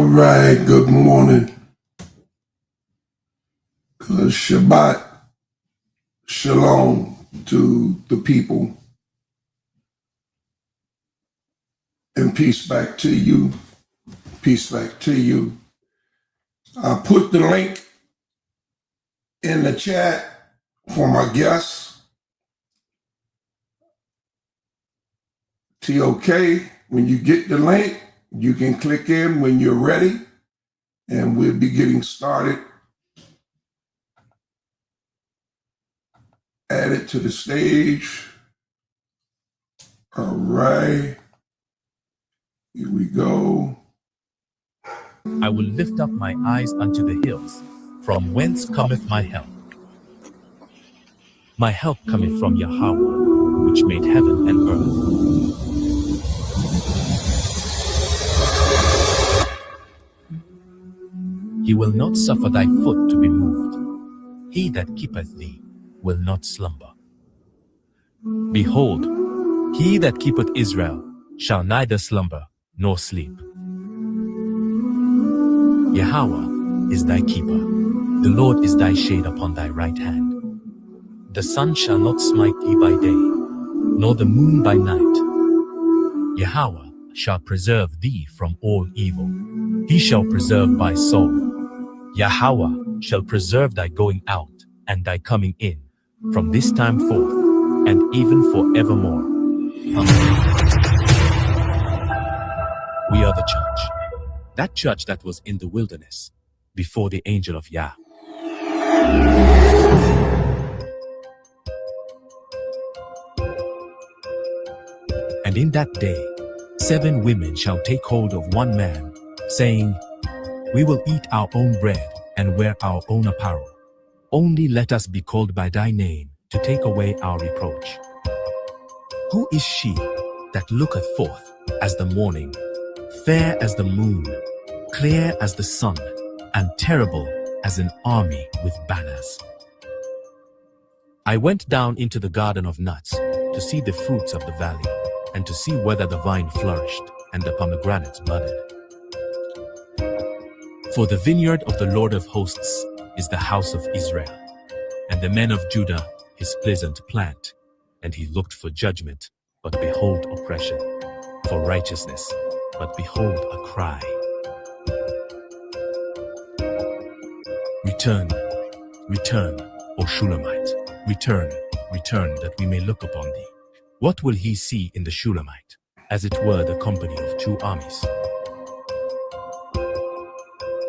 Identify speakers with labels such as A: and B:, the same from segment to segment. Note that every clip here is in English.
A: All right, good morning. Shabbat Shalom to the people. And peace back to you. Peace back to you. I put the link in the chat for my guests. TOK, when you get the link, you can click in when you're ready, and we'll be getting started. Add it to the stage. All right. Here we go.
B: I will lift up my eyes unto the hills, from whence cometh my help. My help cometh from Yahawah, which made heaven and earth. He will not suffer thy foot to be moved. He that keepeth thee will not slumber. Behold, he that keepeth Israel shall neither slumber nor sleep. Yahawah is thy keeper. The Lord is thy shade upon thy right hand. The sun shall not smite thee by day, nor the moon by night. Yahawah shall preserve thee from all evil. He shall preserve thy soul. Yahawah shall preserve thy going out and thy coming in, from this time forth, and even forevermore. Amen. We are the church, that church that was in the wilderness, before the angel of Yah. And in that day, 7 women shall take hold of one man, saying, We will eat our own bread and wear our own apparel. Only let us be called by thy name to take away our reproach. Who is she that looketh forth as the morning, fair as the moon, clear as the sun, and terrible as an army with banners? I went down into the garden of nuts to see the fruits of the valley, and to see whether the vine flourished and the pomegranates budded. For the vineyard of the Lord of hosts is the house of Israel, and the men of Judah his pleasant plant. And he looked for judgment, but behold oppression, for righteousness, but behold a cry. Return, return, O Shulamite, return, return, that we may look upon thee. What will he see in the Shulamite? As it were the company of 2 armies.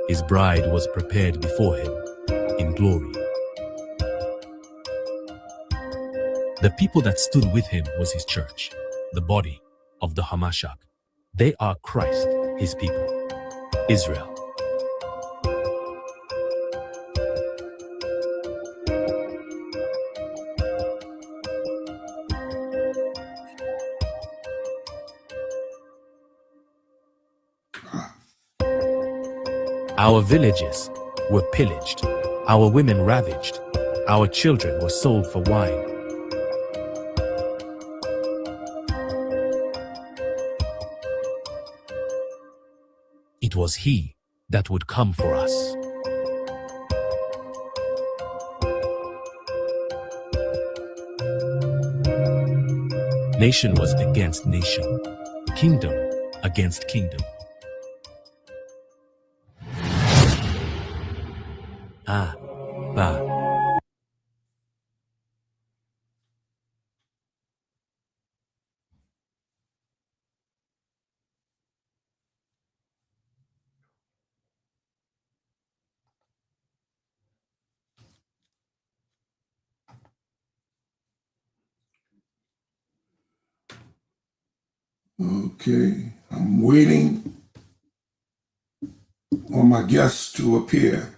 B: His bride was prepared before him in glory. The people that stood with him was his church, the body of the Hamashach. They are Christ, his people, Israel. Our villages were pillaged, our women ravaged, our children were sold for wine. It was he that would come for us. Nation was against nation, kingdom against kingdom.
A: Okay, I'm waiting on my guests to appear.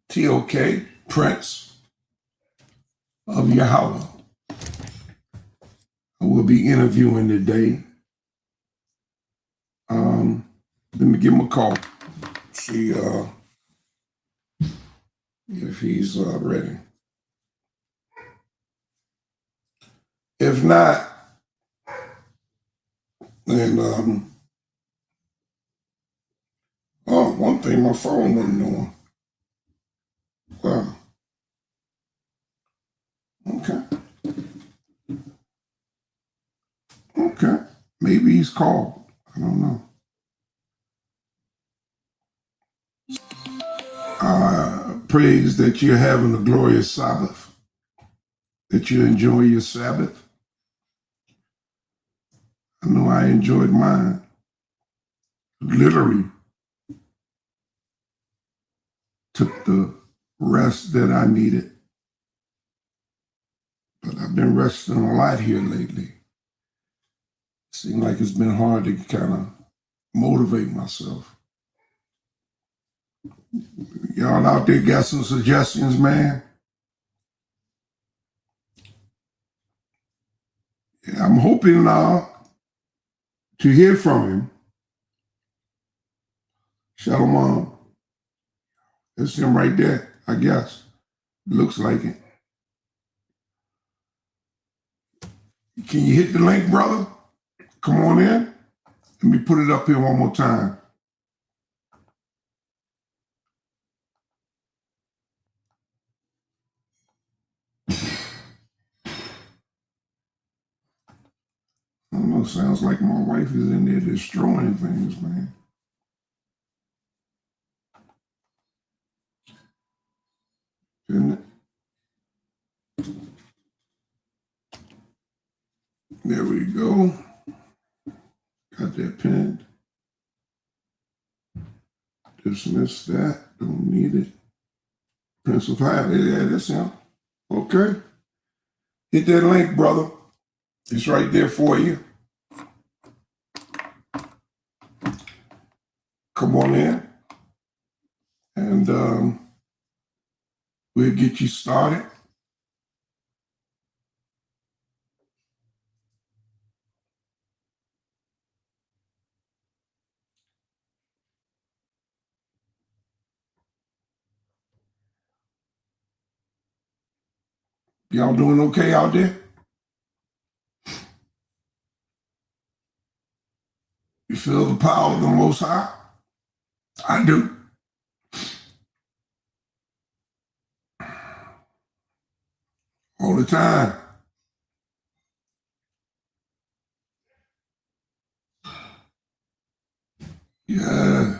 A: TOK, Prince of Yahawah. I will be interviewing today. Let me give him a call. See if he's ready. If not, And oh, one thing, my phone wasn't on. Wow. Okay. Okay. Maybe he's called. I don't know. Praise that you're having a glorious Sabbath, that you enjoy your Sabbath. I know I enjoyed mine. Literally took the rest that I needed. But I've been resting a lot here lately. Seems like it's been hard to kind of motivate myself. Y'all out there got some suggestions, man? Yeah, I'm hoping to hear from him. Shalom. That's him right there, I guess. Looks like it. Can you hit the link, brother? Come on in. Let me put it up here one more time. I don't know, sounds like my wife is in there destroying things, man. Isn't it? There we go. Got that pinned. Dismiss that. Don't need it. Prince of High. Yeah, that's him. Okay. Hit that link, brother. It's right there for you. Come on in. And we'll get you started. Y'all doing okay out there? You feel the power of the Most High? I do. All the time. Yeah.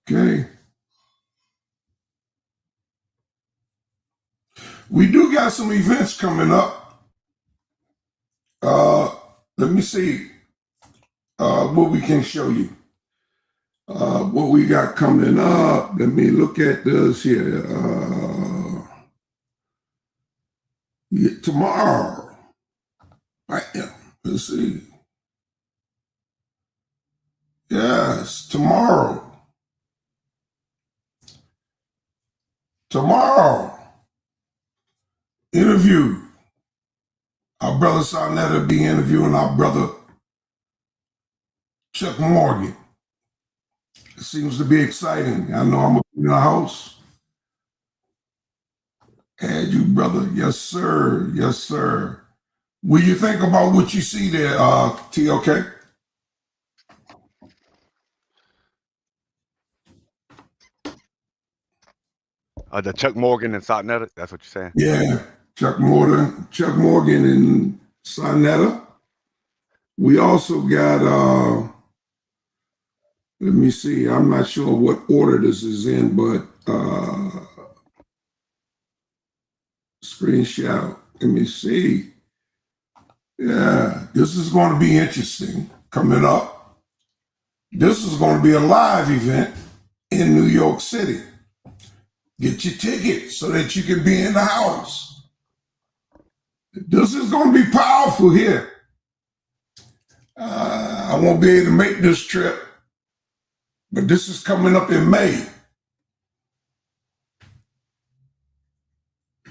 A: Okay. We do got some events coming up. Let me see what we can show you. What we got coming up. Let me look at this here. Tomorrow. Right. Let's see. Yes, tomorrow. Tomorrow. Interview. Our brother Sanchez will be interviewing our brother Chuck Morgan. It seems to be exciting. I know I'm in the house. Add you, brother. Yes, sir. Yes, sir. Will you think about what you see there, TOK?
C: The Chuck Morgan and Sanchez, that's what you're saying?
A: Yeah, Chuck Morgan and Sanchez. We also got, let me see, I'm not sure what order this is in, but screenshot. Let me see. Yeah, this is going to be interesting coming up. This is going to be a live event in New York City. Get your ticket so that you can be in the house. This is going to be powerful here. I won't be able to make this trip, but this is coming up in May.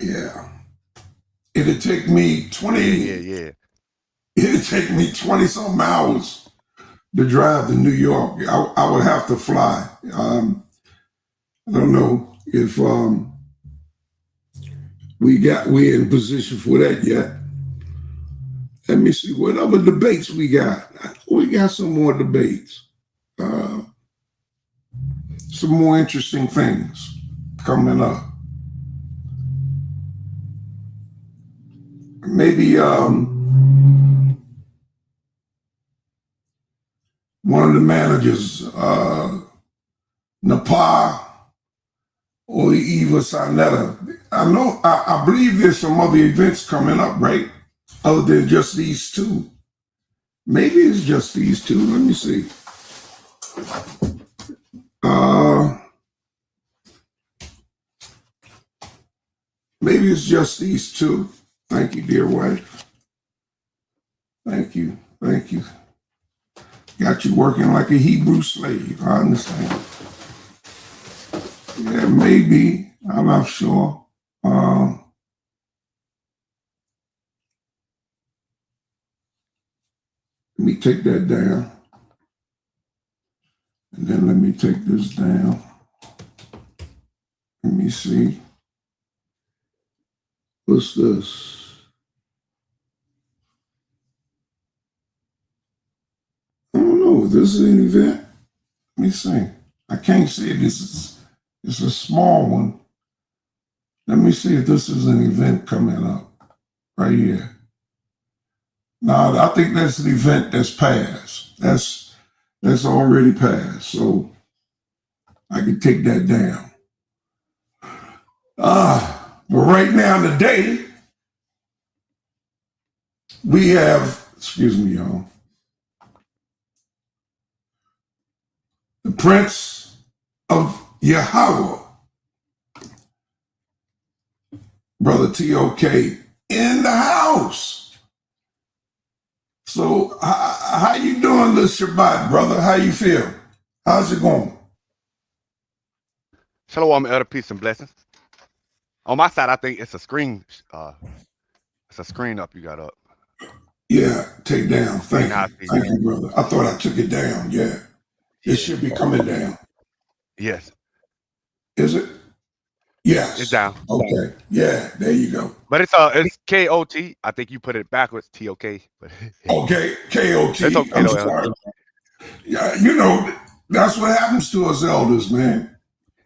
A: Yeah. It'll take me 20.
C: Yeah.
A: It'll take me 20 something hours to drive to New York. I would have to fly. I don't know if we're in position for that yet. Let me see what other debates we got. We got some more debates. Some more interesting things coming up. Maybe one of the managers, Nepal or Eva Sanetta. I believe there's some other events coming up, right? Other than just these two. Maybe it's just these two. Let me see. Maybe it's just these two. Thank you, dear wife. Thank you. Got you working like a Hebrew slave. I understand. Yeah, maybe. I'm not sure. Let me take that down. And then let me take this down. Let me see. What's this? I don't know. This is an event. Let me see. I can't see it. It's a small one. Let me see if this is an event coming up right here. No, I think that's an event that's passed. That's already passed. So I can take that down. But right now, today, we have, excuse me, y'all, the Prince of Yahawah, Brother TOK, in the house. So how you doing this Shabbat, brother? How you feel? How's it going?
C: Shalom, elder, peace and blessings. On my side, I think it's a screen. It's a screen up you got up.
A: Yeah, take down. Thank
C: you.
A: Thank you, brother. I thought I took it down. Yeah. It should be coming down.
C: Yes.
A: Is it? Yes.
C: It's down.
A: Okay. Yeah, there you go.
C: But it's KOT. I think you put it backwards, TOK. But
A: okay, KOT.
C: It's okay,
A: I'm sorry. Yeah, that's what happens to us elders, man.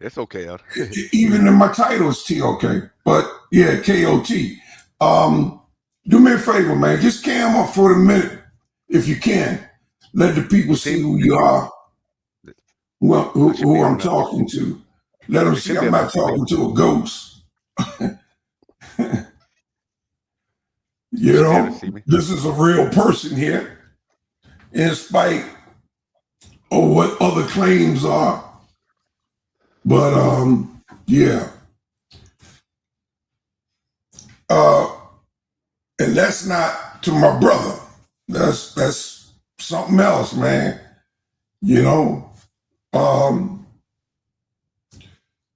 C: It's okay, elder.
A: Even in my title is TOK. But yeah, KOT. Do me a favor, man. Just cam up for a minute if you can. Let the people see who you are, who I'm talking to. Let them see I'm not talking to a ghost. This is a real person here, in spite of what other claims are. But yeah. And that's not to my brother. That's something else, man.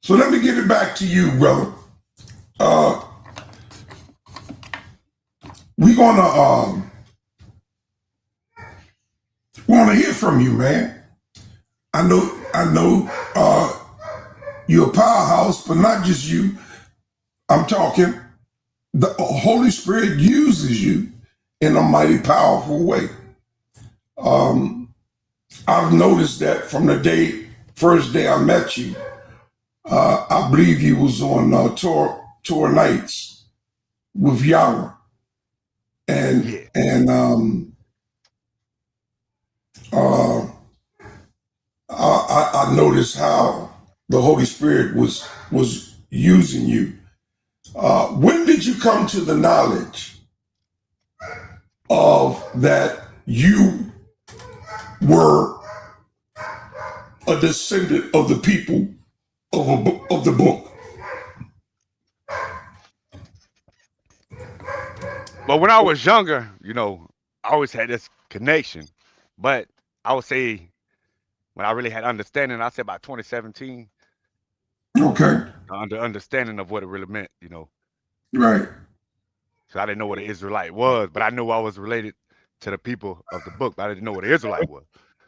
A: So let me give it back to you, brother. We're gonna hear from you, man. I know you're a powerhouse, but not just you. I'm talking the Holy Spirit uses you in a mighty powerful way. I've noticed that from the first day I met you. I believe you was on tour nights with Yahawah. I noticed how the Holy Spirit was using you. When did you come to the knowledge of that you were a descendant of the people of the book?
C: But when I was younger, I always had this connection. But I would say when I really had understanding, I said about 2017,
A: Okay.
C: understanding of what it really meant.
A: Right.
C: So I didn't know what an Israelite was, but I knew I was related to the people of the book, but I didn't know what an Israelite was.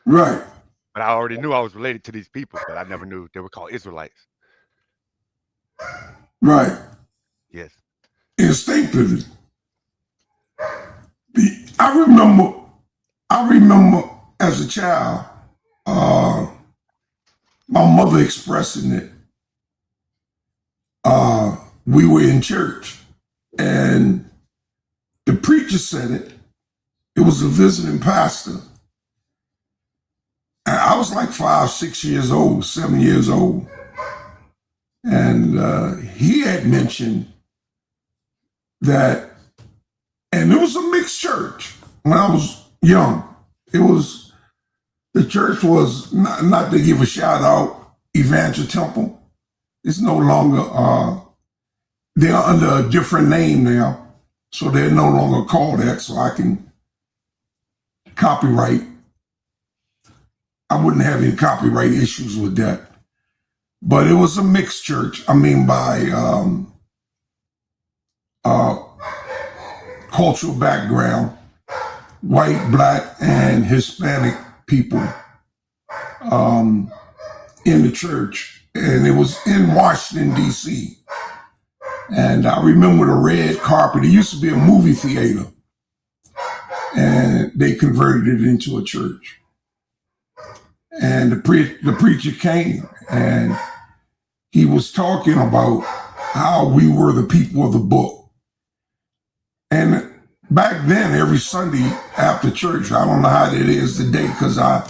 A: Right.
C: But I already knew I was related to these people, but I never knew they were called Israelites.
A: Right.
C: Yes.
A: Instinctively. I remember as a child, my mother expressing it. We were in church and the preacher said it. It was a visiting pastor. And I was like 5, 6 years old, 7 years old. And he had mentioned that, and it was a mixed church when I was young. The church was, not to give a shout out, Evangel Temple. It's no longer, they're under a different name now. So they're no longer called that, so I can copyright. I wouldn't have any copyright issues with that. But it was a mixed church. I mean, by cultural background, white, black, and Hispanic people in the church. And it was in Washington, D.C. And I remember the red carpet. It used to be a movie theater. And they converted it into a church. And the preacher came and he was talking about how we were the people of the book. And back then, every Sunday after church, I don't know how it is today because I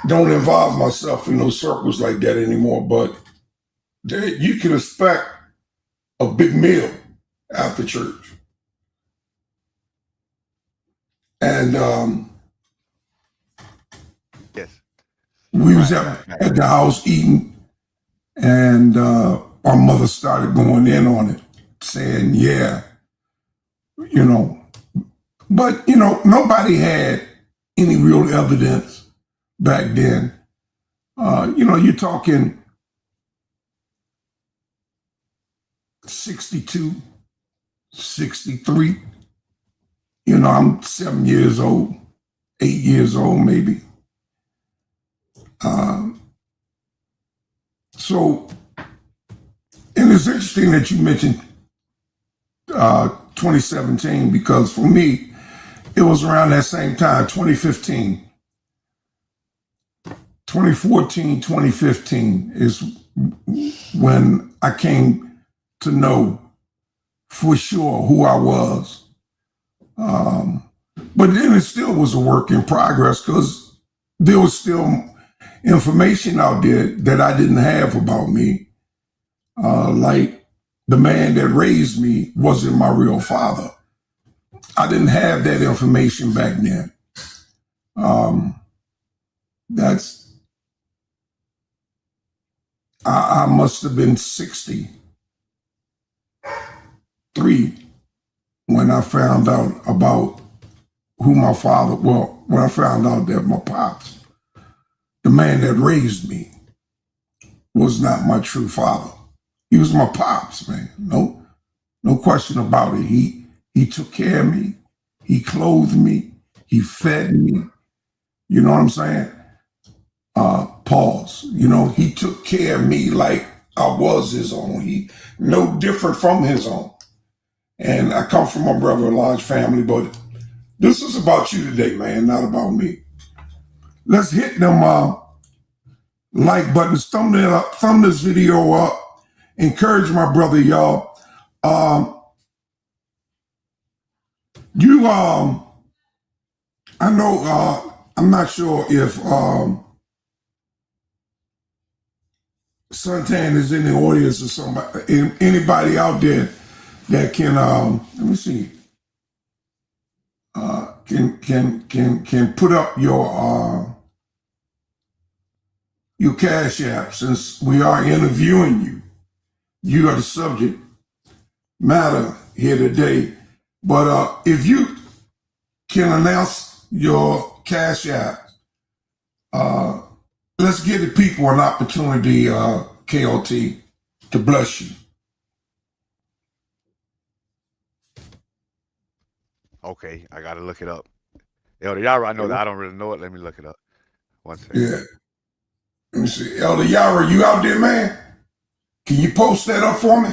A: don't involve myself in those circles like that anymore, but you can expect a big meal after church. And
C: Yes.
A: we was at the house eating, and our mother started going in on it, saying, yeah, but, nobody had any real evidence back then. You're talking 62, 63. I'm 7 years old, 8 years old, maybe. So, and it's interesting that you mentioned 2017, because for me, it was around that same time, 2015. 2014, 2015 is when I came to know for sure who I was. But then it still was a work in progress because there was still information out there that I didn't have about me. Like the man that raised me wasn't my real father. I didn't have that information back then. I must have been 63 when I found out about who my father, when I found out that my pops, the man that raised me, was not my true father. He was my pops, man. No question about it. He took care of me. He clothed me. He fed me. You know what I'm saying? Pause. He took care of me like I was his own. He no different from his own. And I come from a rather large family, but this is about you today, man, not about me. Let's hit them like buttons, thumb this video up, encourage my brother, y'all. I know, I'm not sure if Suntan is in the audience or somebody, anybody out there that can, let me see, can put up your Cash App, since we are interviewing you. You are the subject matter here today. But if you can announce your Cash App, let's give the people an opportunity, KOT, to bless you.
C: Okay, I gotta look it up. Elder Yahawah, I know that I don't really know it. Let me look it up. One second.
A: Yeah. Let me see. Elder Yahawah, you out there, man? Can you post that up for me?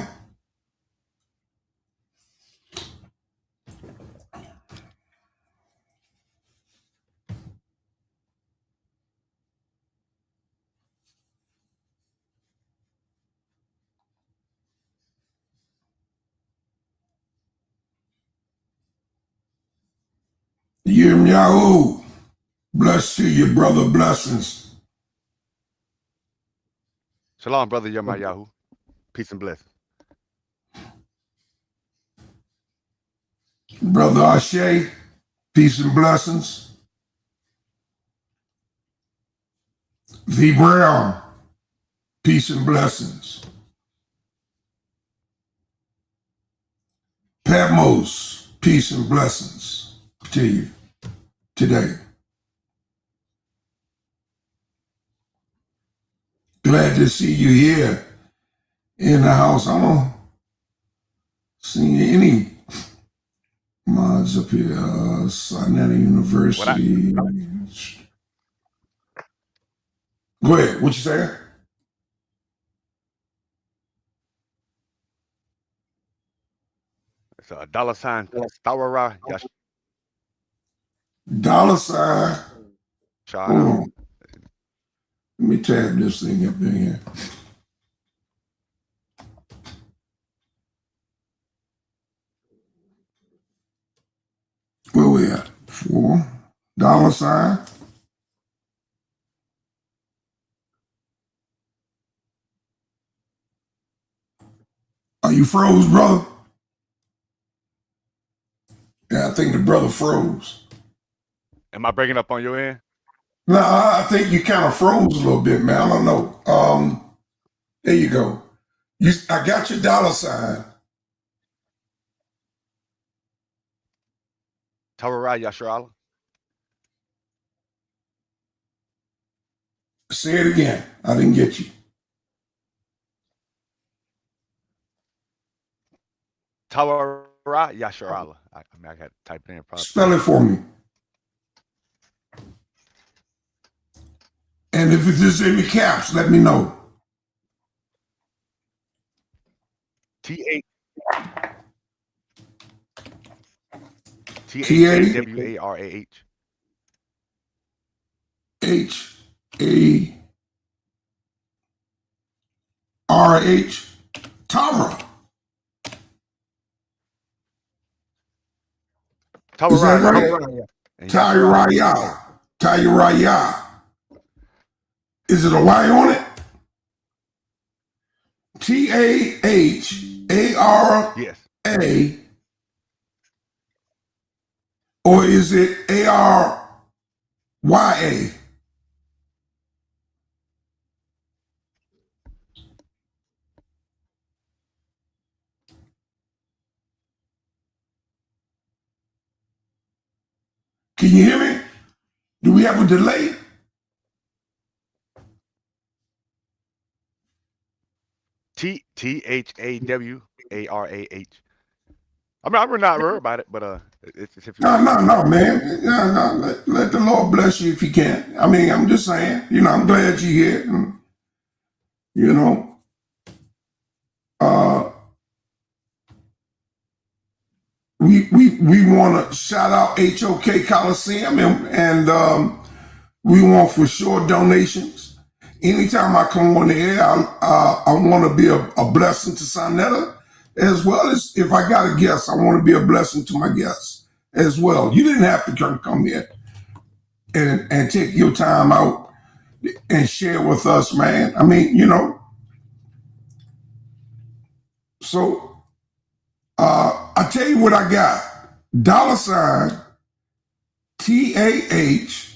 A: Yim Yahoo. Bless to you, brother. Blessings.
C: Shalom, brother Yahawah. Peace and blessings.
A: Brother Ashe, peace and blessings. V. Brown, peace and blessings. Patmos, peace and blessings to you today. Glad to see you here in the house. I don't see any mods up here. Sinetta University. Go ahead. What you saying?
C: It's a $sign Tawara
A: $sign.
C: Yashara.
A: Hold on. Let me tab this thing up in here. Where we at? $4. Are you froze, brother? Yeah, I think the brother froze.
C: Am I breaking up on your end?
A: No, I think you kind of froze a little bit, man. I don't know. There you go. I got your $sign.
C: Tawara Yashara.
A: Say it again. I didn't get you.
C: Tawara Yashara. I mean, I got to type it in probably.
A: Spell it for me. And if it is in the caps, let me know.
C: Tawara.
A: HARH. Tara. Is that right? Tyraya. Tyraya. Is it a Y on it? TAHARA.
C: Yes.
A: Or is it ARYA? Can you hear me? Do we have a delay?
C: THAWARAH. I mean, I'm not worried about it, but it's if you
A: No, man. No. Let the Lord bless you if you can. I mean, I'm just saying. I'm glad you're here. And, we want to shout out HOK Coliseum, and we want for sure donations. Anytime I come on the air, I want to be a blessing to Sinetta, as well as if I got a guest, I want to be a blessing to my guests as well. You didn't have to come here and take your time out and share with us, man. I mean, so I tell you what I got. $sign TAHARAH.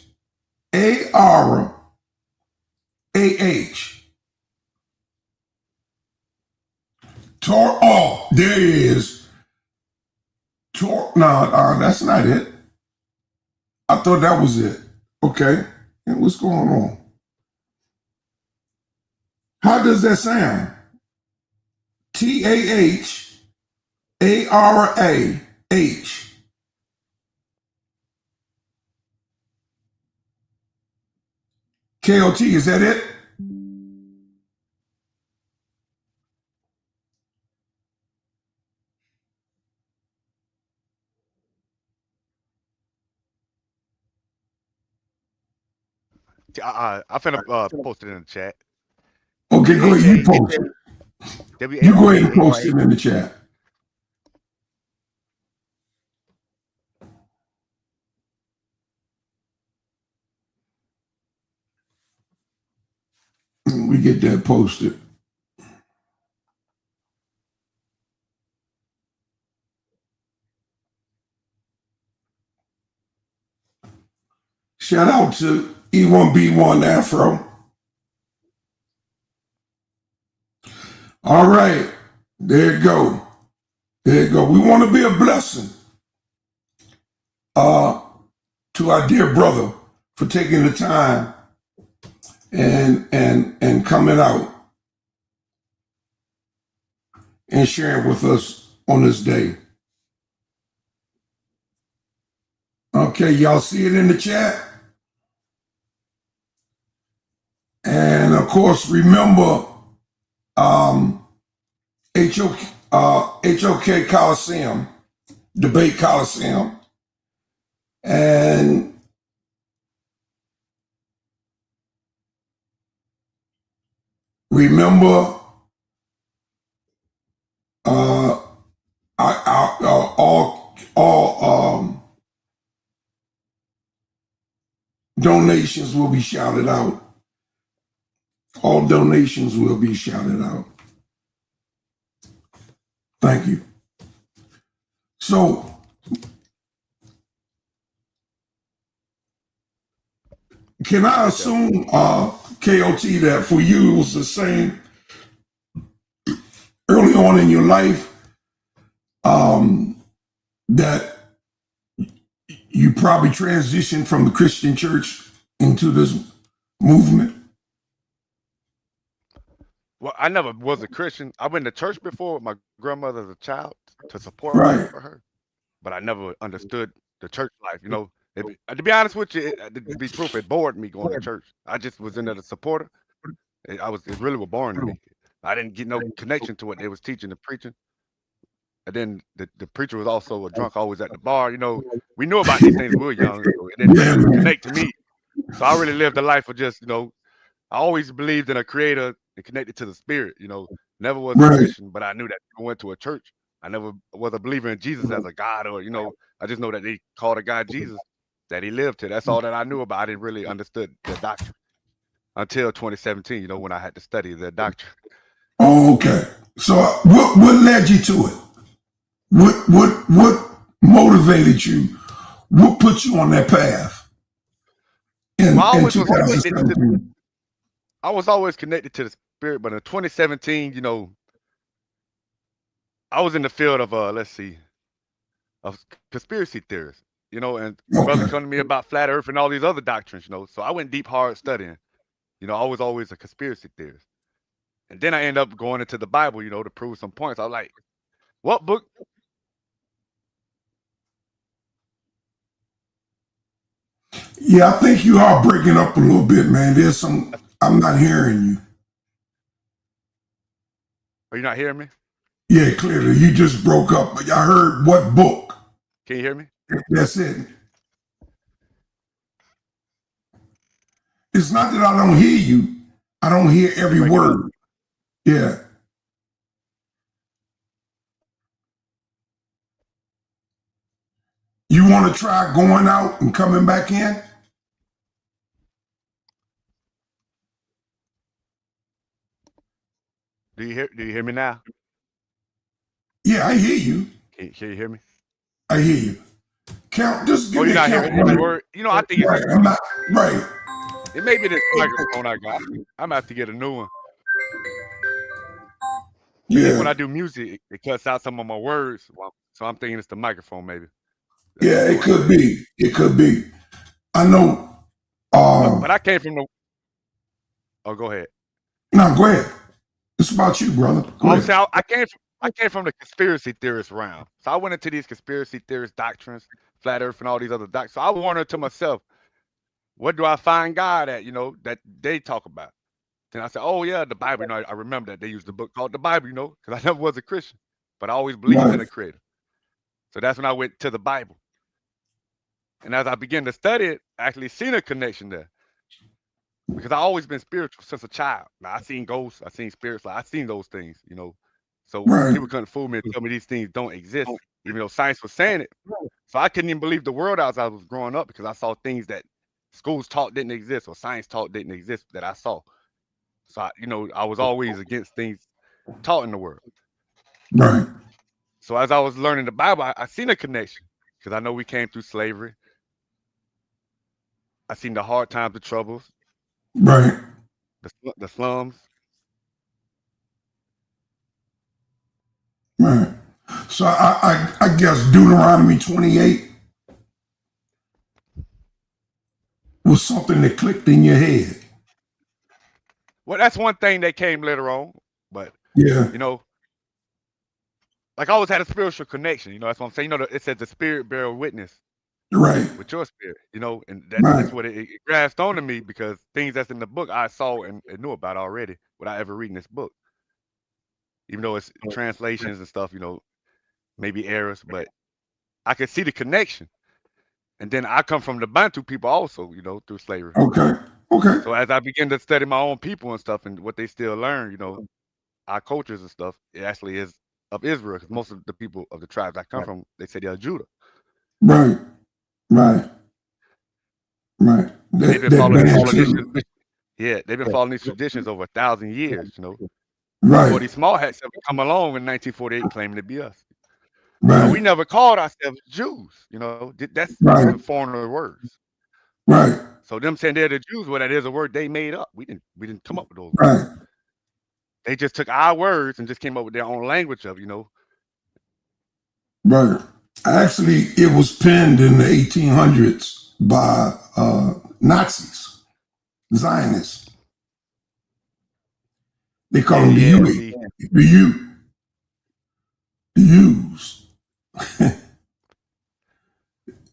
A: Oh, there it is. No, that's not it. I thought that was it. Okay. And what's going on? How does that sound? TAHARAH. KOT, is that it?
C: I'm finna post it in the chat.
A: Okay, go ahead. You post it. You go ahead and post it in the chat. We get that posted. Shout out to E1B1 Afro. All right. There you go. There you go. We want to be a blessing to our dear brother for taking the time and coming out and sharing with us on this day. Okay, y'all see it in the chat? And of course, remember HOK Coliseum, Debate Coliseum, and remember all donations will be shouted out. All donations will be shouted out. Thank you. So, can I assume, KOT, that for you it was the same early on in your life, that you probably transitioned from the Christian church into this movement?
C: Well, I never was a Christian. I went to church before with my grandmother as a child to support
A: Right.
C: for her, but I never understood the church life. You know, to be honest with you, to be truthful, it bored me going to church. I just was in there as a supporter. It really was boring to me. I didn't get no connection to what they was teaching and preaching. And then the preacher was also a drunk, always at the bar. You know, we knew about these things when we were young, so it didn't
A: Yeah,
C: really
A: man.
C: connect to me. So I really lived a life of just, you know, I always believed in a creator and connected to the spirit, you know, never was a
A: Right.
C: Christian, but I knew that I went to a church. I never was a believer in Jesus as a God, or, you know, I just know that they called a God Jesus, that he lived to. That's all that I knew about. I didn't really understood the doctrine until 2017, you know, when I had to study the doctrine.
A: Oh, okay. So what led you to it? What motivated you? What put you on that path in,
C: Well,
A: in 2017?
C: I was always connected to the spirit, but in 2017, you know, I was in the field of let's see, of conspiracy theorists, you know, and brothers
A: Okay.
C: come to me about flat earth and all these other doctrines, you know. So I went deep hard studying. You know, I was always a conspiracy theorist. And then I end up going into the Bible, you know, to prove some points. I was like, what book?
A: Yeah, I think you are breaking up a little bit, man. There's some, I'm not hearing you.
C: Are you not hearing me?
A: Yeah, clearly. You just broke up. I heard what book.
C: Can you hear me?
A: That's it. It's not that I don't hear you. I don't hear every
C: Breaking up.
A: word. Yeah. You want to try going out and coming back in?
C: Do you hear me now?
A: Yeah, I hear you.
C: Can you hear me?
A: I hear you. Count. Just give
C: Oh,
A: me
C: you're
A: a
C: not
A: count.
C: hearing every word? You know, I think
A: Right. I'm not. Right.
C: it may be this microphone I got. I'm gonna have to get a new one. And then when
A: Yeah.
C: I do music, it cuts out some of my words while I'm So I'm thinking it's the microphone, maybe.
A: Yeah, it could be. It could be. I know.
C: But I came from the. Oh, go ahead.
A: No, go ahead. It's about you, brother. Go
C: I'm
A: ahead.
C: saying I came from the conspiracy theorist realm. So I went into these conspiracy theorist doctrines, flat Earth, and all these other doctrines. So I wondered to myself, where do I find God at? That they talk about. Then I said, oh yeah, the Bible. I remember that they used a book called the Bible. Because I never was a Christian, but I always believed in
A: Right.
C: a creator. So that's when I went to the Bible. And as I began to study it, I actually seen a connection there. Because I always been spiritual since a child. Now I seen ghosts, I seen spirits, I seen those things. So
A: Right.
C: people couldn't fool me and tell me these things don't exist, even though science was saying it. So I couldn't even believe the world as I was growing up because I saw things that schools taught didn't exist or science taught didn't exist that I saw. So I was always against things taught in the world.
A: Right.
C: So as I was learning the Bible, I seen a connection because I know we came through slavery. I seen the hard times, the troubles,
A: Right.
C: the slums.
A: Right. So I guess Deuteronomy 28 was something that clicked in your head.
C: Well, that's one thing that came later on, but
A: Yeah.
C: like I always had a spiritual connection. That's what I'm saying. It says the spirit bear witness
A: Right.
C: with your spirit. And
A: Right.
C: that's what it grasped onto me because things that's in the book I saw and knew about already without ever reading this book. Even though it's translations and stuff, maybe errors, but I could see the connection. And then I come from the Bantu people also, through slavery.
A: Okay. Okay.
C: So as I begin to study my own people and stuff and what they still learn, our cultures and stuff, it actually is of Israel because most of the people of the tribes I come from, they say they're Judah.
A: Right. Right. Right.
C: And they've been
A: That
C: following these
A: band
C: traditions.
A: too.
C: Yeah, they've been following these traditions over 1,000 years, before
A: Right.
C: these small hats ever come along in 1948 claiming to be us. But we
A: Right.
C: never called ourselves Jews, those are
A: Right.
C: foreigner words.
A: Right.
C: So them saying they're the Jews, well, that is a word they made up. We didn't come up with those words.
A: Right.
C: They just took our words and just came up with their own language of,
A: Right. Actually, it was penned in the 1800s by Nazis, Zionists. They call them the
C: yeah,
A: U,
C: see.
A: the U, the U's.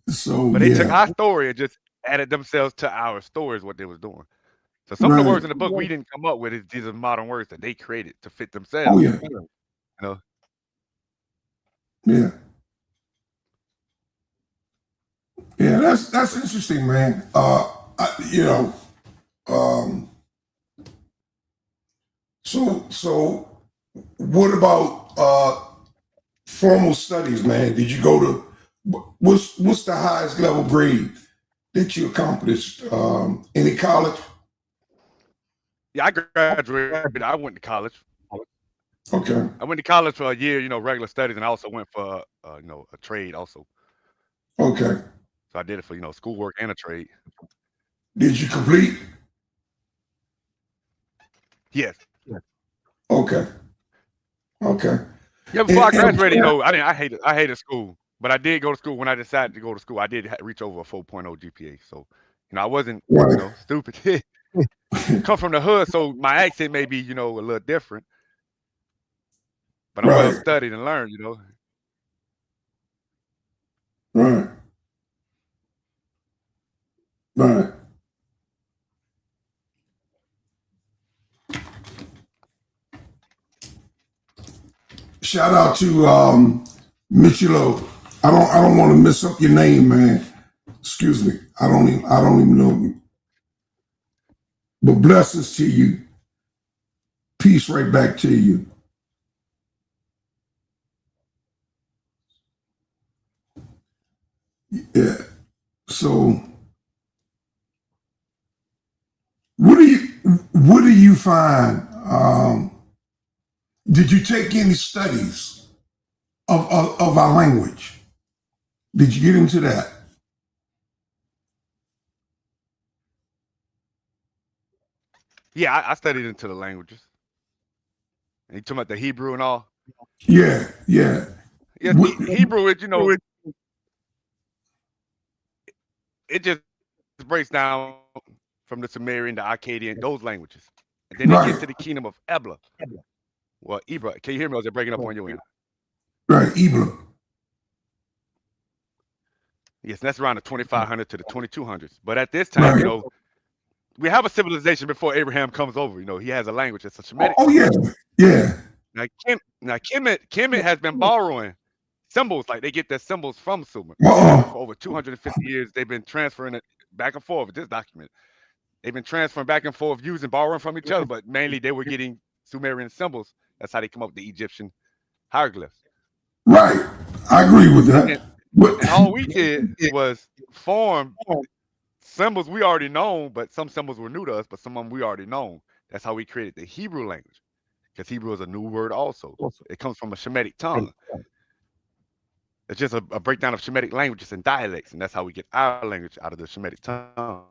A: So
C: But they took
A: yeah.
C: our story and just added themselves to our story is what they was doing. So some of the
A: Right.
C: words in the book we didn't come up with. These are modern words that they created to fit
A: Oh
C: themselves.
A: yeah.
C: You know.
A: Yeah. Yeah. That's interesting, man. Um, so what about formal studies, man? Did you go to what's the highest level grade that you accomplished? Any college?
C: Yeah, I graduated. I went to college.
A: Okay.
C: I went to college for a year, regular studies, and I also went for, a trade also.
A: Okay.
C: So I did it for, schoolwork and a trade.
A: Did you complete?
C: Yes.
A: Okay. Okay.
C: Yeah. Before I
A: And
C: graduated, I didn't. I hated school, but I did go to school. When I decided to go to school, I did reach over a 4.0 GPA. So, I wasn't,
A: right.
C: stupid. Come from the hood, so my accent may be, a little different, but I'm well
A: Right.
C: studied and learned.
A: Right. Right. Shout out to Michelo. I don't want to mess up your name, man. Excuse me. I don't even know. But blessings to you. Peace right back to you. Yeah. So what do you find? Did you take any studies of our language? Did you get into that?
C: Yeah, I studied into the languages. And you talking about the Hebrew and all?
A: Yeah, yeah.
C: Yeah, see, Hebrew, it just breaks down from the Sumerian, the Akkadian, those languages. And then they get
A: Right,
C: to the kingdom of Ebla. Well, Ibra, can you hear me? Or is it breaking up on your end?
A: right, Ebla.
C: Yes, that's around the 2500 to the 2200s. But at this time,
A: Right.
C: we have a civilization before Abraham comes over. He has a language. It's a Shemitic
A: Oh
C: tongue.
A: yeah, yeah.
C: Now Kemet has been borrowing symbols. Like they get their symbols from Sumer.
A: Uh-uh.
C: For over 250 years, they've been transferring it back and forth with this document. They've been transferring back and forth, using, borrowing from each other, but mainly they were getting Sumerian symbols. That's how they come up with the Egyptian hieroglyphs.
A: Right. I agree with
C: And
A: that.
C: then,
A: But
C: and all we did was form symbols we already known, but some symbols were new to us, but some of them we already known. That's how we created the Hebrew language, because Hebrew is a new word also. It comes from a Shemitic tongue. It's just a breakdown of Shemitic languages and dialects, and that's how we get our language out of the Shemitic tongue.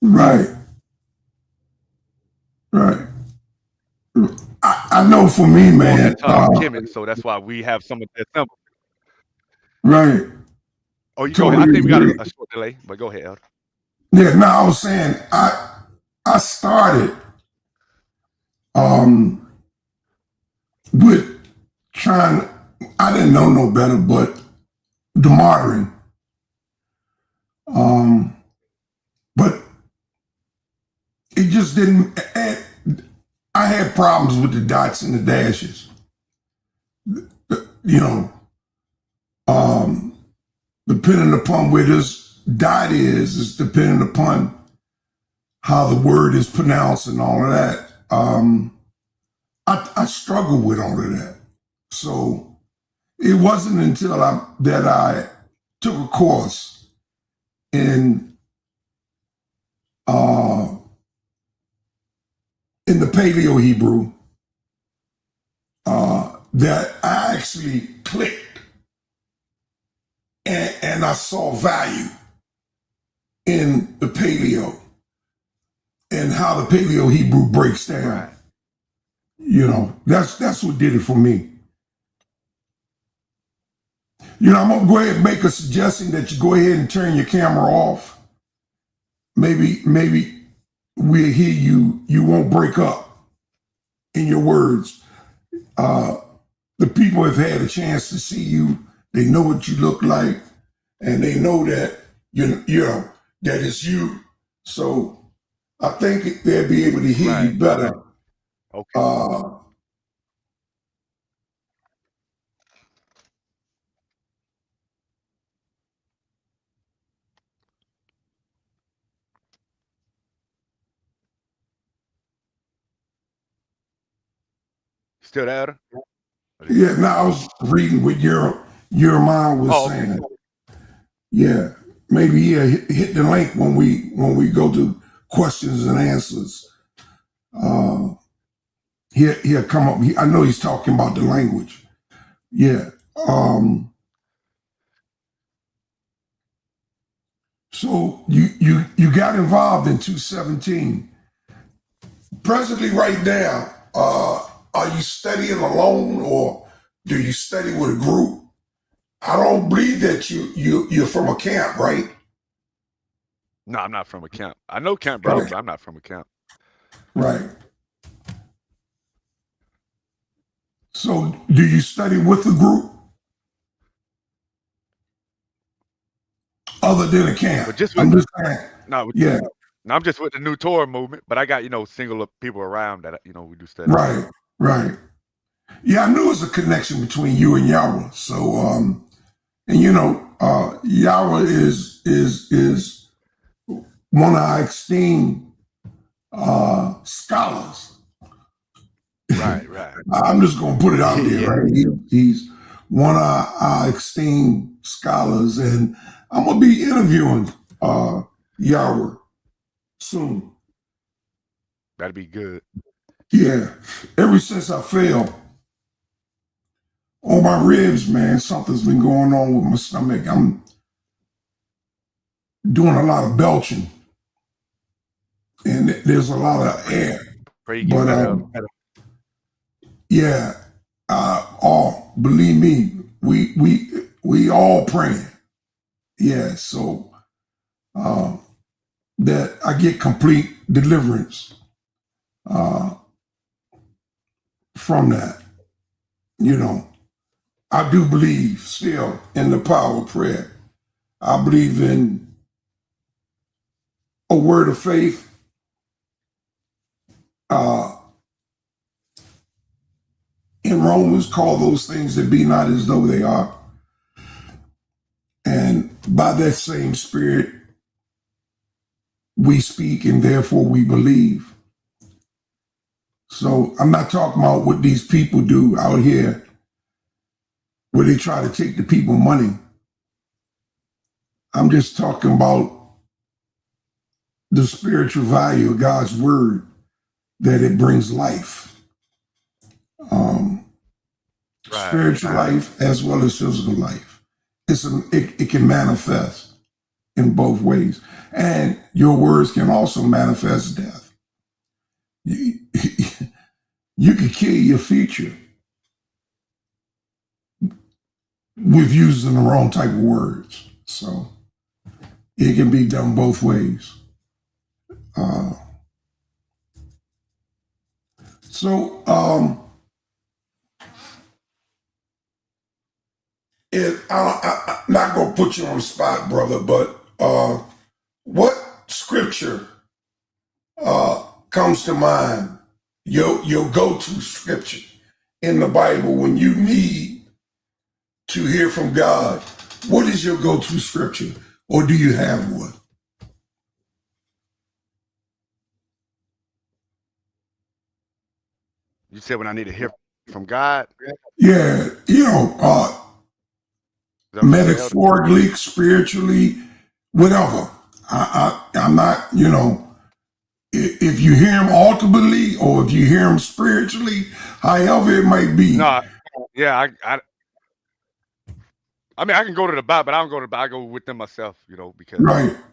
A: right, right. I know for me,
C: Form that
A: man.
C: tongue of Kemet, so that's why we have some of their symbols.
A: Right.
C: Oh, you go ahead. I
A: Totally
C: think we got
A: agree.
C: a short delay, but go ahead, Elder.
A: Yeah. No, I was saying I started with trying. I didn't know no better, but the modern. But it just didn't. I had problems with the dots and the dashes. You know, depending upon where this dot is depending upon how the word is pronounced and all of that. I struggle with all of that. So it wasn't until I took a course in the Paleo Hebrew that I actually clicked and I saw value in the Paleo and how the Paleo Hebrew breaks down.
C: Right.
A: That's what did it for me. I'm gonna go ahead and make a suggestion that you go ahead and turn your camera off. Maybe we'll hear you. You won't break up in your words. The people have had a chance to see you. They know what you look like, and they know that that it's you. So I think they'll be able to hear you better.
C: Okay. Still there?
A: Yeah, now I was reading what your mind was
C: Oh, okay.
A: saying. Yeah, maybe hit the link when we go to questions and answers. He'll come up. I know he's talking about the language. Yeah. So you got involved in 217. Presently, right now, are you studying alone or do you study with a group? I don't believe that you're from a camp, right?
C: No, I'm not from a camp. I know camp brothers,
A: Right.
C: but I'm not from a camp.
A: Right. So do you study with the group other than a camp?
C: But just with
A: I'm just saying.
C: no,
A: Yeah.
C: I'm just with the new Torah movement. But I got single people around that we do study.
A: Right. Right. Yeah, I knew it was a connection between you and Yahawah. So and Yahawah is one of our esteemed scholars.
C: Right.
A: I'm just gonna put it out there,
C: Yeah.
A: right? He's one of our esteemed scholars, and I'm gonna be interviewing Yahawah soon.
C: That'd be good.
A: Yeah. Ever since I fell on my ribs, man, something's been going on with my stomach. I'm doing a lot of belching, and there's a lot of air.
C: Pray you get
A: But
C: better.
A: yeah, believe me, we all praying. Yeah, so that I get complete deliverance from that. You know, I do believe still in the power of prayer. I believe in a word of faith. In Romans, call those things that be not as though they are. And by that same spirit, we speak and therefore we believe. So I'm not talking about what these people do out here where they try to take the people money. I'm just talking about the spiritual value of God's word, that it brings life. Spiritual life as well as physical life. It can manifest in both ways. And your words can also manifest death. You could kill your future with using the wrong type of words. So it can be done both ways. I'm not going to put you on the spot, brother, but what scripture comes to mind, your go-to scripture in the Bible when you need to hear from God? What is your go-to scripture, or do you have one?
C: You said when I need to hear from God?
A: Yeah, metaphorically, spiritually, whatever. I'm not, if you hear him ultimately or if you hear him spiritually, however it might be.
C: No, yeah, I mean, I can go to the Bible, but I don't go to the Bible. I go within myself, because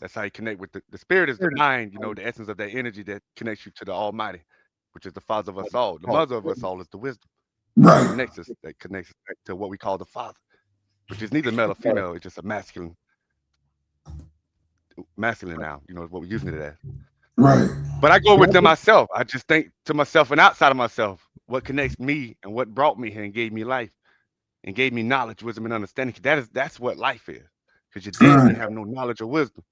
C: that's how you connect with the spirit is the mind, the essence of that energy that connects you to the Almighty, which is the Father of us all. The mother of us all is the wisdom.
A: Right.
C: That connects us to what we call the Father, which is neither male or female. It's just a masculine now, is what we're using it as.
A: Right.
C: But I go within myself. I just think to myself and outside of myself, what connects me and what brought me here and gave me life and gave me knowledge, wisdom, and understanding. That's what life is. Because you're dead and you have no knowledge or wisdom.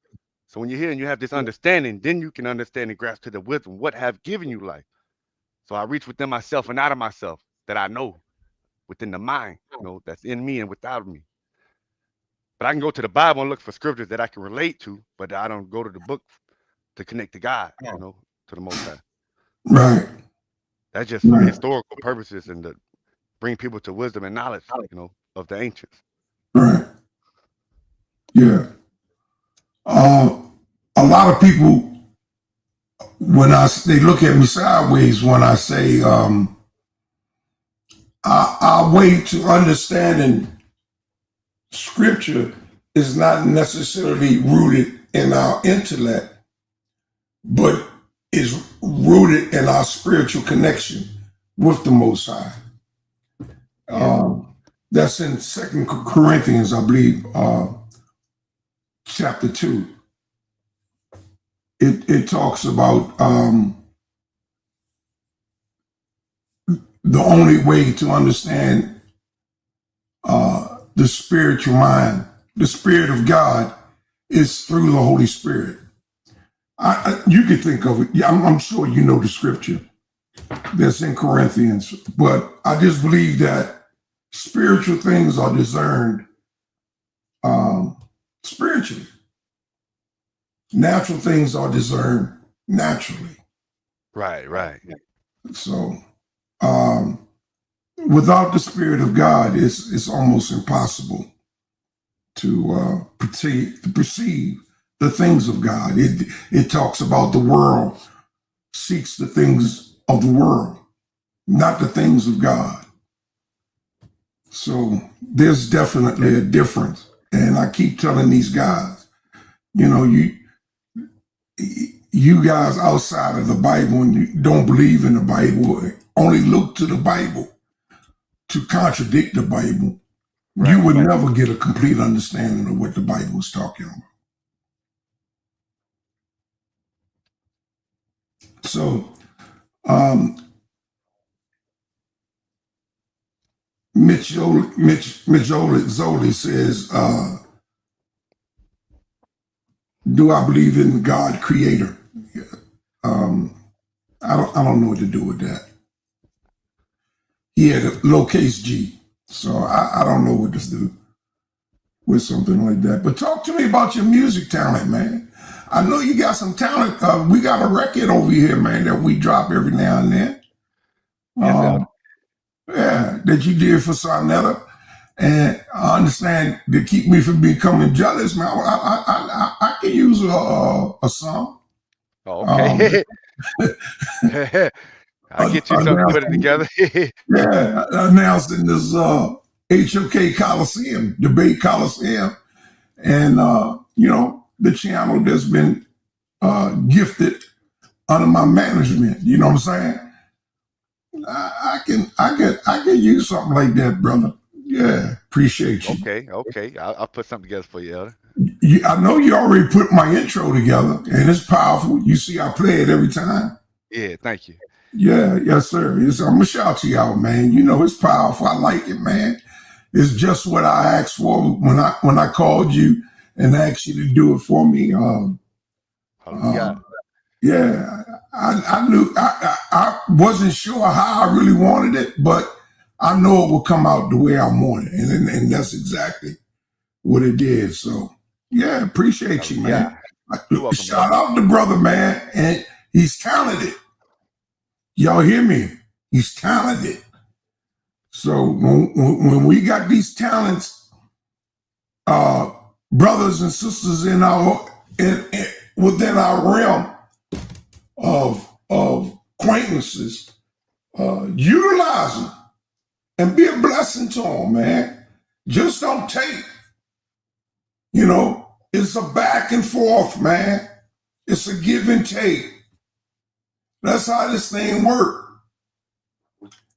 C: So when you're here and you have this understanding, then you can understand and grasp to the wisdom what have given you life. So I reach within myself and out of myself that I know within the mind, that's in me and without me. But I can go to the Bible and look for scriptures that I can relate to, but I don't go to the book to connect to God, to the Most High.
A: Right.
C: That's just for historical purposes and to bring people to wisdom and knowledge, of the ancients.
A: Right. Yeah. A lot of people, they look at me sideways when I say, our way to understanding scripture is not necessarily rooted in our intellect, but is rooted in our spiritual connection with the Most High. That's in 2 Corinthians, I believe, chapter 2. It talks about the only way to understand the spiritual mind, the Spirit of God, is through the Holy Spirit. You can think of it. Yeah, I'm sure you know the scripture that's in Corinthians, but I just believe that spiritual things are discerned spiritually. Natural things are discerned naturally.
C: Right.
A: So without the Spirit of God, it's almost impossible to perceive the things of God. It talks about the world seeks the things of the world, not the things of God. So there's definitely a difference. And I keep telling these guys, you guys outside of the Bible and you don't believe in the Bible, only look to the Bible to contradict the Bible. you would never get a complete understanding of what the Bible is talking about. So, Mitch Zoli says, do I believe in God creator? I don't know what to do with that. He had a lowercase g, so I don't know what to do with something like that. But talk to me about your music talent, man. I know you got some talent. We got a record over here, man, that we drop every now and then.
C: Yes,
A: yeah, that you did for Sonetta. And I understand to keep me from becoming jealous, man. I can use a song.
C: Oh, okay. I'll get you something to put it together.
A: Yeah, announcing this HOK Coliseum, Debate Coliseum. And, you know, the channel that's been gifted under my management. You know what I'm saying? I can use something like that, brother. Yeah, appreciate you.
C: Okay. I'll put something together for you, Elder.
A: I know you already put my intro together, and it's powerful. You see, I play it every time.
C: Yeah, thank you.
A: Yeah, yes, sir. I'm gonna shout you out, man. You know, it's powerful. I like it, man. It's just what I asked for when I called you and asked you to do it for me. Yeah, I knew I wasn't sure how I really wanted it, but I know it would come out the way I wanted, and that's exactly what it did. So yeah, appreciate you, man.
C: You're welcome,
A: Shout out the brother, man, and he's talented. Y'all hear me? He's talented. So when we got these talents, brothers and sisters in within our realm of acquaintances, utilize them and be a blessing to them, man. Just don't take. You know, it's a back and forth, man. It's a give and take. That's how this thing works.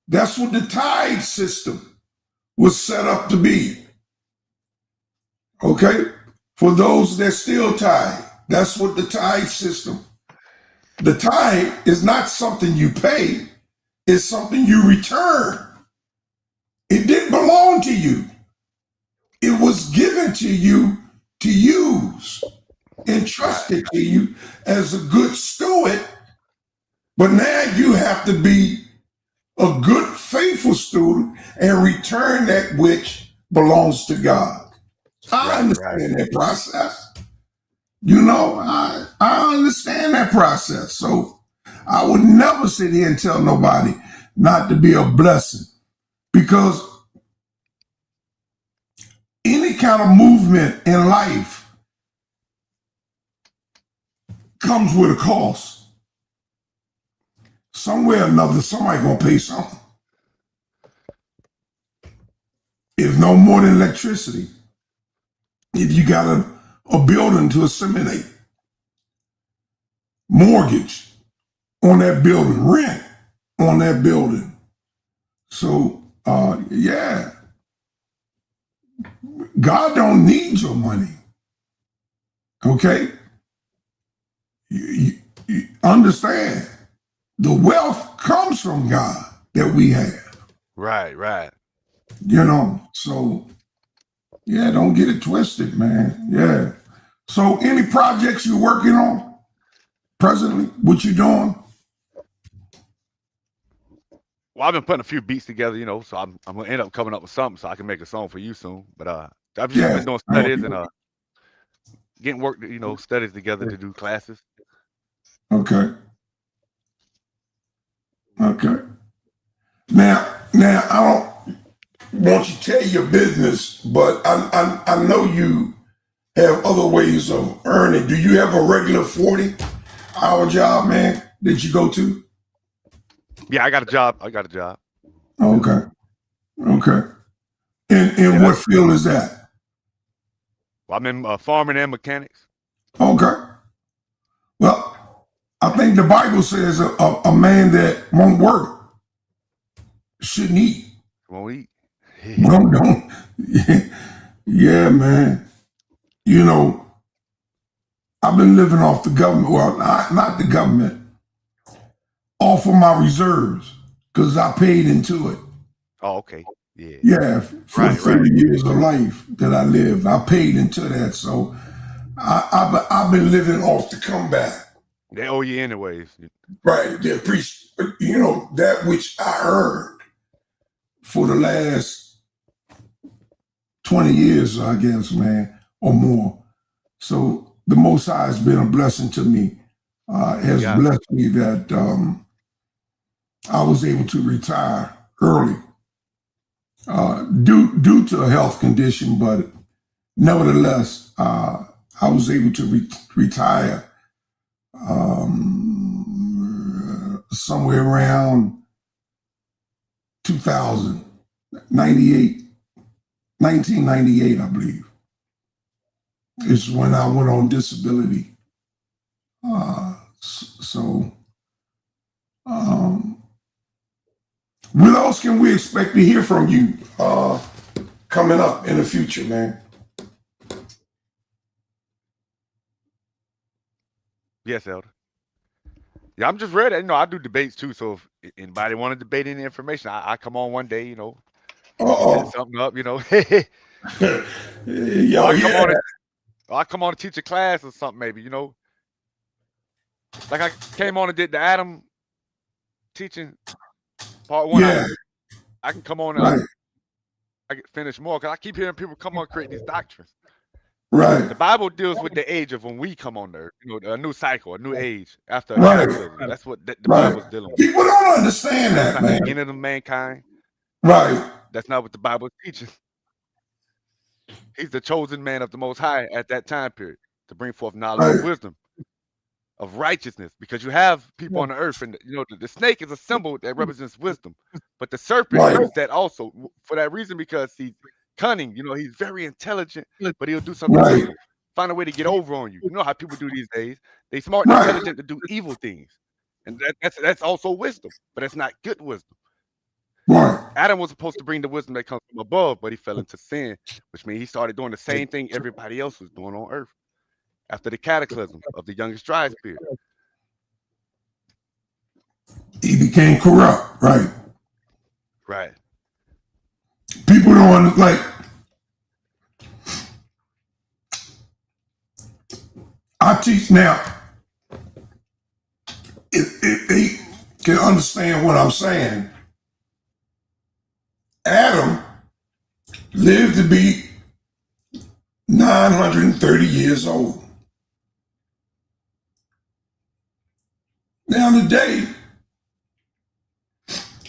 A: That's what the tithe system was set up to be. Okay? For those that still tithe, that's what the tithe system. The tithe is not something you pay, it's something you return. It didn't belong to you. It was given to you to use, entrusted to you as a good steward. But now you have to be a good, faithful student and return that which belongs to God. I understand that process. You know, I understand that process. So I would never sit here and tell nobody not to be a blessing, because any kind of movement in life comes with a cost. Somewhere or another, somebody gonna pay something. If no more than electricity, if you got a building to assimilate, mortgage on that building, rent on that building. So yeah, God don't need your money. Okay, you understand? The wealth comes from God that we have.
C: Right.
A: You know, so yeah, don't get it twisted, man. Yeah. So any projects you're working on presently? What you doing?
C: Well, I've been putting a few beats together, you know, so I'm gonna end up coming up with something so I can make a song for you soon. But I've just been doing studies and getting work, you know, studies together to do classes.
A: Okay. Now I don't want you to tell your business, but I know you have other ways of earning. Do you have a regular 40-hour job, man, that you go to?
C: Yeah, I got a job.
A: Okay. In what field is that?
C: Well, I'm in farming and mechanics.
A: Okay. Well, I think the Bible says a man that won't work shouldn't eat.
C: Won't eat.
A: Don't. Yeah, man. You know, I've been living off the government. Well, not the government. Off of my reserves because I paid into it.
C: Oh, okay. Yeah.
A: Yeah, for the
C: Right,
A: 30 years of life that I lived, I paid into that. So I've been living off the comeback.
C: They owe you anyways.
A: Right. You know, that which I earned for the last 20 years, I guess, man, or more. So the Most High has been a blessing to me, has
C: Yeah.
A: blessed me that I was able to retire early due to a health condition, but nevertheless, I was able to retire somewhere around 1998, I believe, is when I went on disability. What else can we expect to hear from you coming up in the future, man?
C: Yes, Elder. Yeah, I'm just ready. You know, I do debates too. So if anybody want to debate any information, I come on one day. You know, set something up. You know,
A: Yo,
C: I come on to teach a class or something. Maybe, you know, like I came on and did the Adam teaching part 1.
A: Yeah.
C: I can come on.
A: Right.
C: I can finish more because I keep hearing people come on create these doctrines.
A: Right.
C: The Bible deals with the age of when we come on there. You know, a new cycle, a new age after a
A: Right.
C: cataclysm. That's what the Bible's dealing with.
A: People don't understand
C: That's
A: that,
C: not
A: man.
C: the beginning of mankind.
A: Right.
C: That's not what the Bible teaches. He's the chosen man of the Most High at that time period to bring forth knowledge and wisdom, of righteousness, because you have people on the earth, and you know the snake is a symbol that represents wisdom, but the serpent is that also for that reason, because he's cunning. You know, he's very intelligent, but he'll do something evil, find a way to get over on you. You know how people do these days. They smart and intelligent to do evil things, and that's also wisdom, but it's not good wisdom. Adam was supposed to bring the wisdom that comes from above, but he fell into sin, which means he started doing the same thing everybody else was doing on earth after the cataclysm of the youngest dry spirit.
A: He became corrupt, right?
C: Right.
A: People don't like. I teach now. If they can understand what I'm saying, Adam lived to be 930 years old. Now today,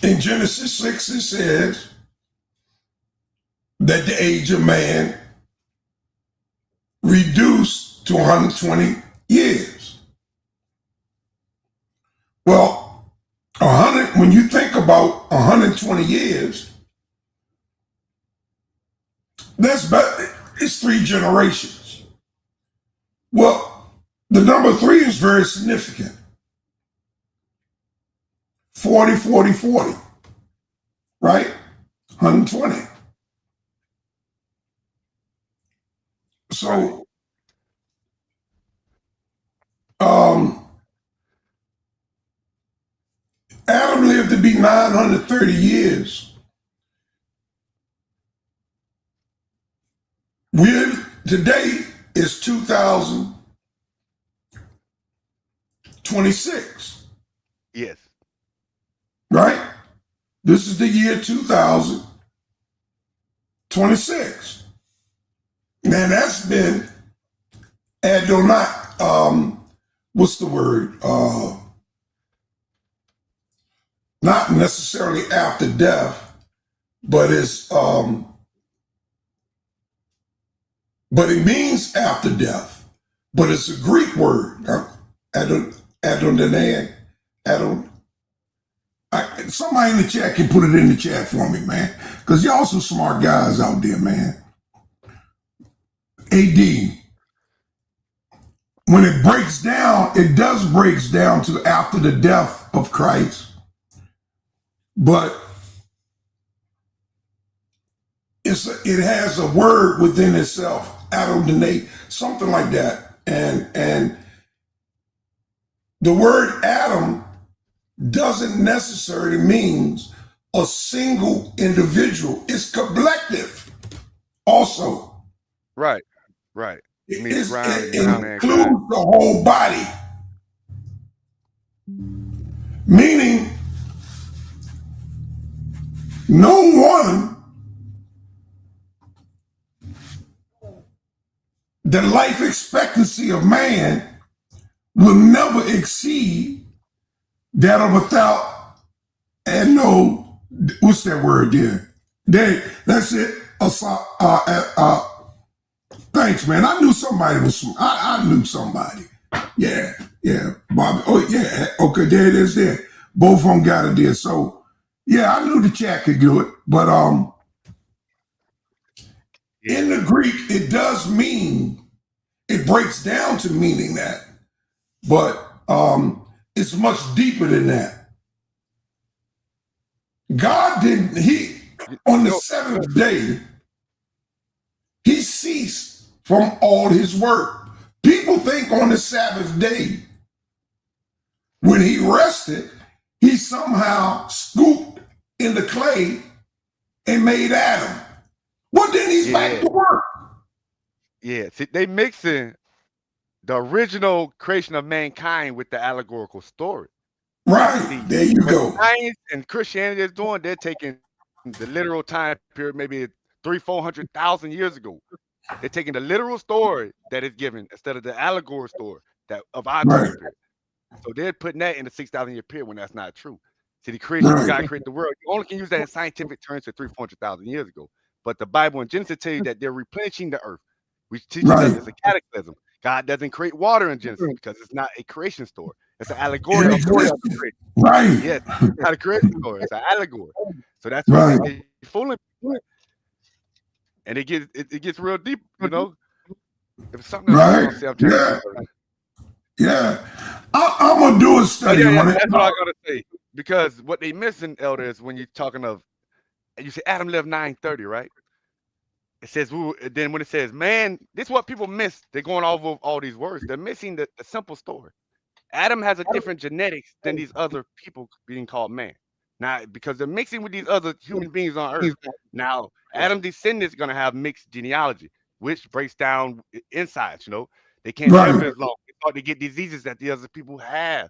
A: in Genesis 6, it says that the age of man reduced to 120 years. Well, 100. When you think about 120 years, that's better. It's 3 generations. Well, the number 3 is very significant. 40, 40, 40, right? 120. So, Adam lived to be 930 years. Today is 2026.
C: Yes.
A: Right? This is the year 2026. Now that's been Adonai, what's the word? Not necessarily after death, but it's but it means after death. But it's a Greek word. Somebody in the chat can put it in the chat for me, man. Because y'all some smart guys out there, man. AD. When it breaks down, it does breaks down to after the death of Christ. But it has a word within itself, Adonai, something like that. And the word Adam doesn't necessarily mean a single individual. It's collective also.
C: Right. Right. It means ground. It
A: It
C: means
A: includes
C: mankind.
A: the whole body. Meaning, no one, the life expectancy of man will never exceed that of 1,000, and no, what's that word there? That's it. Thanks, man. I knew somebody was, I knew somebody. Yeah, Bobby. Oh, yeah. Okay, there it is there. Both of them got it there. So, yeah, I knew the chat could do it. But in the Greek, it does mean, it breaks down to meaning that. But it's much deeper than that. God didn't, on the seventh day, he ceased from all his work. People think on the Sabbath day, when he rested, he somehow scooped in the clay and made Adam. Well, then he's back to work.
C: Yeah. See, they mixing the original creation of mankind with the allegorical story.
A: Right.
C: See,
A: There you go.
C: Science and Christianity is doing, they're taking the literal time period, maybe 300,000-400,000 years ago. They're taking the literal story that is given instead of the allegory story that of our time period. So they're putting that in the 6,000-year period when that's not true. See, the creation of God created the world. You only can use that in scientific terms to 300,000-400,000 years ago. But the Bible in Genesis tell you that they're replenishing the earth, which teaches us it's a cataclysm. God doesn't create water in Genesis because it's not a creation story. It's an allegory of the creation.
A: Right.
C: Yes, it's not a creation story. It's an allegory. So that's why they fooling people. And it gets real deep, you know. If something else I want to say, I'm trying to
A: I'm gonna do a study on it.
C: That's what I gotta say. Because what they missing, Elder, is when you're talking of, you say Adam lived 930, right? It says then when it says man, this is what people miss. They're going off of all these words. They're missing the simple story. Adam has a different genetics than these other people being called man. Now, because they're mixing with these other human beings on earth. Now, Adam's descendants are gonna have mixed genealogy, which breaks down insides, you know. They can't live as long. They start to get diseases that the other people have.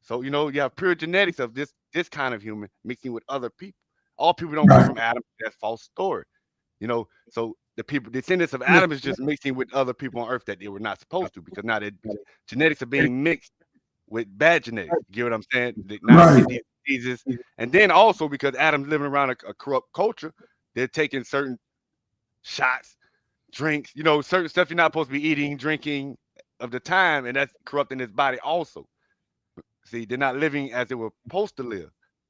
C: So, you know, you have pure genetics of this kind of human mixing with other people. All people don't come from Adam. That's false story. You know, so the descendants of Adam is just mixing with other people on earth that they were not supposed to, because now their genetics are being mixed with bad genetics. You get what I'm saying? Now they get these diseases. And then also because Adam's living around a corrupt culture, they're taking certain shots, drinks, you know, certain stuff you're not supposed to be eating, drinking of the time, and that's corrupting his body also. See, they're not living as they were supposed to live.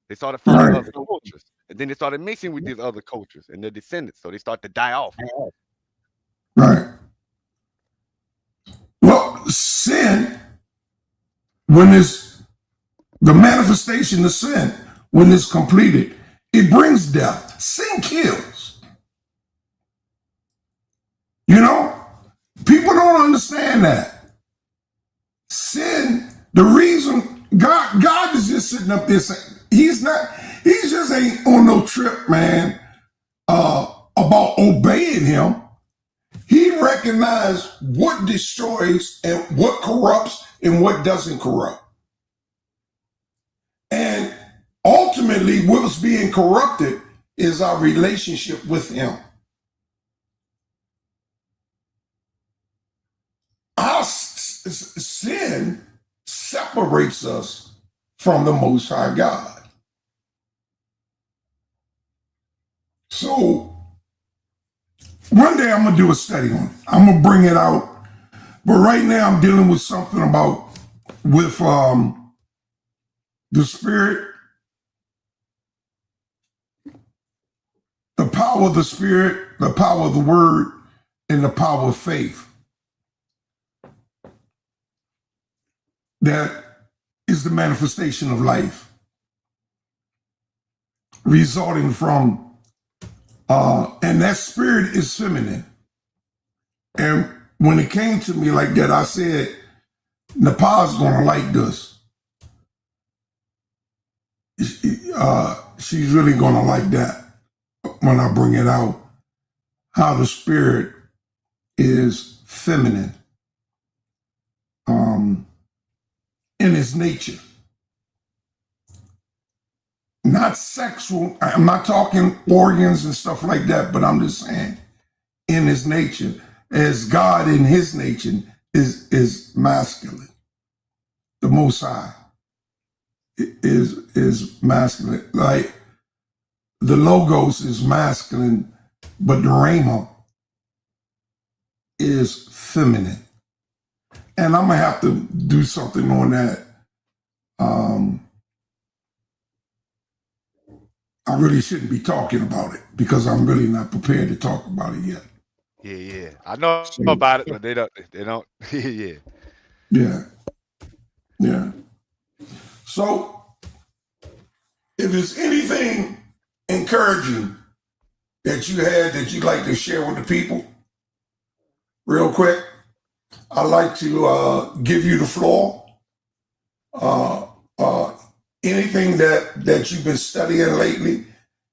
C: They started following other cultures, and then they started mixing with these other cultures and their descendants, so they start to die off.
A: Right. Well, sin, when it's the manifestation of sin, when it's completed, it brings death. Sin kills. You know, people don't understand that. Sin, the reason God is just sitting up there saying, he just ain't on no trip, man, about obeying him. He recognized what destroys and what corrupts and what doesn't corrupt. And ultimately, what's being corrupted is our relationship with him. Our sin separates us from the Most High God. So one day I'm going to do a study on it. I'm going to bring it out. But right now I'm dealing with something with the spirit, the power of the spirit, the power of the word, and the power of faith. That is the manifestation of life, resulting from And that spirit is feminine. And when it came to me like that, I said, Nepal's gonna like this. She's really gonna like that when I bring it out. How the spirit is feminine in its nature. Not sexual. I'm not talking organs and stuff like that, but I'm just saying in his nature, as God in his nature is masculine. The Most High is masculine. Like the Logos is masculine, but the Rhema is feminine. And I'm gonna have to do something on that. I really shouldn't be talking about it because I'm really not prepared to talk about it yet.
C: Yeah. I know
A: So,
C: about it, but they don't. Yeah.
A: Yeah. So if there's anything encouraging that you had that you'd like to share with the people, real quick, I'd like to give you the floor. Anything that you've been studying lately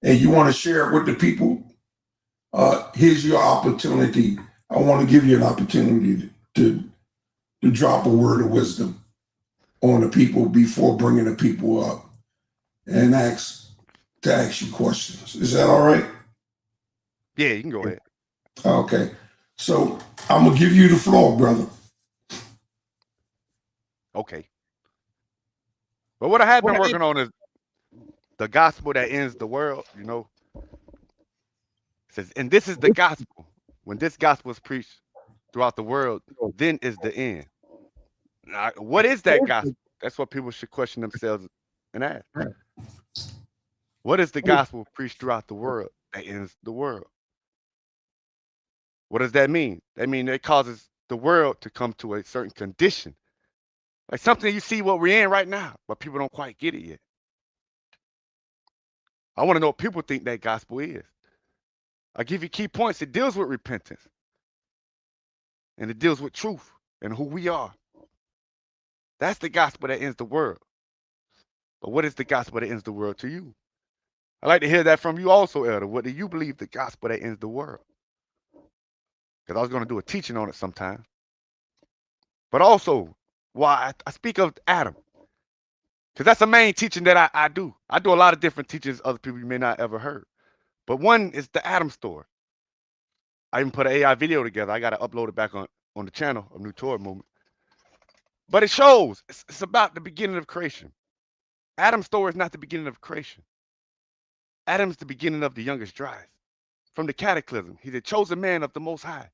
A: and you want to share it with the people, here's your opportunity. I want to give you an opportunity to drop a word of wisdom on the people before bringing the people up and ask you questions. Is that all right?
C: Yeah, you can go ahead.
A: Okay. So I'm going to give you the floor, brother.
C: Okay. But what I have been working on is the gospel that ends the world, you know. It says, and this is the gospel. When this gospel is preached throughout the world, then is the end. Now, what is that gospel? That's what people should question themselves and ask. What is the gospel preached throughout the world that ends the world? What does that mean? That means it causes the world to come to a certain condition. Like something you see what we're in right now, but people don't quite get it yet. I want to know what people think that gospel is. I give you key points. It deals with repentance. And it deals with truth and who we are. That's the gospel that ends the world. But what is the gospel that ends the world to you? I'd like to hear that from you also, Elder. What do you believe the gospel that ends the world? Because I was going to do a teaching on it sometime. But also, why I speak of Adam. Because that's the main teaching that I do. I do a lot of different teachings other people you may not ever heard. But one is the Adam story. I even put an AI video together. I got to upload it back on the channel of New Torah Movement. But it shows it's about the beginning of creation. Adam's story is not the beginning of creation. Adam's the beginning of the youngest dryas. From the cataclysm, he's a chosen man of the Most High.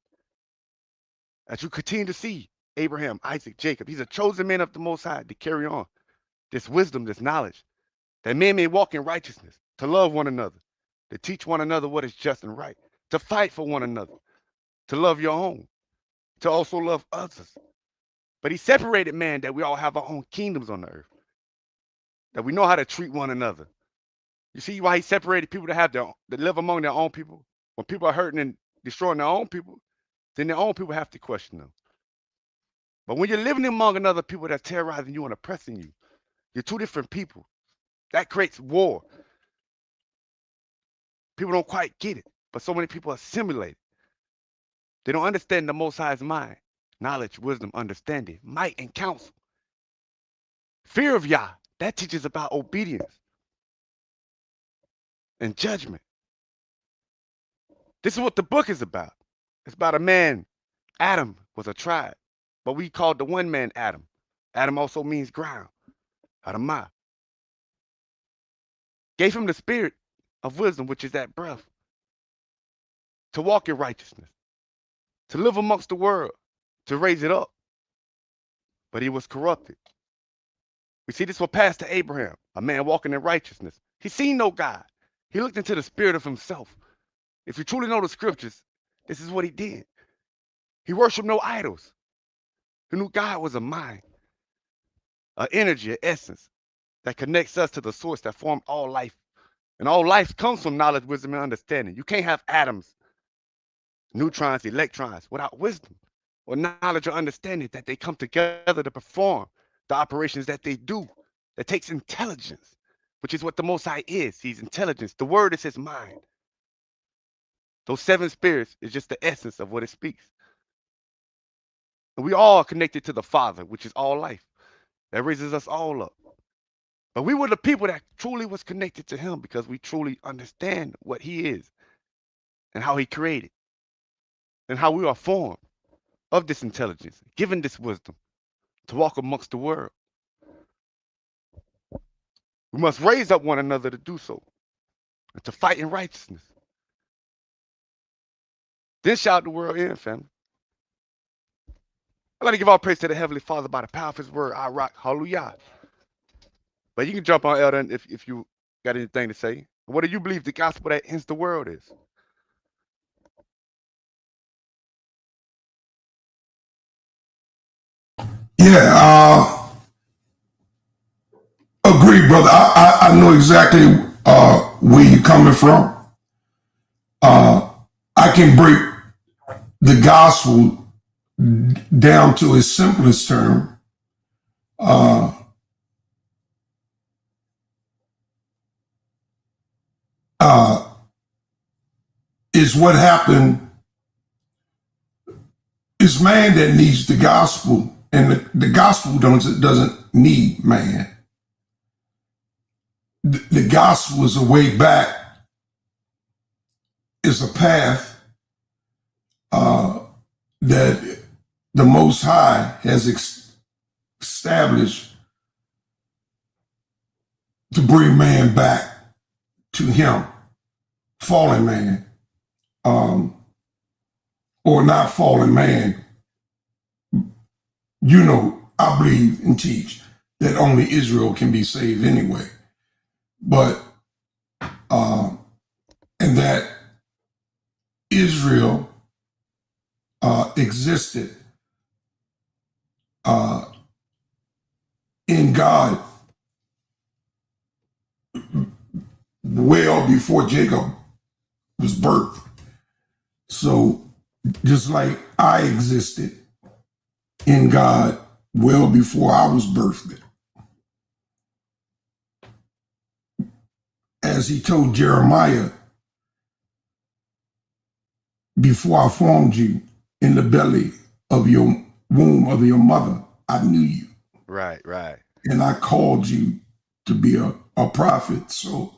C: As you continue to see Abraham, Isaac, Jacob, he's a chosen man of the Most High to carry on this wisdom, this knowledge, that men may walk in righteousness, to love one another, to teach one another what is just and right, to fight for one another, to love your own, to also love others. But he separated man that we all have our own kingdoms on the earth, that we know how to treat one another. You see why he separated people to live among their own people? When people are hurting and destroying their own people, then their own people have to question them. But when you're living among another people that's terrorizing you and oppressing you, you're two different people. That creates war. People don't quite get it, but so many people assimilate. They don't understand the Most High's mind, knowledge, wisdom, understanding, might, and counsel. Fear of Yah, that teaches about obedience and judgment. This is what the book is about. It's about a man. Adam was a tribe, but we called the one man Adam. Adam also means ground, Adamah. Gave him the spirit of wisdom, which is that breath, to walk in righteousness, to live amongst the world, to raise it up. But he was corrupted. We see this was passed to Abraham, a man walking in righteousness. He seen no God. He looked into the spirit of himself. If you truly know the scriptures, this is what he did. He worshiped no idols. He knew God was a mind, an energy, an essence that connects us to the source that formed all life And all life comes from knowledge, wisdom, and understanding. You can't have atoms, neutrons, electrons without wisdom or knowledge or understanding that they come together to perform the operations that they do. That takes intelligence, which is what the Most High is. He's intelligence. The word is his mind. Those seven spirits is just the essence of what it speaks. And we all connected to the Father, which is all life. That raises us all up. But we were the people that truly was connected to him because we truly understand what he is and how he created and how we are formed of this intelligence, given this wisdom to walk amongst the world. We must raise up one another to do so and to fight in righteousness. Then shout the world in, family. I'd like to give all praise to the Heavenly Father by the power of his word. I rock. Hallelujah. But you can jump on, Elder, if you got anything to say. What do you believe the gospel that ends the world is?
A: Yeah, agree, brother. I know exactly where you're coming from. I can break the gospel down to its simplest term. Is what happened. It's man that needs the gospel, and the gospel doesn't need man. The gospel is a way back, is a path that the Most High has established to bring man back to him, fallen man, or not fallen man. You know, I believe and teach that only Israel can be saved anyway. But, and that Israel existed in God well before Jacob was birthed. So just like I existed in God well before I was birthed. As he told Jeremiah, before I formed you in the belly of your womb of your mother, I knew you.
C: Right, right.
A: And I called you to be a prophet. So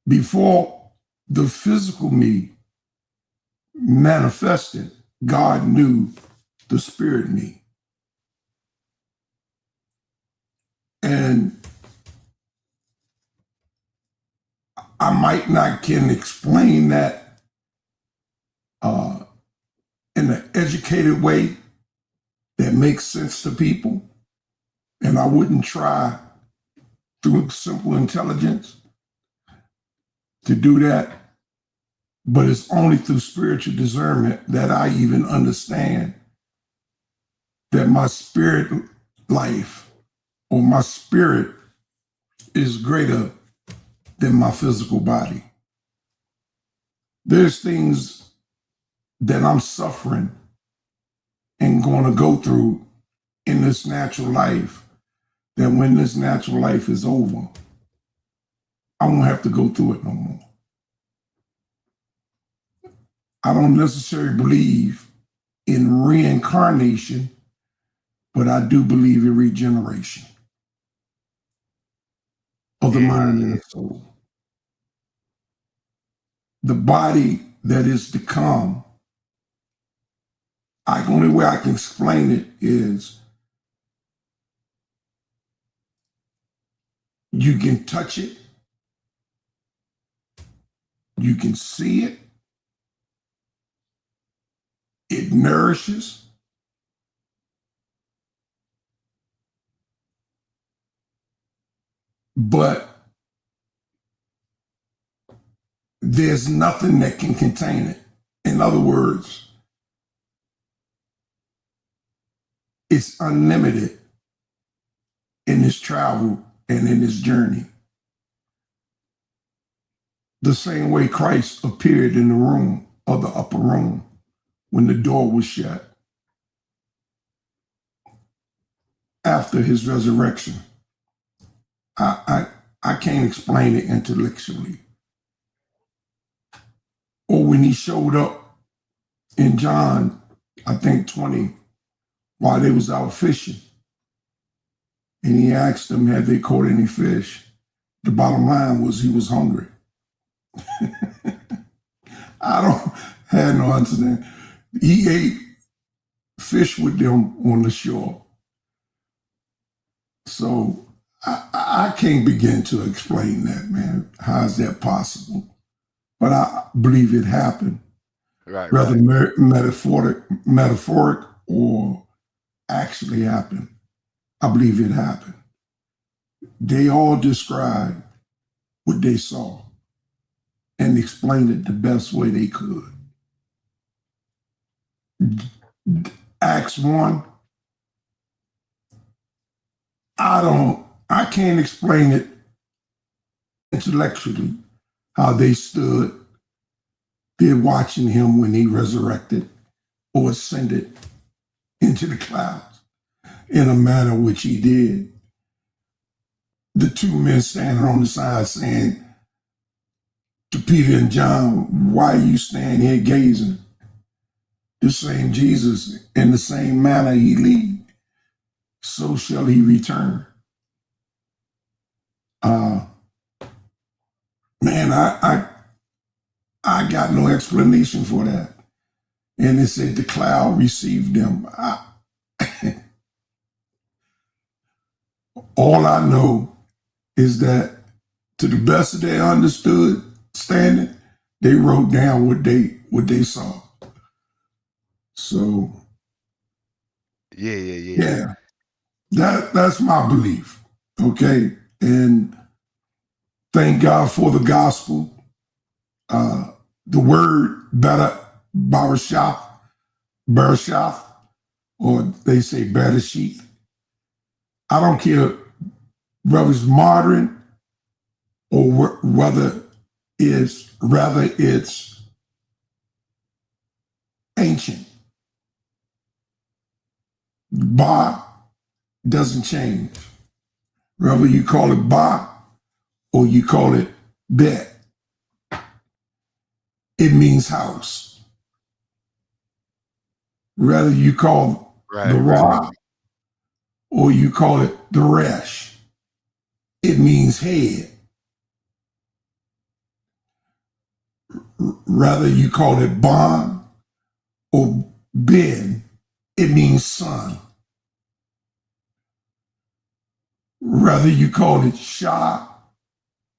A: before the physical me manifested, God knew the spirit me. And I might not can explain that in an educated way that makes sense to people. And I wouldn't try through simple intelligence to do that. But it's only through spiritual discernment that I even understand that my spirit life or my spirit is greater than my physical body. There's things that I'm suffering and going to go through in this natural life that when this natural life is over, I won't have to go through it no more. I don't necessarily believe in reincarnation, but I do believe in regeneration of the mind and the soul. The body that is to come, the only way I can explain it is you can touch it, you can see it, it nourishes, but there's nothing that can contain it. In other words, it's unlimited in its travel and in its journey. the same way Christ appeared in the room or the upper room when the door was shut after his resurrection. I can't explain it intellectually. Or when he showed up in John, I think 20, while they was out fishing, and he asked them, had they caught any fish? The bottom line was he was hungry. I don't have no understanding. He ate fish with them on the shore. So I can't begin to explain that, man. How is that possible? But I believe it happened.
C: Right.
A: Rather metaphoric or actually happened. I believe it happened. They all described what they saw and explained it the best way they could. Acts 1, I can't explain it intellectually, how they stood there watching him when he resurrected or ascended into the clouds in a manner which he did. The two men standing on the side saying to Peter and John, why you stand here gazing? The same Jesus, in the same manner he lead, so shall he return. Man, I got no explanation for that. And it said the cloud received them. All I know is that to the best of their understanding, they wrote down what they saw. So yeah. That's my belief. Okay. And thank God for the gospel. The word Barashaf, or they say Bereshith. I don't care whether it's modern or whether it's ancient. Ba doesn't change. Whether you call it Ba or you call it Bet, it means house. Whether you call the Ra or you call it the Resh, it means head. Whether you call it Bon or Ben, it means son. Whether you call it Shah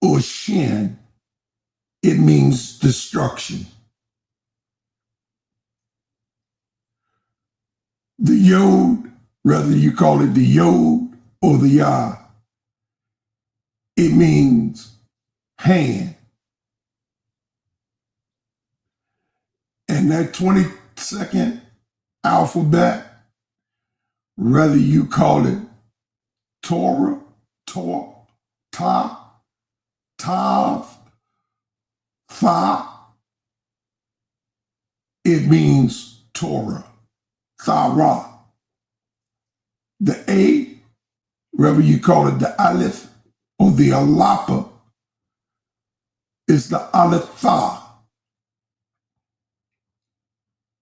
A: or Shin, it means destruction. The Yod, whether you call it the Yod or the Yah, it means hand. And that 22nd alphabet, whether you call it Torah, Ta, Tav, Tha, it means Torah, Thara. The A, whether you call it the Aleph or the Alapa, is the Aleph Tha.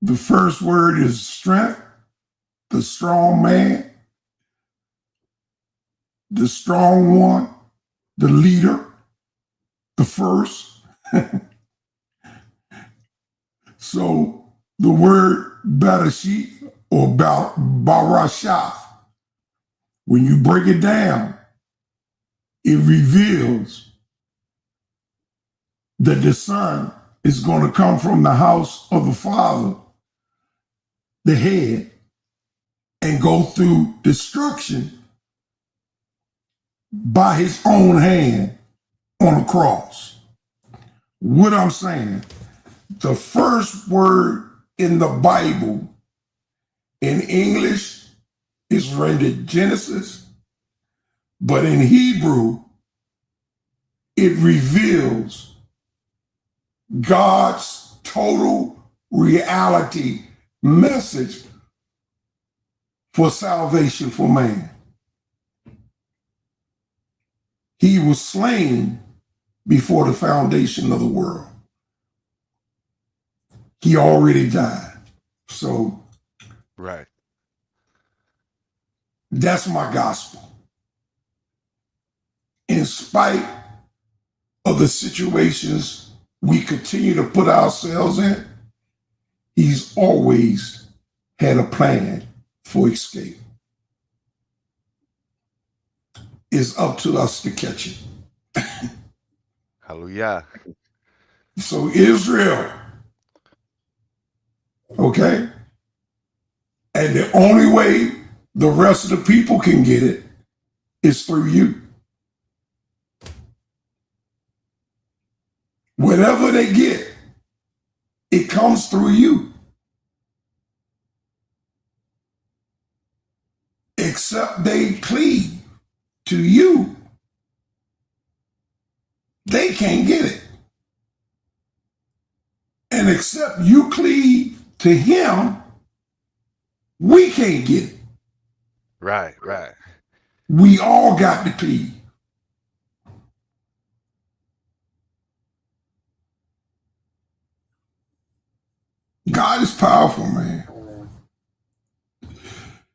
A: The first word is strength, the strong man, the strong one, the leader, the first. So the word Bereshith or Barashaf, when you break it down, it reveals that the son is going to come from the house of the father, the head, and go through destruction by his own hand on a cross. What I'm saying, the first word in the Bible in English is rendered Genesis, but in Hebrew, it reveals God's total reality message for salvation for man. He was slain before the foundation of the world. He already died. So
C: Right.
A: that's my gospel. In spite of the situations we continue to put ourselves in, he's always had a plan for escape. It's up to us to catch it.
C: Hallelujah.
A: So Israel, okay? And the only way the rest of the people can get it is through you. Whatever they get, it comes through you. Except they cleave to you, they can't get it. And except you cleave to him, we can't get it.
C: Right, right.
A: We all got to cleave. God is powerful, man.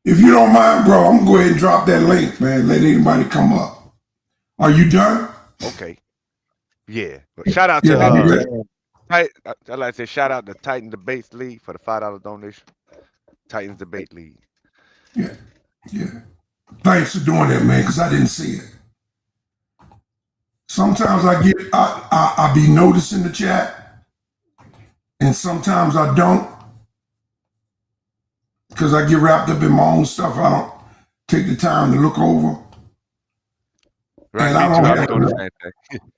A: If you don't mind, bro, I'm going to go ahead and drop that link, man. Let anybody come up. Are you done?
C: Okay. Yeah. But shout out
A: Yeah, I'm
C: to
A: good.
C: I'd like to say shout out to Titan Debates League for the $5 donation. Titans Debate League.
A: Yeah, yeah. Thanks for doing that, man, because I didn't see it. Sometimes I be noticing the chat, and sometimes I don't, because I get wrapped up in my own stuff. I don't take the time to look over.
C: Right,
A: And I
C: me too.
A: don't
C: I'll be
A: have,
C: doing the same thing.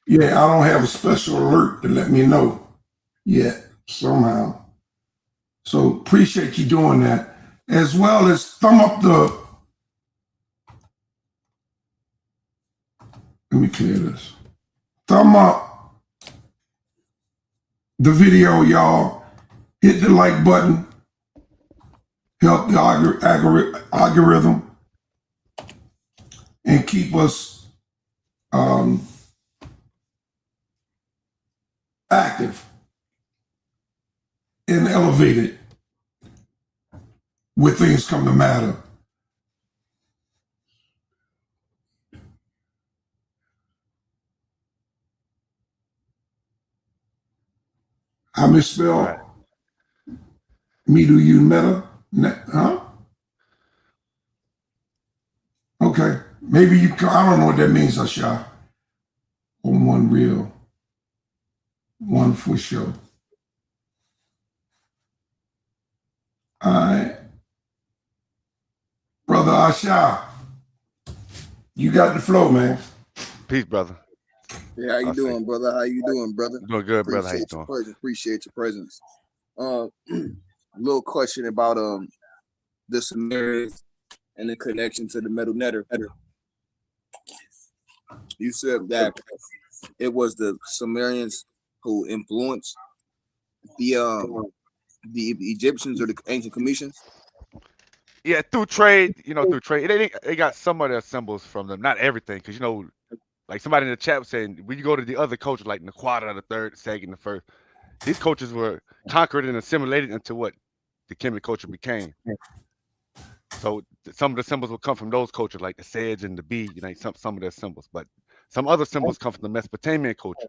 A: yeah, I don't have a special alert to let me know yet somehow. So appreciate you doing that, as well as thumb up the. Let me clear this. Thumb up the video, y'all. Hit the like button. Help the algorithm and keep us active and elevated when things come to matter. I misspelled
C: Right.
A: me to you meta, huh? Okay, maybe you. I don't know what that means, Asha. On one real, one for sure. All right, brother Asha, you got the flow, man.
C: Peace, brother.
D: Yeah, how you
C: I'll say.
D: doing, brother? How you doing, brother?
C: Doing good, brother. How you
D: Appreciate your
C: doing?
D: presence. Appreciate your presence. Little question about the Sumerians and the connection to the Metal Netter. You said that it was the Sumerians who influenced the Egyptians or the ancient Cometians.
C: Yeah, through trade, through trade. They got some of their symbols from them, not everything, because like somebody in the chat was saying, when you go to the other cultures like Naquata, the third, the second, the first, these cultures were conquered and assimilated into what the Kemet culture became. So some of the symbols will come from those cultures, like the sedge and the bee, some of their symbols. But some other symbols come from the Mesopotamian culture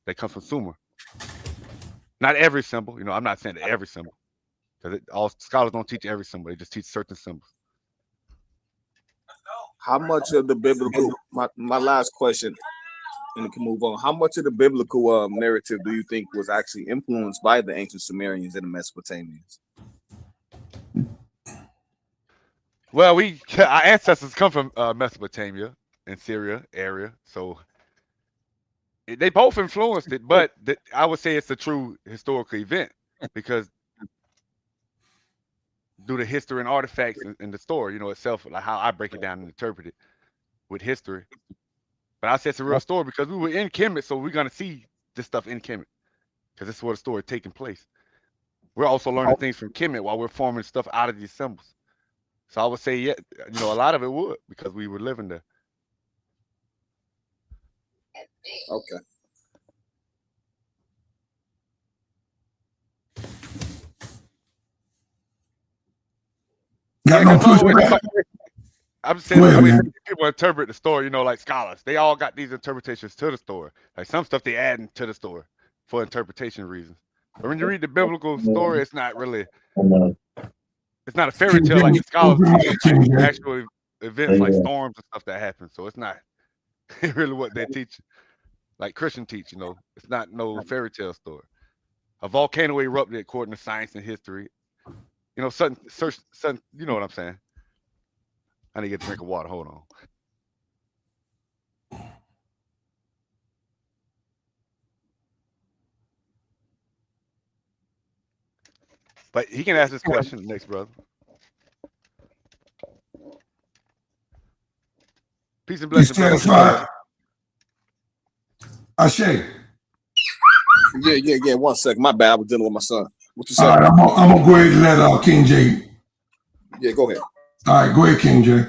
C: that comes from Sumer. Not every symbol, I'm not saying that every symbol, because all scholars don't teach every symbol; they just teach certain symbols.
D: How much of the biblical? My last question, and we can move on. How much of the biblical narrative do you think was actually influenced by the ancient Sumerians and the Mesopotamians?
C: Well, our ancestors come from Mesopotamia and Syria area, so they both influenced it. But I would say it's a true historical event because due to history and artifacts in the story, itself, like how I break it down and interpret it with history. But I say it's a real story because we were in Kemet, so we're gonna see this stuff in Kemet. because this is where the story taking place. We're also learning things from Kemet while we're forming stuff out of these symbols. So I would say, yeah, you know, a lot of it would because we were living there.
D: Okay.
A: Got no pushback.
C: I'm saying
A: Go ahead,
C: the way
A: man.
C: people interpret the story, you know, like scholars, they all got these interpretations to the story. Like some stuff they add to the story for interpretation reasons. But when you read the biblical story, it's not really, it's not a fairy tale like the scholars teach. It's actual events like storms and stuff that happen. So it's not really what they teach, like Christian teach. You know, it's not no fairy tale story. A volcano erupted according to science and history. You know, certain, you know what I'm saying. I need to get a drink of water. Hold on. But he can ask this question next, brother. Peace and blessings, brother.
A: Satisfied. Ashe.
D: Yeah. 1 second. My bad. I was dealing with my son. What you
A: All
D: saying?
A: right, I'm gonna go ahead and let King J.
D: Yeah, go ahead.
A: All right, go ahead, King J.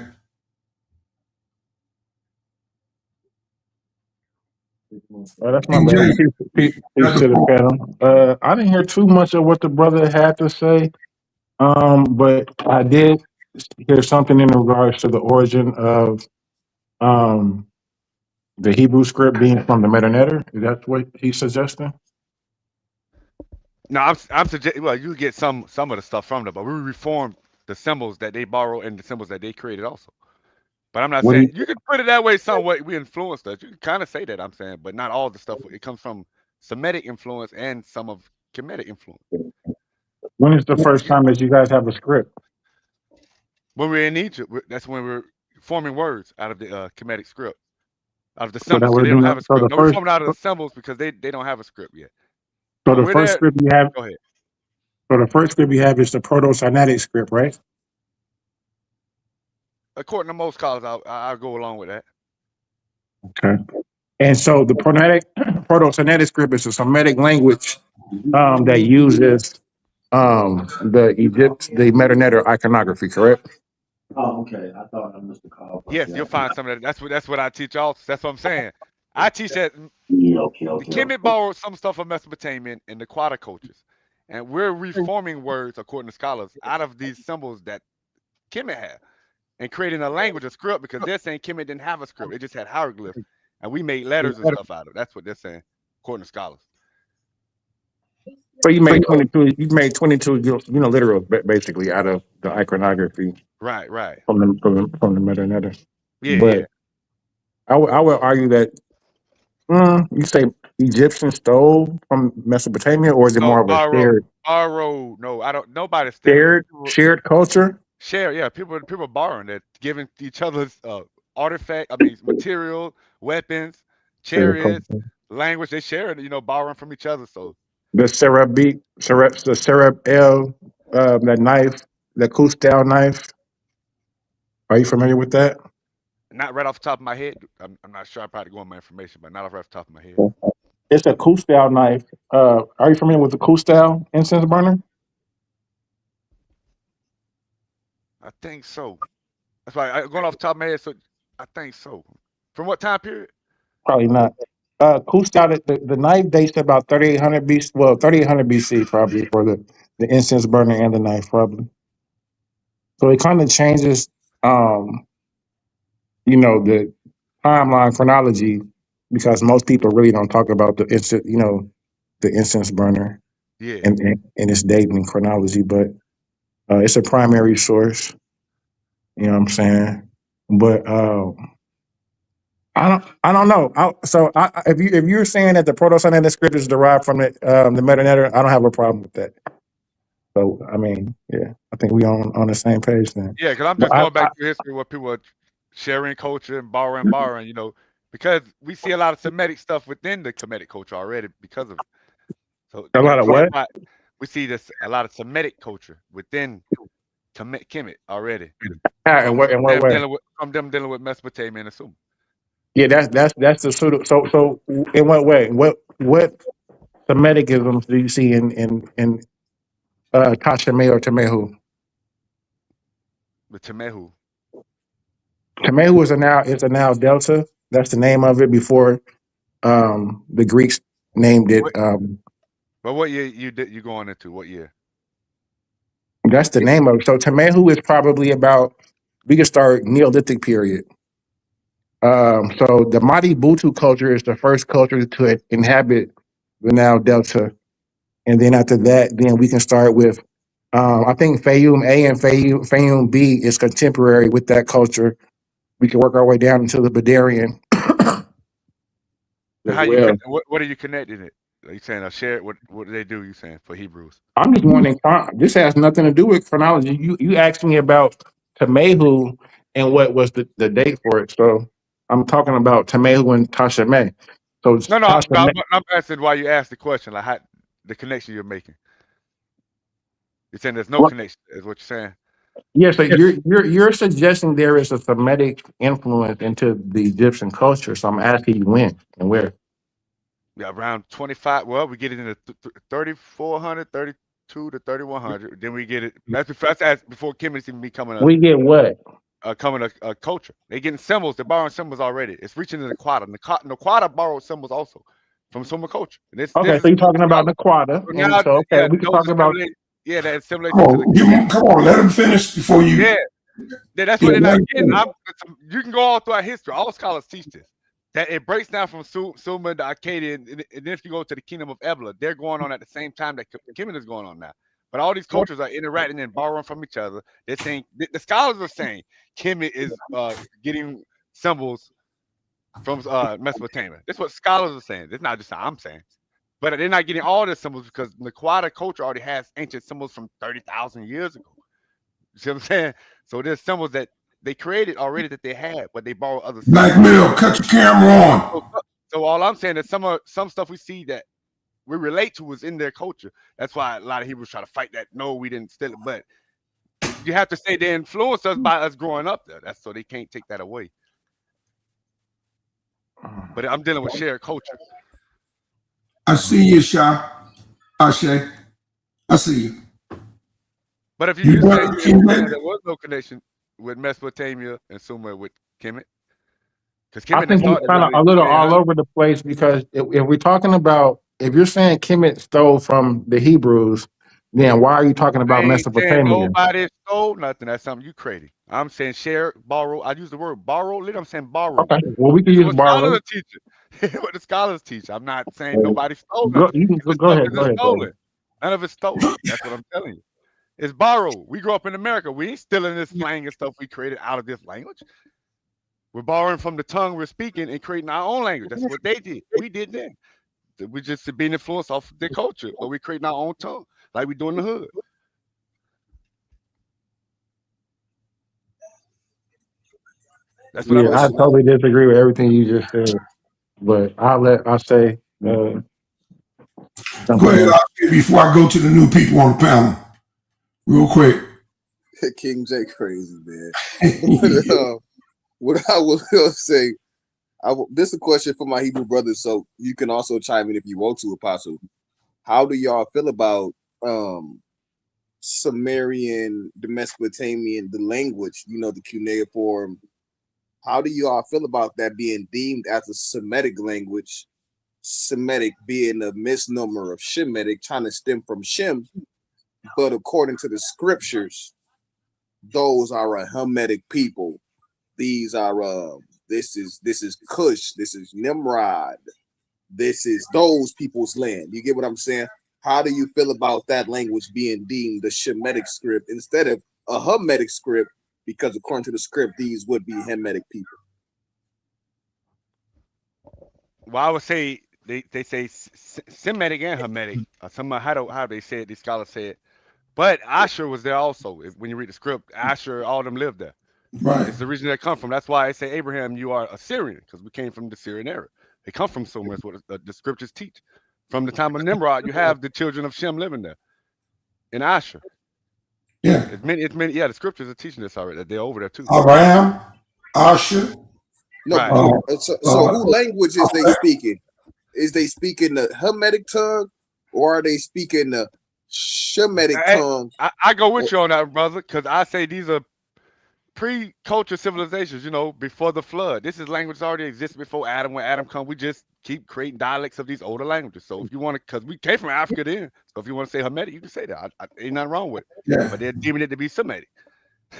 E: That's my bad. Peace to the panel. I didn't hear too much of what the brother had to say, but I did hear something in regards to the origin of the Hebrew script being from the Metanetter. Is that what he's suggesting?
C: No, I'm suggesting. Well, you get some of the stuff from them, but we reformed the symbols that they borrow and the symbols that they created also. But I'm not
E: What do
C: saying you could put it that way. Some way we influenced us. You can kind of say that. I'm saying, but not all the stuff. It comes from Semitic influence and some of Kemetic influence.
E: When is the first time that you guys have a script?
C: When we're in Egypt, that's when we're forming words out of the Kemetic script, out of the
E: So that
C: symbols.
E: would
C: They
E: be
C: don't have a
E: so
C: script.
E: the
C: No, we're
E: first.
C: forming out of the symbols because they don't have a script yet.
E: So
C: When
E: the
C: we're
E: first
C: there,
E: script you have.
C: go ahead.
E: So the first script you have is the Proto-Sinaitic script, right?
C: According to most scholars, I'll go along with that.
E: Okay. And so the Proto-Sinaitic script is a Semitic language that uses the Metanetter iconography, correct?
F: Oh, okay. I thought I missed the call.
C: Yes, you'll find some of that. That's what I teach also. That's what I'm saying. I teach that
F: Yeah,
C: the Kemet borrowed some stuff from Mesopotamian and the Quada cultures, and we're reforming words according to scholars out of these symbols that Kemet had, and creating a language, a script, because they're saying Kemet didn't have a script; it just had hieroglyphs, and we made letters and stuff out of it. That's what they're saying, according to scholars.
E: So you made 22. You made 22 literals basically out of the iconography
C: Right.
E: from the Metanetter.
C: Yeah,
E: But
C: yeah.
E: I would argue that you say Egyptians stole from Mesopotamia, or is it more
C: No,
E: of a
C: borrow. No, I don't. Nobody's stealing.
E: shared culture?
C: Share, yeah. People borrowing that, giving each other's artifact. I mean, material, weapons, chariots, language. They share it. You know, borrowing from each other. So
E: The Sereb El, that knife, the Kustal knife. Are you familiar with that?
C: not right off the top of my head. I'm not sure. I probably go on my information, but not off right off the top of my head.
E: It's a Kustal knife. Are you familiar with the Kustal incense burner?
C: I think so. That's why going off the top of my head. So I think so. From what time period?
E: Probably not. Kustal, the knife dates to about 3800 BC. Well, 3800 BC probably for the incense burner and the knife probably. So it kind of changes, the timeline chronology because most people really don't talk about the incense burner
C: Yeah.
E: and its dating chronology, but it's a primary source. You know what I'm saying? But I don't know. If you're saying that the Proto-Sinaitic script is derived from the Metanetter, I don't have a problem with that. So I mean, yeah, I think we on the same page then.
C: Yeah, because I'm just going back to history where people are sharing culture and borrowing, because we see a lot of Semitic stuff within the Kemetic culture already because of it. So
E: A lot of what?
C: We see a lot of Semitic culture within Kemet already.
E: And what way?
C: From them dealing with Mesopotamia and Sumer.
E: Yeah, that's the pseudo. So in what way? What Semitisms do you see in Tasheme or Temehu?
C: The Temehu.
E: Temehu is a now delta. That's the name of it before the Greeks named it.
C: But what year you going into? What year?
E: That's the name of it. So Temehu is probably about, we can start Neolithic period. So the Madi Butu culture is the first culture to inhabit the Nile Delta. And then after that, then we can start with, I think Fayum A and Fayum B is contemporary with that culture. We can work our way down into the Badarian as
C: How you
E: well.
C: what are you connecting it? Are you saying share? What do they do? You saying for Hebrews?
E: I'm just wondering, this has nothing to do with chronology. You asked me about Temehu and what was the date for it. So I'm talking about Temehu and Tasheme. So
C: No,
E: Tasheme,
C: I'm asking why you asked the question, like how the connection you're making. You're saying there's no connection, is what you're saying.
E: yeah, so you're suggesting there is a Semitic influence into the Egyptian culture. So I'm asking you when and where.
C: Yeah, around 25. Well, we get it in the 3400, 32 to 3100. Then we get it. That's before Kemet even becoming
E: We get what?
C: a culture. They getting symbols. They're borrowing symbols already. It's reaching the Naquata. Naquata borrowed symbols also from Sumer culture. And this
E: Okay,
C: is
E: so you're talking about Naquata,
C: so
E: and
C: now,
E: so okay,
C: yeah,
E: we can
C: those
E: talk about.
C: that assimilate
A: Come
C: into the
A: on, come on, let him finish before you.
C: yeah. That's
A: Yeah,
C: what they're
A: let
C: not
A: him
C: getting.
A: finish.
C: You can go all throughout history. All scholars teach this. That it breaks down from Sumer to Akkadian, and then if you go to the kingdom of Ebla, they're going on at the same time that Kemet is going on now. But all these cultures are interacting and borrowing from each other. They're saying the scholars are saying Kemet is getting symbols from Mesopotamia. That's what scholars are saying. It's not just I'm saying. But they're not getting all the symbols because the Naquata culture already has ancient symbols from 30,000 years ago. You see what I'm saying? So there's symbols that they created already that they had, but they borrow other symbols.
A: Black Mill, cut your camera on.
C: So all I'm saying is some stuff we see that we relate to is in their culture. That's why a lot of Hebrews try to fight that. No, we didn't steal it, but you have to say they influenced us by us growing up there. That's so they can't take that away. But I'm dealing with shared culture.
A: I see you, Shah. Ashe. I see you.
C: But if
A: You
C: you
A: better
C: say
A: keep it.
C: there was no connection with Mesopotamia and Sumer with Kemet, because
E: I
C: Kemet
E: think you're
C: started
E: kind of
C: literally
E: a little all
C: 2800.
E: over the place because if we're talking about, if you're saying Kemet stole from the Hebrews, then why are you talking
C: I
E: about
C: ain't saying
E: Mesopotamia?
C: nobody stole nothing. That's something you created. I'm saying share, borrow. I use the word borrow. Literally, I'm saying borrow.
E: Okay, well we can
C: This is
E: use
C: what scholars
E: borrow.
C: are teaching. What the scholars teach. I'm not saying nobody stole
E: Go,
C: nothing.
E: you can
C: This
E: go
C: stuff
E: ahead,
C: isn't
E: brother.
C: stolen. None of it's stolen. That's what I'm telling you. It's borrowed. We grew up in America. We ain't stealing this slang and stuff we created out of this language. We're borrowing from the tongue we're speaking and creating our own language. That's what they did. We did then. We just being influenced off of their culture, but we're creating our own tongue, like we do in the hood. That's what I'm
E: Yeah, I
C: saying.
E: totally disagree with everything you just said, but I'll say
A: Go
E: something
A: ahead,
E: else.
A: Ashe, before I go to the new people on the panel. Real quick.
D: King J crazy, man. What I will say, this is a question for my Hebrew brothers, so you can also chime in if you want to, Apostle. How do y'all feel about Sumerian, the Mesopotamian, the language, the cuneiform? How do y'all feel about that being deemed as a Semitic language? Semitic being a misnomer of Shemitic, trying to stem from Shem, but according to the scriptures, those are a Hamitic people. These are this is Cush, this is Nimrod, this is those people's land. You get what I'm saying? How do you feel about that language being deemed the Shemitic script instead of a Hamitic script? Because according to the script, these would be Hamitic people.
C: Well, I would say they say Semitic and Hamitic. How they say it, these scholars say it. But Asher was there also. When you read the script, Asher, all of them lived there.
A: Right.
C: It's the region they come from. That's why I say, Abraham, you are Assyrian, because we came from the Syrian era. They come from Sumer, is what the scriptures teach. From the time of Nimrod, you have the children of Shem living there in Asher.
A: Yeah.
C: It's many. Yeah, the scriptures are teaching this already. They're over there too.
A: Abraham, Asher.
D: No,
C: Right.
D: so who language is they speaking? Is they speaking the Hamitic tongue, or are they speaking the Shemitic tongue?
C: I go with you on that, brother, because I say these are pre-culture civilizations, you know, before the flood. This is language that already existed before Adam. When Adam come, we just keep creating dialects of these older languages. So if you want to, because we came from Africa then, so if you want to say Hermetic, you can say that. Ain't nothing wrong with it.
A: Yeah.
C: But they're deeming it to be Semitic.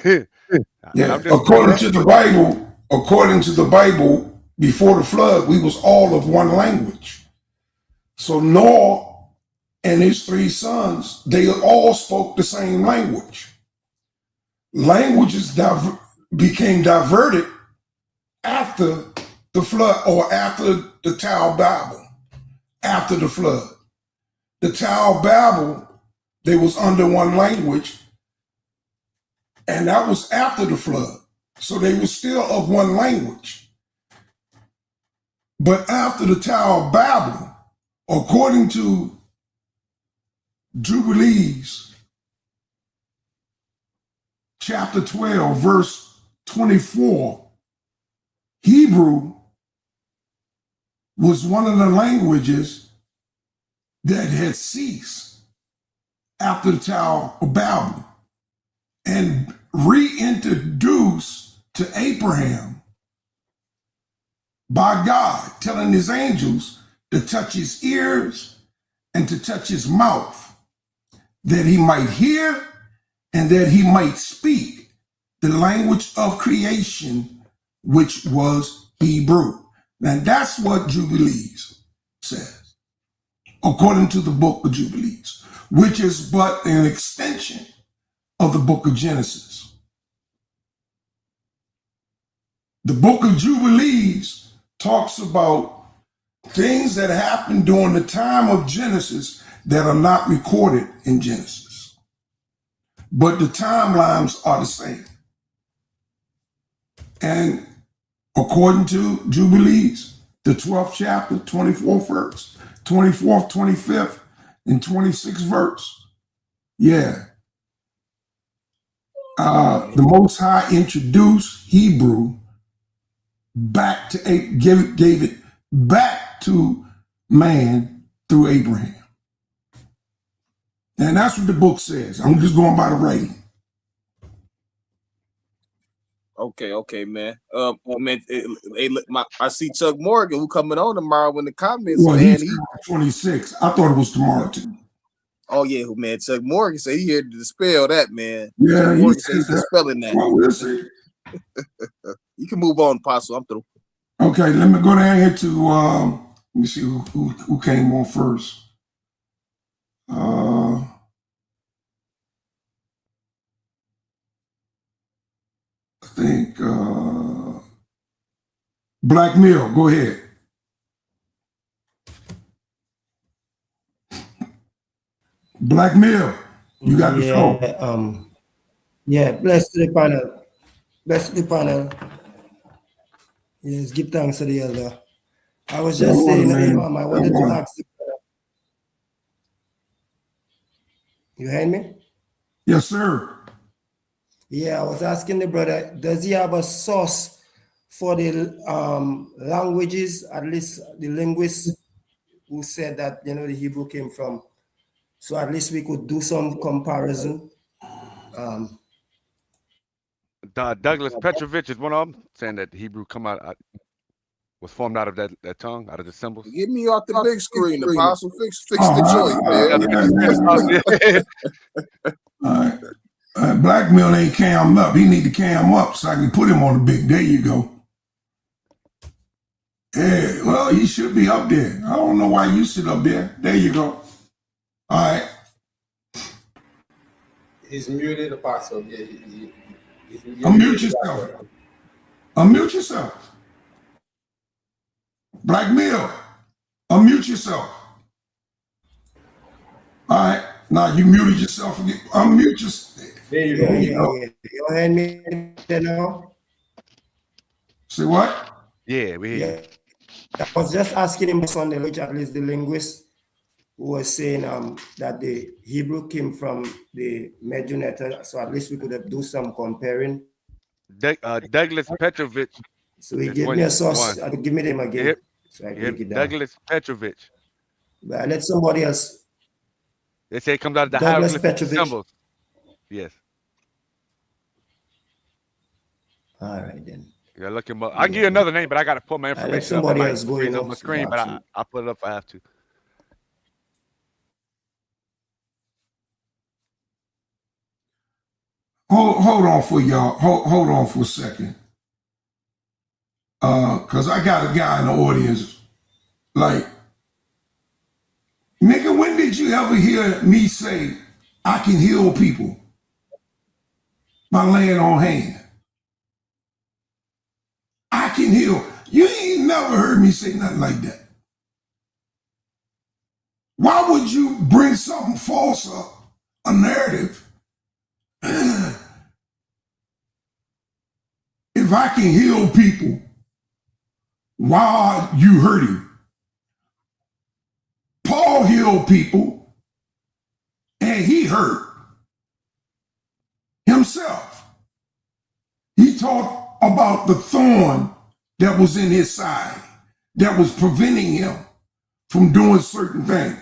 A: Yeah. According to the Bible, before the flood, we was all of one language. So Noah and his 3 sons, they all spoke the same language. Languages became diverted after the flood, or after the Tower of Babel, after the flood. The Tower of Babel, they was under one language, and that was after the flood. So they were still of one language. But after the Tower of Babel, according to Jubilees, chapter 12, verse 24, Hebrew was one of the languages that had ceased after the Tower of Babel and reintroduced to Abraham by God, telling his angels to touch his ears and to touch his mouth, that he might hear and that he might speak the language of creation, which was Hebrew. Now that's what Jubilees says, according to the book of Jubilees, which is but an extension of the book of Genesis. The book of Jubilees talks about things that happened during the time of Genesis that are not recorded in Genesis, but the timelines are the same. And according to Jubilees, the 12th chapter, 24th verse, 24th, 25th, and 26th verse, yeah. The Most High introduced Hebrew back to, gave it back to man through Abraham. And that's what the book says. I'm just going by the writing.
D: Okay, man. Man, I see Chuck Morgan who coming on tomorrow in the comments.
A: Well,
D: man,
A: he's 26. I thought it was tomorrow too.
D: Oh yeah, man. Chuck Morgan said he here to dispel that, man.
A: Yeah,
D: Chuck
A: he
D: Morgan
A: said
D: he's
A: that.
D: dispelling that.
A: Well, we'll see.
D: You can move on, Apostle. I'm through.
A: Okay, let me go down here to let me see who came on first. I think Black Mill, go ahead. Black Mill, you got the floor.
G: Yeah, bless the panel. Bless the panel. Yes, give thanks to the elder. I was just saying, I wanted to ask the brother. You heard me?
A: Yes, sir.
G: Yeah, I was asking the brother, does he have a source for the languages, at least the linguists who said that, the Hebrew came from? So at least we could do some comparison.
C: Douglas Petrovich is one of them, saying that the Hebrew was formed out of that tongue, out of the symbols.
D: Get me off the big screen, Apostle. Fix the joint, man.
A: All right. Black Mill ain't cam up. He need to cam up so I can put him on the big. There you go. Yeah, well, he should be up there. I don't know why you sit up there. There you go. All right.
H: He's muted, Apostle. Yeah, he's muted.
A: Unmute yourself. Unmute yourself. Black Mill, unmute yourself. All right. Now you muted yourself again. Unmute yourself.
H: There you go.
G: You heard me now?
A: Say what?
C: Yeah, we hear you.
G: I was just asking him on the which at least the linguist who was saying that the Hebrew came from the Medjugorje, so at least we could do some comparing.
C: Douglas Petrovich.
G: So he gave me a source. Give me them again.
C: Yep.
G: So I can take it down.
C: Douglas Petrovich.
G: But let somebody else
C: They say it comes out of the
G: Douglas
C: hieroglyphic
G: Petrovich.
C: symbols. Yes.
G: All right then.
C: Yeah, look him up. I can give you another name, but I got to put my information
G: let somebody
C: up.
G: else go,
C: freeze up my screen, but I'll put it up if I have to.
A: Hold on for y'all. Hold on for a second. Cause I got a guy in the audience. Like, nigga, when did you ever hear me say I can heal people by laying on hands? I can heal. You ain't never heard me say nothing like that. Why would you bring something false up, a narrative? If I can heal people, why are you hurting? Paul healed people and he hurt himself. He talked about the thorn that was in his side that was preventing him from doing certain things.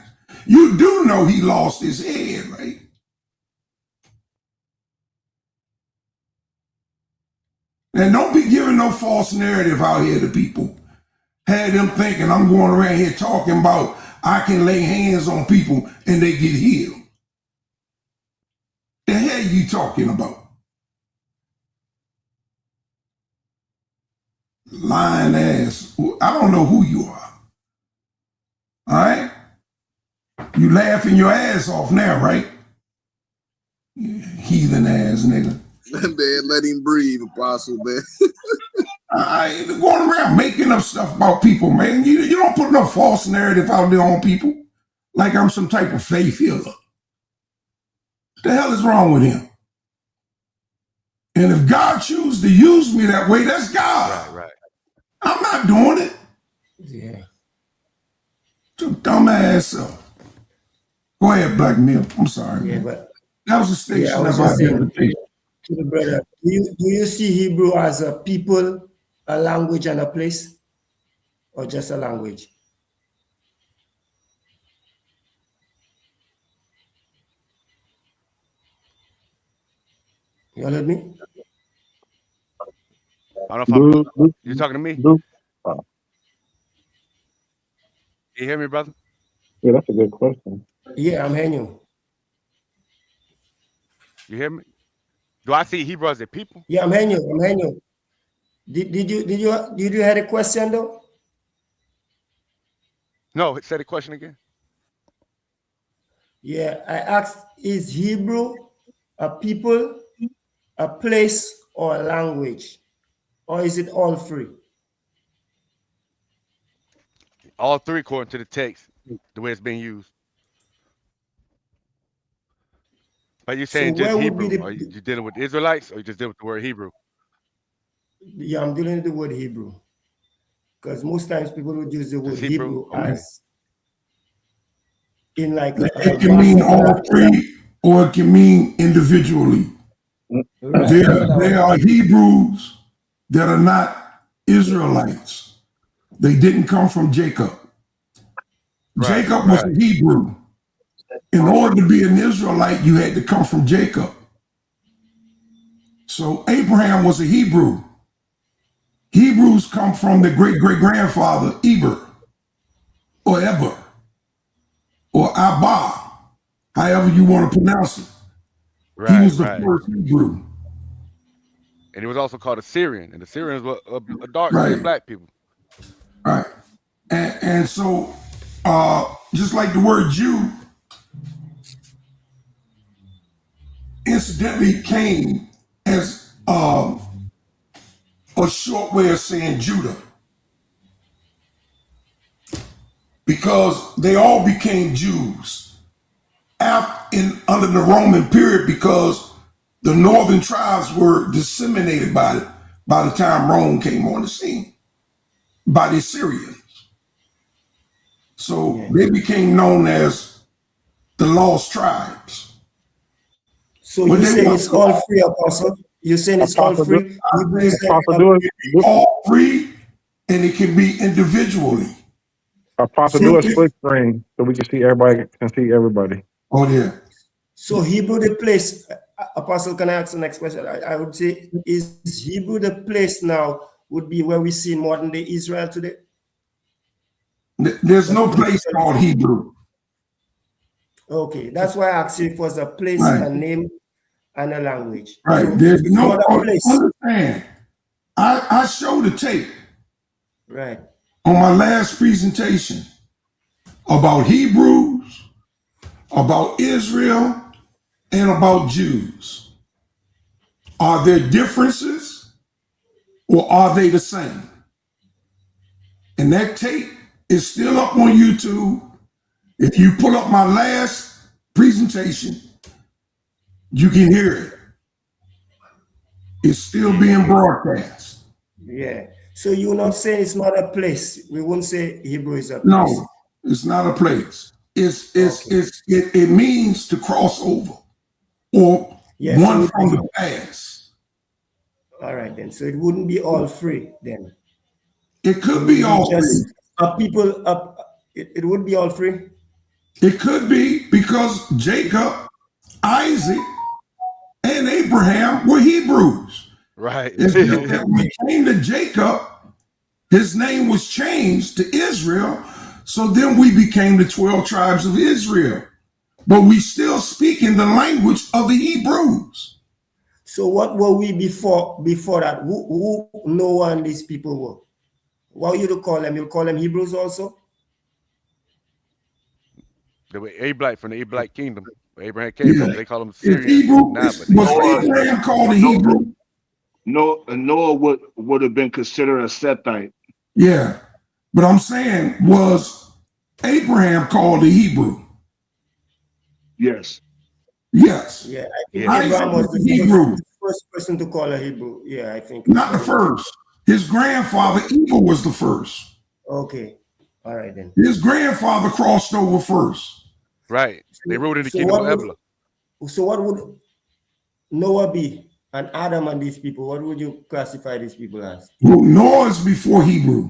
A: You do know he lost his head, right? And don't be giving no false narrative out here to people. Had them thinking I'm going around here talking about I can lay hands on people and they get healed. The hell you talking about? Lying ass. I don't know who you are. All right? You laughing your ass off now, right? Heathen ass nigga.
D: Man, let him breathe, Apostle, man.
A: I ain't going around making up stuff about people, man. You don't put no false narrative out there on people like I'm some type of faith healer. What the hell is wrong with him? And if God chooses to use me that way, that's God.
C: Right.
A: I'm not doing it.
G: Yeah.
A: Your dumb ass up. Go ahead, Black Mill. I'm sorry, man.
G: But
A: That was a station
G: I was
A: of
G: just saying
A: identification.
G: to the brother, do you see Hebrew as a people, a language, and a place, or just a language? You heard me?
C: I don't know if you talking to me?
E: You
C: hear me, brother?
E: Yeah, that's a good question.
G: Yeah, I'm hearing you.
C: You hear me? Do I see Hebrew as a people?
G: Yeah, I'm hearing you. I'm hearing you. Did you have a question though?
C: No, say the question again.
G: Yeah, I asked, is Hebrew a people, a place, or a language? Or is it all three?
C: All three according to the text, the way it's being used. Are you saying just Hebrew? Are you dealing with Israelites, or you just dealing with the word Hebrew?
G: Yeah, I'm dealing with the word Hebrew. Because most times people would use the word Hebrew as in like
A: it can mean all three, or it can mean individually.
G: Right.
A: There are Hebrews that are not Israelites. They didn't come from Jacob. Jacob was a Hebrew. In order to be an Israelite, you had to come from Jacob. So Abraham was a Hebrew. Hebrews come from the great-great-grandfather Eber, or Eber, or Abba, however you want to pronounce it. He was the first Hebrew.
C: And he was also called a Syrian, and the Syrians were a dark skinned black people.
A: Right. And so, just like the word Jew, incidentally came as a short way of saying Judah. Because they all became Jews under the Roman period, because the northern tribes were disseminated by the time Rome came on the scene, by the Assyrians. So they became known as the lost tribes.
G: So you're saying it's all free, Apostle? You're saying it's all free?
A: All free, and it can be individually.
E: Apostle, do a split screen so we can see everybody.
A: Oh, yeah.
G: So Hebrew the place, Apostle, can I ask the next question? I would say, is Hebrew the place now would be where we see in modern day Israel today?
A: There's no place called Hebrew.
G: Okay, that's why I asked you if it was a place,
A: Right.
G: a name, and a language.
A: Right.
G: So
A: There's
G: it's
A: no
G: not a place.
A: Understand. I showed a tape
G: Right.
A: on my last presentation about Hebrews, about Israel, and about Jews. Are there differences or are they the same? And that tape is still up on YouTube. If you pull up my last presentation, you can hear it. It's still being broadcast.
G: Yeah. So you're not saying it's not a place. We wouldn't say Hebrew is a place.
A: No, it's not a place. It means to cross over or one from the past.
G: All right then. So it wouldn't be all free then.
A: It could be all free.
G: People up. It would be all free.
A: It could be because Jacob, Isaac, and Abraham were Hebrews.
C: Right.
A: It's just that when it came to Jacob, his name was changed to Israel. So then we became the 12 tribes of Israel. But we still speak in the language of the Hebrews.
G: So what were we before that? Who Noah and these people were? What you to call them? You call them Hebrews also?
C: They were Ablite from the Ablite kingdom. Where Abraham came from. They call them Syrians
A: Hebrew
C: now,
A: was
C: but they
A: Abraham called a Hebrew?
I: Noah would have been considered a Sethite.
A: Yeah, but I'm saying, was Abraham called a Hebrew?
I: Yes.
A: Yes.
G: Yeah, I think
C: Yeah.
G: Abraham was the
A: Hebrew.
G: first person to call a Hebrew. Yeah, I think.
A: Not the first. His grandfather, Abel, was the first.
G: Okay. All right then.
A: His grandfather crossed over first.
C: Right. They ruled in the
G: So
C: kingdom
G: what
C: of
G: would-
C: Evelyn.
G: So what would Noah be, and Adam and these people? What would you classify these people as?
A: Well, Noah is before Hebrew.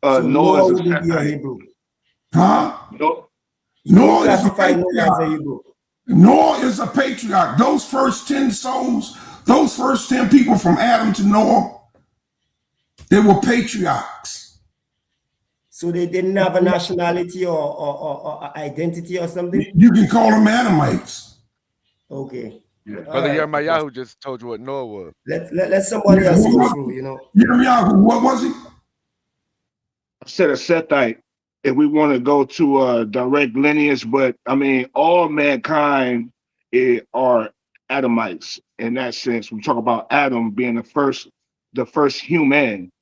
G: So
I: Noah is a
G: wouldn't be a
I: Sethite.
G: Hebrew.
A: Huh?
I: No,
A: Noah is a
G: Classify Noah as a
A: patriarch.
G: Hebrew.
A: Noah is a patriarch. Those first 10 souls, those first 10 people from Adam to Noah, they were patriarchs.
G: So they didn't have a nationality or identity or something?
A: You can call them Adamites.
G: Okay.
I: Yeah.
C: Brother
G: All right.
C: Yahawah just told you what Noah was.
G: Let somebody else go through, you know.
A: Yahawah, what was he?
I: I said a Sethite. If we want to go to a direct lineage, but I mean, all mankind are Adamites in that sense. We talk about Adam being the first human.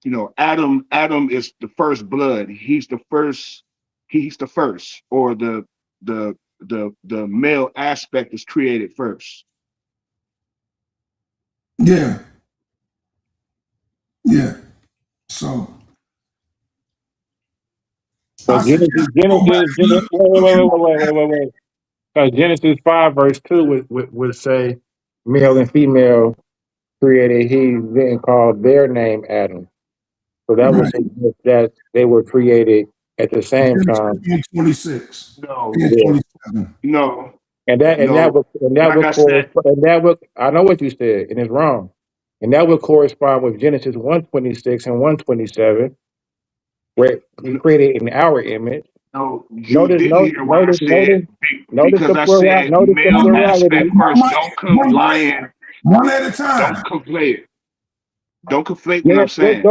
I: You know, Adam is the first blood. He's the first, or the male aspect is created first.
A: Yeah. Yeah. So I
E: Genesis,
A: suggest you go back and look.
E: wait. Genesis 5 verse 2 would say male and female created he, then called their name Adam. So that would
A: Right.
E: suggest that they were created at the same time.
A: Genesis 26
I: No,
A: and
E: Yeah.
A: 27.
I: no,
E: And that
I: no. Like I said,
E: I know what you said, and it's wrong. And that would correspond with Genesis 1:26 and 1:27, where he created in our image.
I: no, you didn't hear what I said
E: Notice
I: because I said
E: the
I: male
E: plurality.
I: aspect first. Don't conflate.
A: One at a time.
I: Don't conflate. Don't conflate
E: Yeah,
I: what I'm saying.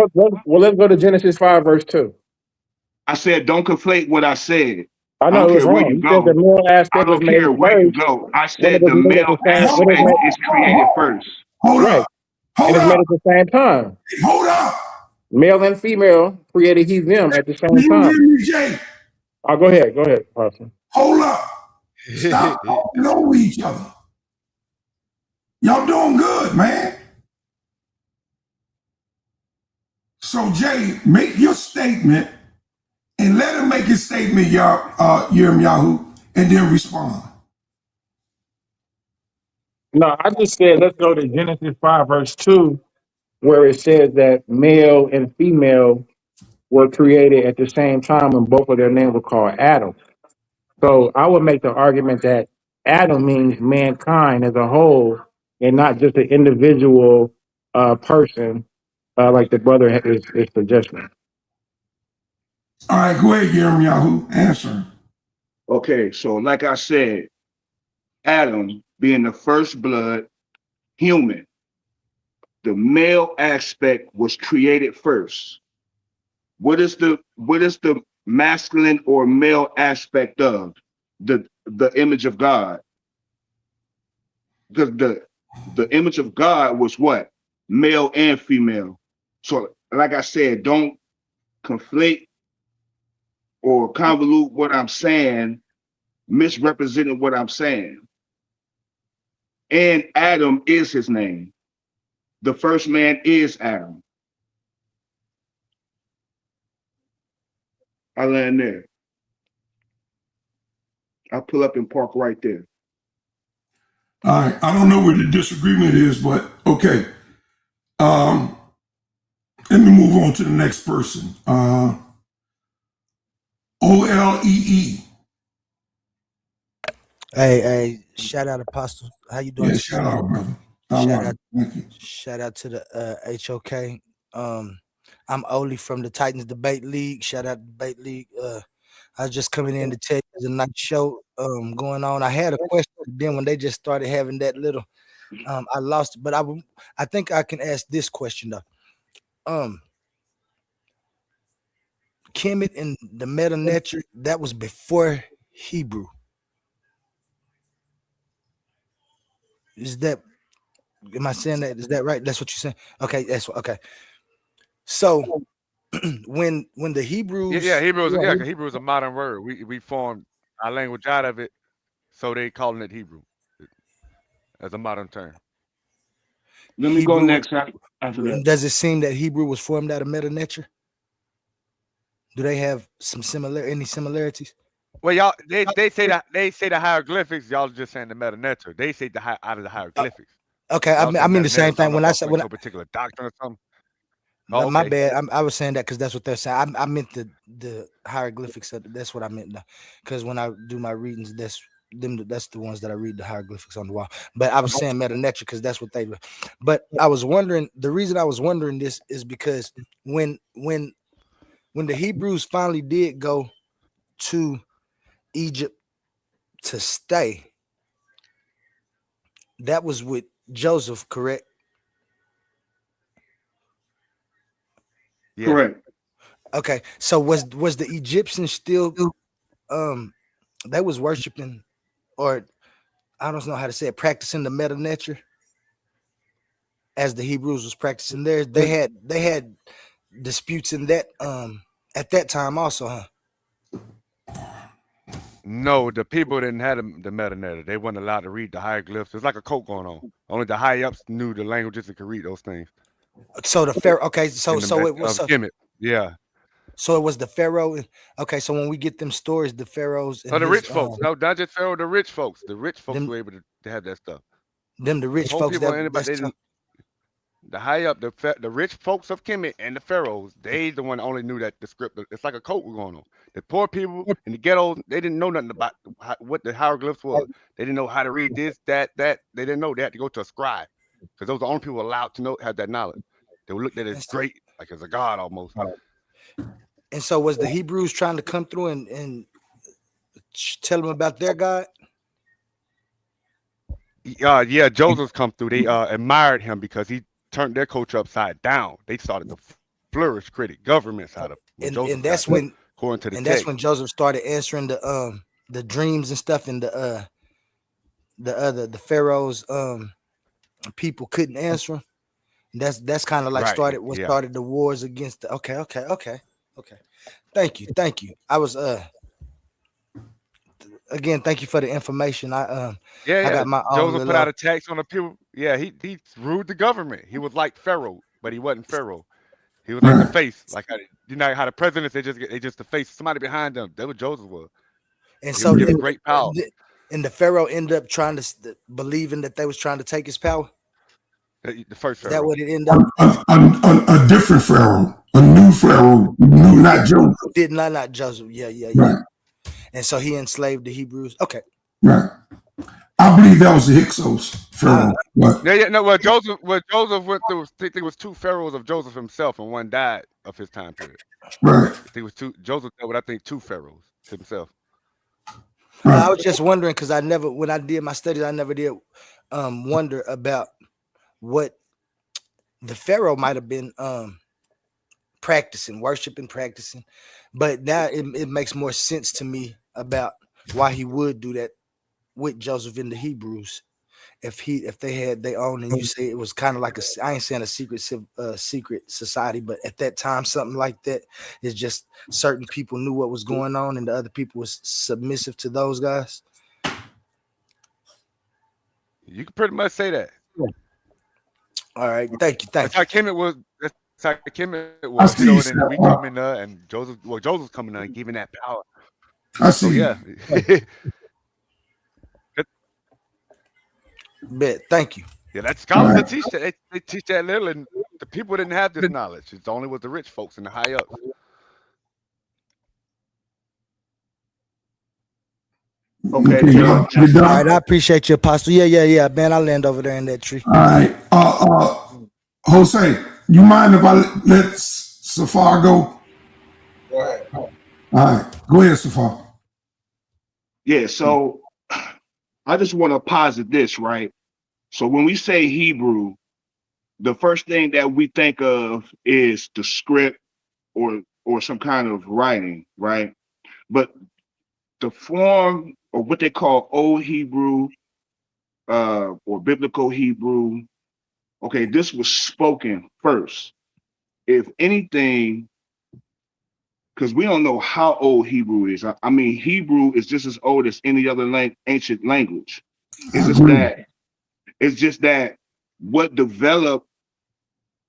E: let's go to Genesis 5 verse 2.
I: I said don't conflate what I said.
E: I
I: I
E: know
I: don't
E: it was
I: care where
E: wrong.
I: you
E: You said the
I: go.
E: male
I: I
E: aspect was
I: don't
E: made
I: care where you
E: first
I: go. I
E: when it
I: said
E: was
I: the
E: made at
I: male
E: the same
I: aspect is created first.
A: Hold
E: right,
A: up.
E: and
A: Hold
E: it's made
A: up.
E: at the same time.
A: Hold up.
E: Male and female created he them at the
A: Do
E: same
A: you
E: time.
A: hear me, Jay?
E: Oh, go ahead, Pastor.
A: Hold up. Stop talking over each other. Y'all doing good, man. So, Jay, make your statement and let him make his statement, Yahoo, and then respond.
E: No, I just said let's go to Genesis 5 verse 2, where it says that male and female were created at the same time, and both of their names were called Adam. So I would make the argument that Adam means mankind as a whole and not just an individual person, like the brother is suggesting.
A: All right, go ahead, Yahawah. Answer.
I: Okay, so like I said, Adam being the first blood human, the male aspect was created first. What is the masculine or male aspect of the image of God? Because the image of God was what? Male and female. So like I said, don't conflate or convolute what I'm saying, misrepresenting what I'm saying. And Adam is his name. The first man is Adam. I land there. I pull up and park right there.
A: All right, I don't know where the disagreement is, but okay. Let me move on to the next person. OLEE.
J: Hey, shout out Apostle. How you doing?
A: Yeah, shout out, brother.
J: Shout out to the HOK. I'm Oli from the Titans Debate League. Shout out Debate League. I was just coming in to tell you there's a nice show going on. I had a question, then when they just started having that little, I lost it. But I think I can ask this question though. Kemet and the Meta Nature, that was before Hebrew. Is that, am I saying that? Is that right? That's what you're saying? Okay, that's okay. So when the Hebrews,
C: Hebrew is a modern word. We formed our language out of it, so they calling it Hebrew as a modern term.
I: Let me go next after that.
J: Does it seem that Hebrew was formed out of Meta Nature? Do they have any similarities?
C: Well, y'all, they say the hieroglyphics. Y'all just saying the Meta Nature. They say out of the hieroglyphics.
J: Okay, I mean the same thing. When I said
C: a particular doctrine or something. Oh,
J: my bad. I was saying that because that's what they're saying. I meant the hieroglyphics. That's what I meant. Because when I do my readings, that's the ones that I read, the hieroglyphics on the wall. But I was saying Meta Nature because that's what they were. But I was wondering, the reason I was wondering this is because when the Hebrews finally did go to Egypt to stay, that was with Joseph, correct?
C: Yeah.
I: Correct.
J: Okay, so was the Egyptians still they was worshiping, or I don't know how to say it, practicing the Meta Nature as the Hebrews was practicing theirs? They had disputes in that at that time also, huh?
C: No, the people didn't have the Meta Nature. They weren't allowed to read the hieroglyphs. It's like a cult going on. Only the high ups knew the languages and could read those things.
J: So the Pharaoh, okay, so it was
C: Kemet. Yeah.
J: So it was the Pharaoh. Okay, so when we get them stories, the Pharaohs and
C: the rich folks. No, not just Pharaoh. The rich folks. The rich folks were able to have that stuff.
J: Them the rich folks.
C: The high up, the rich folks of Kemet and the pharaohs, they the one only knew that the script. It's like a cult was going on. The poor people in the ghettos, they didn't know nothing about what the hieroglyphs was. They didn't know how to read this, that. They didn't know. They had to go to a scribe because those are the only people allowed to have that knowledge. They were looked at as great, like as a god almost.
J: And so was the Hebrews trying to come through and tell them about their God?
C: Yeah, Joseph's come through. They admired him because he turned their culture upside down. They started to flourish, critic governments out of.
J: And that's when,
C: according to the
J: text. That's when Joseph started answering the dreams and stuff, and the Pharaoh's people couldn't answer him. That's kind of like started the wars against the okay. Thank you. I was again, thank you for the information. I got my own.
C: Joseph put out a tax on the people. Yeah, he ruled the government. He was like Pharaoh, but he wasn't Pharaoh. He was like the face, like how the presidents they just the face, somebody behind them. That's what Joseph was.
J: And so
C: he was great power.
J: And the Pharaoh ended up believing that they was trying to take his power.
C: The first Pharaoh.
J: Is that what it ended up?
A: A different Pharaoh, a new Pharaoh, not Joseph.
J: Not Joseph. Yeah.
A: Right.
J: And so he enslaved the Hebrews. Okay.
A: Right. I believe that was the Hyksos pharaoh.
C: Yeah. No, what Joseph went through, I think there was 2 pharaohs of Joseph himself, and one died of his time period.
A: Right.
C: I think it was 2. Joseph dealt with, I think, 2 pharaohs himself.
A: Right.
J: I was just wondering because when I did my studies, I never did wonder about what the pharaoh might have been practicing, worshiping, practicing. But now it makes more sense to me about why he would do that with Joseph and the Hebrews. If they had their own, and you say it was kind of like I ain't saying a secret society, but at that time something like that is just certain people knew what was going on, and the other people was submissive to those guys.
C: You can pretty much say that.
J: All right, thank you.
C: That's how Kemet was. That's how Kemet was. You know, and then we come in there, and Joseph's coming in and giving that power.
A: I see.
C: So yeah.
J: Bet. Thank you.
C: Yeah, that's scholars that teach that. They teach that little, and the people didn't have this knowledge. It's only with the rich folks and the high ups.
I: Okay.
A: All
J: right, I appreciate you, Apostle. Yeah, man. I'll land over there in that tree.
A: All right. Jose, you mind if I let Safar go?
H: Go ahead.
A: All right. Go ahead, Safar.
I: Yeah, so I just want to posit this, right? So when we say Hebrew, the first thing that we think of is the script or some kind of writing, right? But the form or what they call Old Hebrew or Biblical Hebrew, okay, this was spoken first. If anything, because we don't know how old Hebrew is. I mean, Hebrew is just as old as any other ancient language. It's just that what developed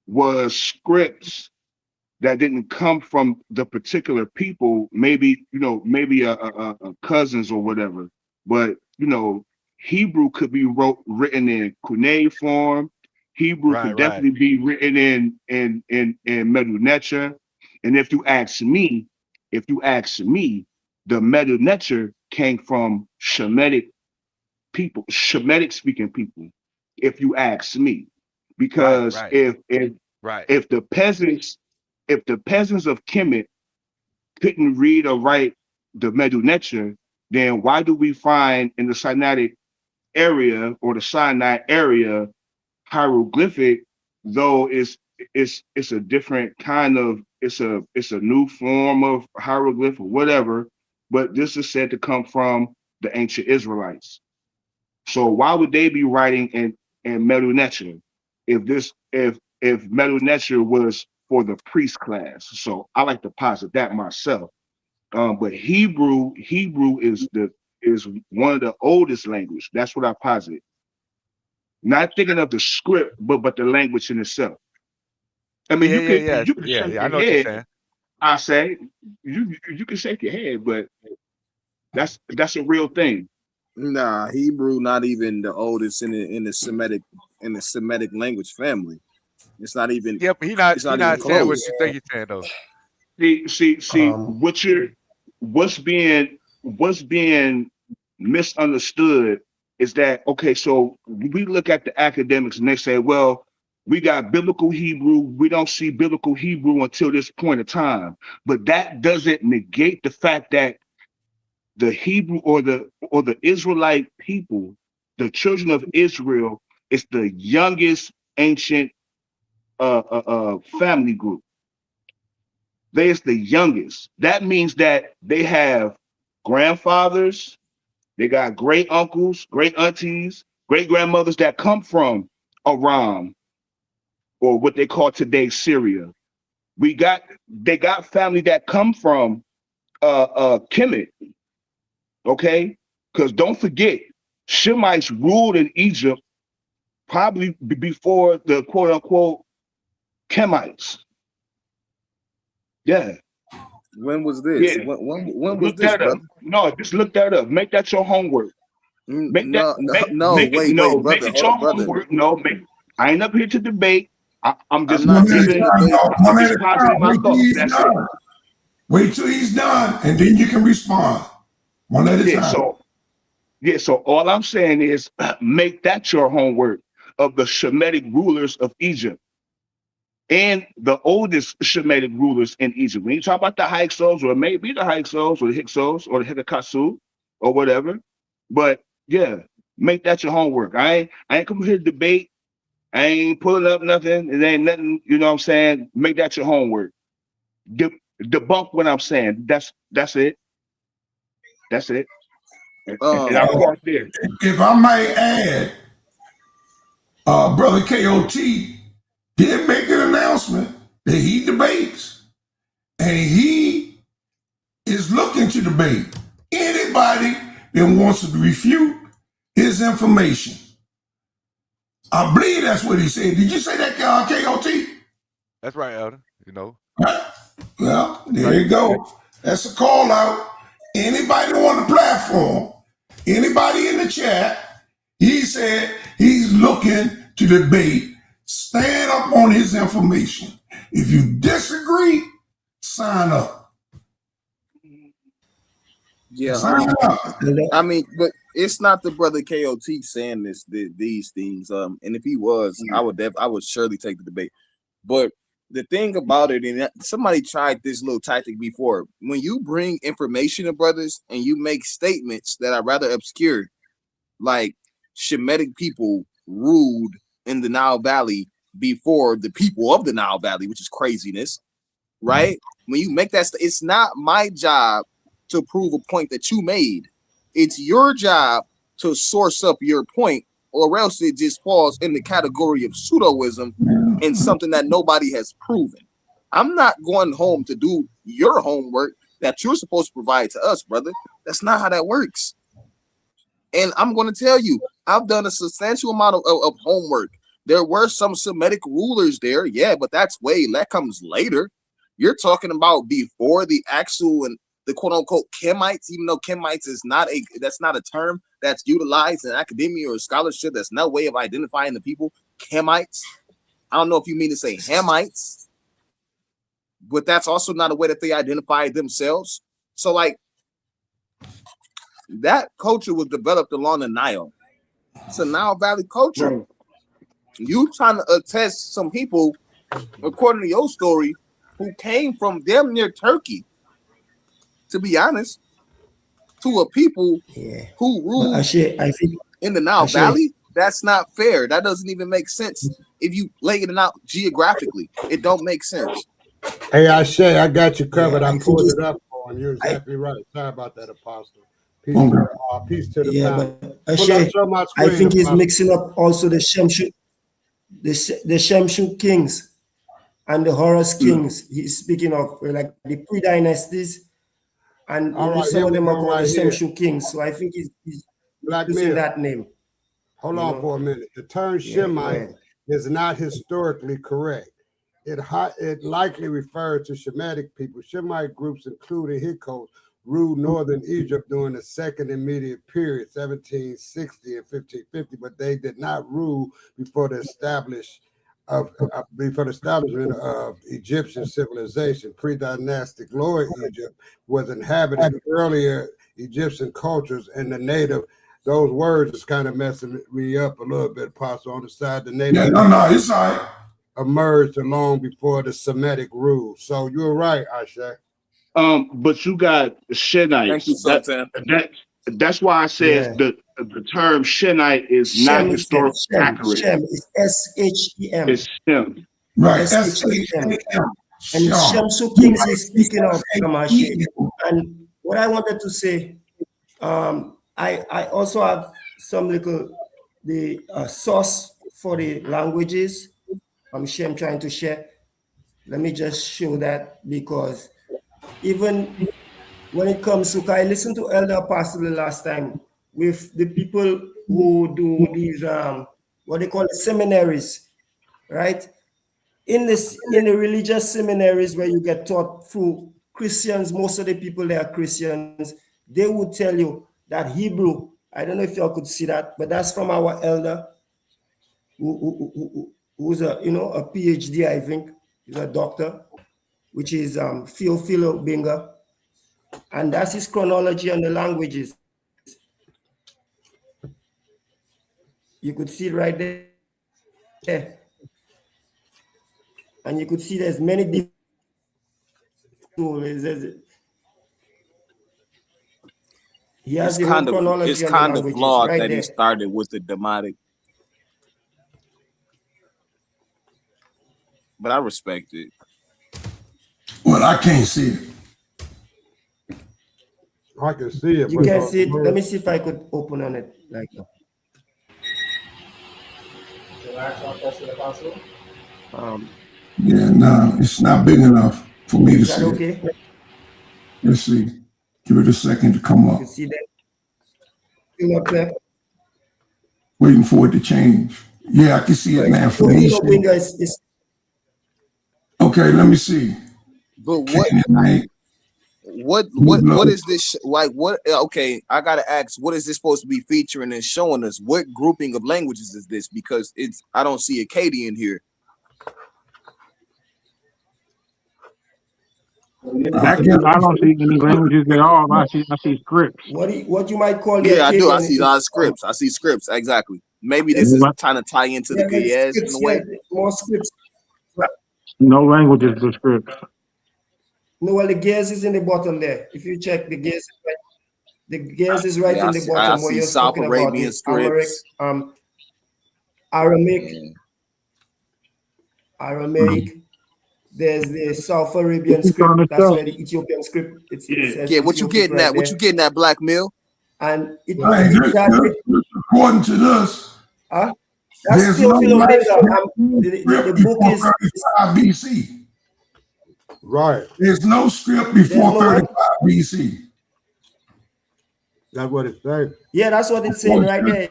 I: was scripts that didn't come from the particular people, maybe a cousins or whatever. But Hebrew could be written in cuneiform. Hebrew could definitely be written in Medu Neter. And if you ask me, the Medu Neter came from Shemitic people, Shemitic speaking people. If you ask me, because if the peasants of Kemet couldn't read or write the Medu Neter, then why do we find in the Sinaitic area or the Sinai area hieroglyphic, though it's a different kind of, it's a new form of hieroglyph or whatever, but this is said to come from the ancient Israelites. So why would they be writing in Medu Neter if Medu Neter was for the priest class? So I like to posit that myself. But Hebrew is one of the oldest language. That's what I posit. Not thinking of the script, but the language in itself. I mean, you can shake your head. I say you can shake your head, but that's a real thing.
D: Nah, Hebrew not even the oldest in the Semitic language family. It's not even.
C: Yep, he's not saying what you think he's saying though.
I: See, what's being misunderstood is that, okay, so we look at the academics and they say, well, we got biblical Hebrew. We don't see biblical Hebrew until this point of time. But that doesn't negate the fact that the Hebrew or the Israelite people, the children of Israel, is the youngest ancient family group. They is the youngest. That means that they have grandfathers, they got great uncles, great aunties, great grandmothers that come from Aram, or what they call today Syria. They got family that come from Kemet. Okay, because don't forget, Shemites ruled in Egypt probably before the quote unquote Kemites. Yeah.
D: When was this?
I: Yeah.
D: When was this, brother?
I: No, just look that up. Make that your homework. Make it your homework. No, I ain't up here to debate. I'm just positing my thoughts. That's it.
A: Wait till he's done, and then you can respond. One at a
I: Yeah,
A: time.
I: so all I'm saying is make that your homework of the Shemitic rulers of Egypt and the oldest Shemitic rulers in Egypt. When you talk about the Hyksos, or it may be the Hyksos or the Hyksos or the Hikakasu or whatever, but yeah, make that your homework. I ain't coming here to debate. I ain't pulling up nothing. It ain't nothing, you know what I'm saying? Make that your homework. Debunk what I'm saying. That's it. That's it. And I'll park there.
A: If I might add, Brother KOT did make an announcement that he debates, and he is looking to debate anybody that wants to refute his information. I believe that's what he said. Did you say that, KOT?
C: That's right, Elder. You know.
A: Well, there you go. That's a call out. Anybody on the platform, anybody in the chat, he said he's looking to debate. Stand up on his information. If you disagree, sign up.
D: Yeah,
A: Sign up.
D: I mean, but it's not the brother KOT saying these things. And if he was, I would surely take the debate. But the thing about it, and somebody tried this little tactic before. When you bring information to brothers and you make statements that are rather obscure, like Shemitic people ruled in the Nile Valley before the people of the Nile Valley, which is craziness, right? When you make that, it's not my job to prove a point that you made. It's your job to source up your point, or else it just falls in the category of pseudoism and something that nobody has proven. I'm not going home to do your homework that you're supposed to provide to us, brother. That's not how that works. And I'm going to tell you, I've done a substantial amount of homework. There were some Semitic rulers there, yeah, but that comes later. You're talking about before the actual and the quote unquote Kemites, even though Kemites is that's not a term that's utilized in academia or scholarship. That's no way of identifying the people. Kemites. I don't know if you mean to say Hamites, but that's also not a way that they identify themselves. So like that culture was developed along the Nile. It's a Nile Valley culture. Right. You trying to attest some people, according to your story, who came from damn near Turkey, to be honest, to a people who ruled I think, in the Nile Valley. That's not fair. That doesn't even make sense. If you lay it out geographically, it don't make sense.
K: Hey, Ashay, I got you covered. I pulled it up on you. You're exactly right. Sorry about that, Apostle. Peace to the panel.
G: But Ashay, I think he's mixing up also the Shemshut kings and the Horus kings. He's speaking of like the pre-dynasties, and some of them are called the Shemshut kings. So I think he's using that name.
K: Hold on for a minute. The term Shemite is not historically correct. It likely refers to Shemitic people. Shemite groups, including Hyksos, ruled northern Egypt during the second immediate period, 1760 and 1550, but they did not rule before the establishment of Egyptian civilization. Pre-dynastic Lower Egypt was inhabited earlier Egyptian cultures, and the native. Those words is kind of messing me up a little bit, Apostle. On the side, the native
A: it's all right.
K: Emerged long before the Semitic rule. So you're right, Ashay.
I: But you got Shenites.
D: Thank you, Sultan.
I: That's why I said the term Shenite is not historically accurate.
G: Shem is S-H-E-M.
I: It's Shem.
A: Right.
G: S-H-E-M. And Shemshut kings is speaking of Ashay. And what I wanted to say, I also have some the source for the languages. I'm trying to share. Let me just show that, because even when it comes to, I listened to Elder Apostle the last time with the people who do these what they call it, seminaries, right? In the religious seminaries where you get taught through Christians, most of the people there are Christians. They would tell you that Hebrew, I don't know if y'all could see that, but that's from our elder who's a PhD, I think. He's a doctor, which is Philo Binga. And that's his chronology on the languages. You could see it right there. And you could see there's many different he has
D: It's
G: the whole chronology
D: it's
G: on the
D: kind of
G: languages
D: flawed
G: right
D: that he
G: there.
D: started with the Demotic, but I respect it.
A: Well, I can't see it.
K: I can see it.
G: You can't see it. Let me see if I could open on it like that.
A: Yeah, no, it's not big enough for me to
G: Is that
A: see
G: okay?
A: it. Let's see. Give it a second to come up.
G: You see that? Still up there?
A: Waiting for it to change. Yeah, I can see it now. For me, okay, let me see.
D: But what is this like? What? Okay, I gotta ask. What is this supposed to be featuring and showing us? What grouping of languages is this? Because I don't see Akkadian here.
E: Actually, I don't see any languages at all. I see scripts.
G: What you might call
D: I do. I see a lot of scripts. I see scripts. Exactly. Maybe this is trying to tie into the Gayez in a way.
G: More scripts.
E: No languages but scripts.
G: No, well, the Gayez is in the bottom there. If you check the Gayez, the Gayez is right in the bottom where you're
D: South
G: talking
D: Arabian
G: about
D: scripts.
G: Aramaic. There's the South Arabian script. That's where the Ethiopian script.
D: Yeah, what you getting at? What you getting at, Black Mill?
G: And
A: according to this,
G: that's still the book is
A: 35 BC.
K: Right.
A: There's no script before 35 BC.
K: That's what it's saying.
G: Yeah, that's what it's saying right there.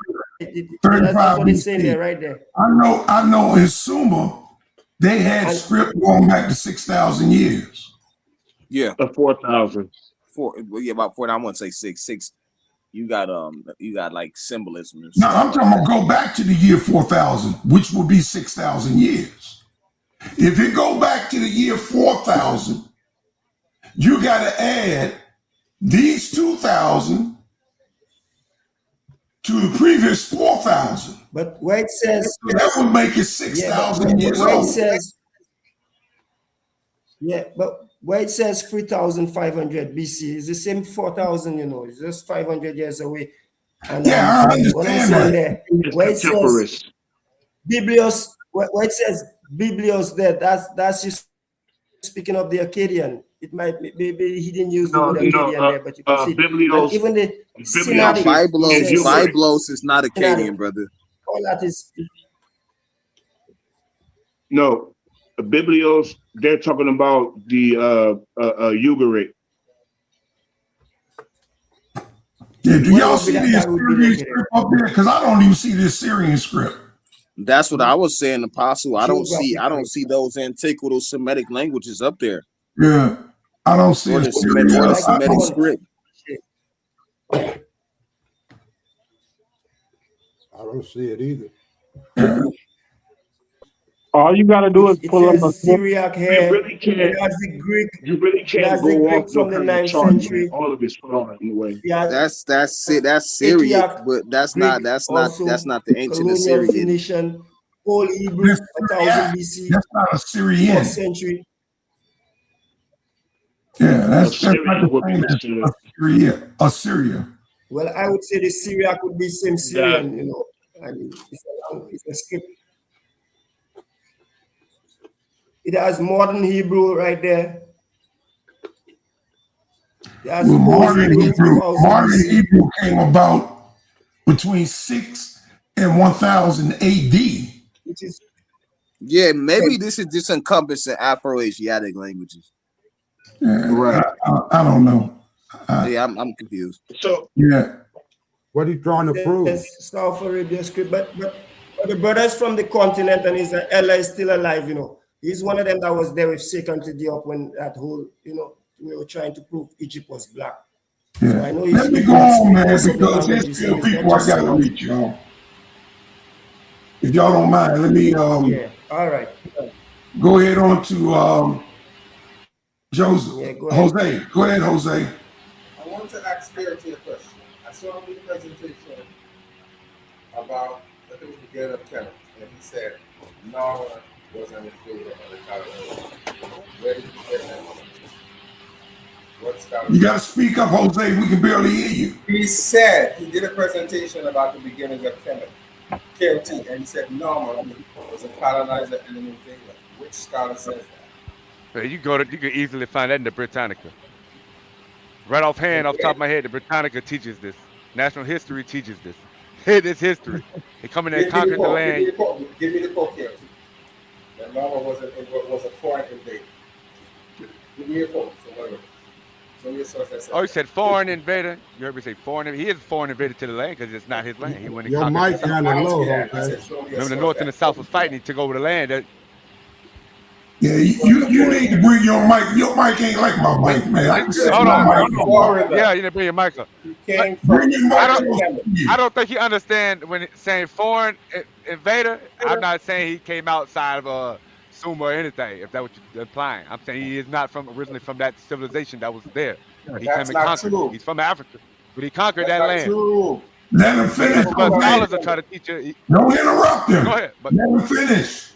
G: That's what it's saying there, right there.
A: I know in Sumer, they had script going back to 6,000 years.
D: Yeah.
I: 4,000.
D: Yeah, about 4. I wouldn't say 6. You got like symbolism.
A: No, I'm talking about go back to the year 4,000, which would be 6,000 years. If you go back to the year 4,000, you got to add these 2,000 to the previous 4,000.
G: But where it says
A: so that would make it 6,000 years
G: where
A: old.
G: it says, but where it says 3,500 BC is the same 4,000. It's just 500 years away. And
A: I understand
G: what I'm saying there, where it says Biblios, where it says Biblios there, that's just speaking of the Akkadian. It might maybe he didn't use the word Akkadian there, but you can see
D: Biblios,
G: even the
D: Biblos is not Akkadian, brother.
G: All that is
I: no. Biblios, they're talking about the Ugaritic.
A: Yeah, do y'all see the Assyrian script up there? Because I don't even see the Assyrian script.
D: That's what I was saying, Apostle. I don't see those antiqual Semitic languages up there.
A: Yeah, I don't see
D: the Semitic script.
K: I don't see it either.
E: All you got to do is pull up a
G: Syriac here.
I: You really can't.
G: The Greek.
I: You really can't go off
G: from the 9th century.
I: All of it's flawed in a way.
D: That's Syriac, but that's not the ancient Assyrian.
G: Phoenician, Old Hebrew, 1000 BC.
A: That's not Assyrian.
G: 4th century.
A: Yeah, that's not the same as Assyria.
G: Well, I would say the Syriac would be same Syrian, and it's a script. It has modern Hebrew right there.
A: Modern Hebrew came about between 6 and 1000 AD.
G: Which is
D: maybe this is just encompassing Afro-Asiatic languages.
A: Right. I don't know.
D: I'm confused.
I: So
K: what are you trying to prove?
G: South Arabian script, but the brothers from the continent and his Ella is still alive, He's one of them that was there with Second to Diop when that whole, we were trying to prove Egypt was black.
A: Yeah.
G: So I know
A: let me go on, man, because there's still people I got to reach, y'all. If y'all don't mind, let me
G: all right.
A: Go ahead on to Joseph.
G: Yeah, go ahead.
A: Jose. Go ahead, Jose.
H: want to ask Clarity a question. I saw him in the presentation about I think it was the beginning of Kenneth, and he said Noah was an invader of the Colorado. Where did you get that from? What scholar?
A: You got to speak up, Jose. We can barely hear you.
H: He said he did a presentation about the beginning of Kenneth, KLT, and he said Noah was a colonizer and an invader. Which scholar says that?
C: You can easily find that in the Britannica. Right offhand, off the top of my head, the Britannica teaches this. National history teaches this. It is history. They come in there and conquered the land.
H: Give me the quote, KLT. That Noah was a foreign invader. Give me a quote.
C: Oh, you said foreign invader? You heard me say foreign invader? He is a foreign invader to the land because it's not his land. He went and
K: Your mic kind of low,
C: okay? Remember, the North and the South was fighting. He took over the land.
A: Yeah, you need to bring your mic. Your mic ain't like my mic, man. I can set my mic up.
C: Yeah, you need to bring your mic up. I don't think he understands when saying foreign invader. I'm not saying he came outside of Sumer or anything, if that's what you're implying. I'm saying he is not originally from that civilization that was there. He came and conquered. He's from Africa, but he conquered that land.
A: True. Let him finish.
C: But scholars are trying to teach you.
A: Don't interrupt him.
C: Go ahead. But
A: let him finish.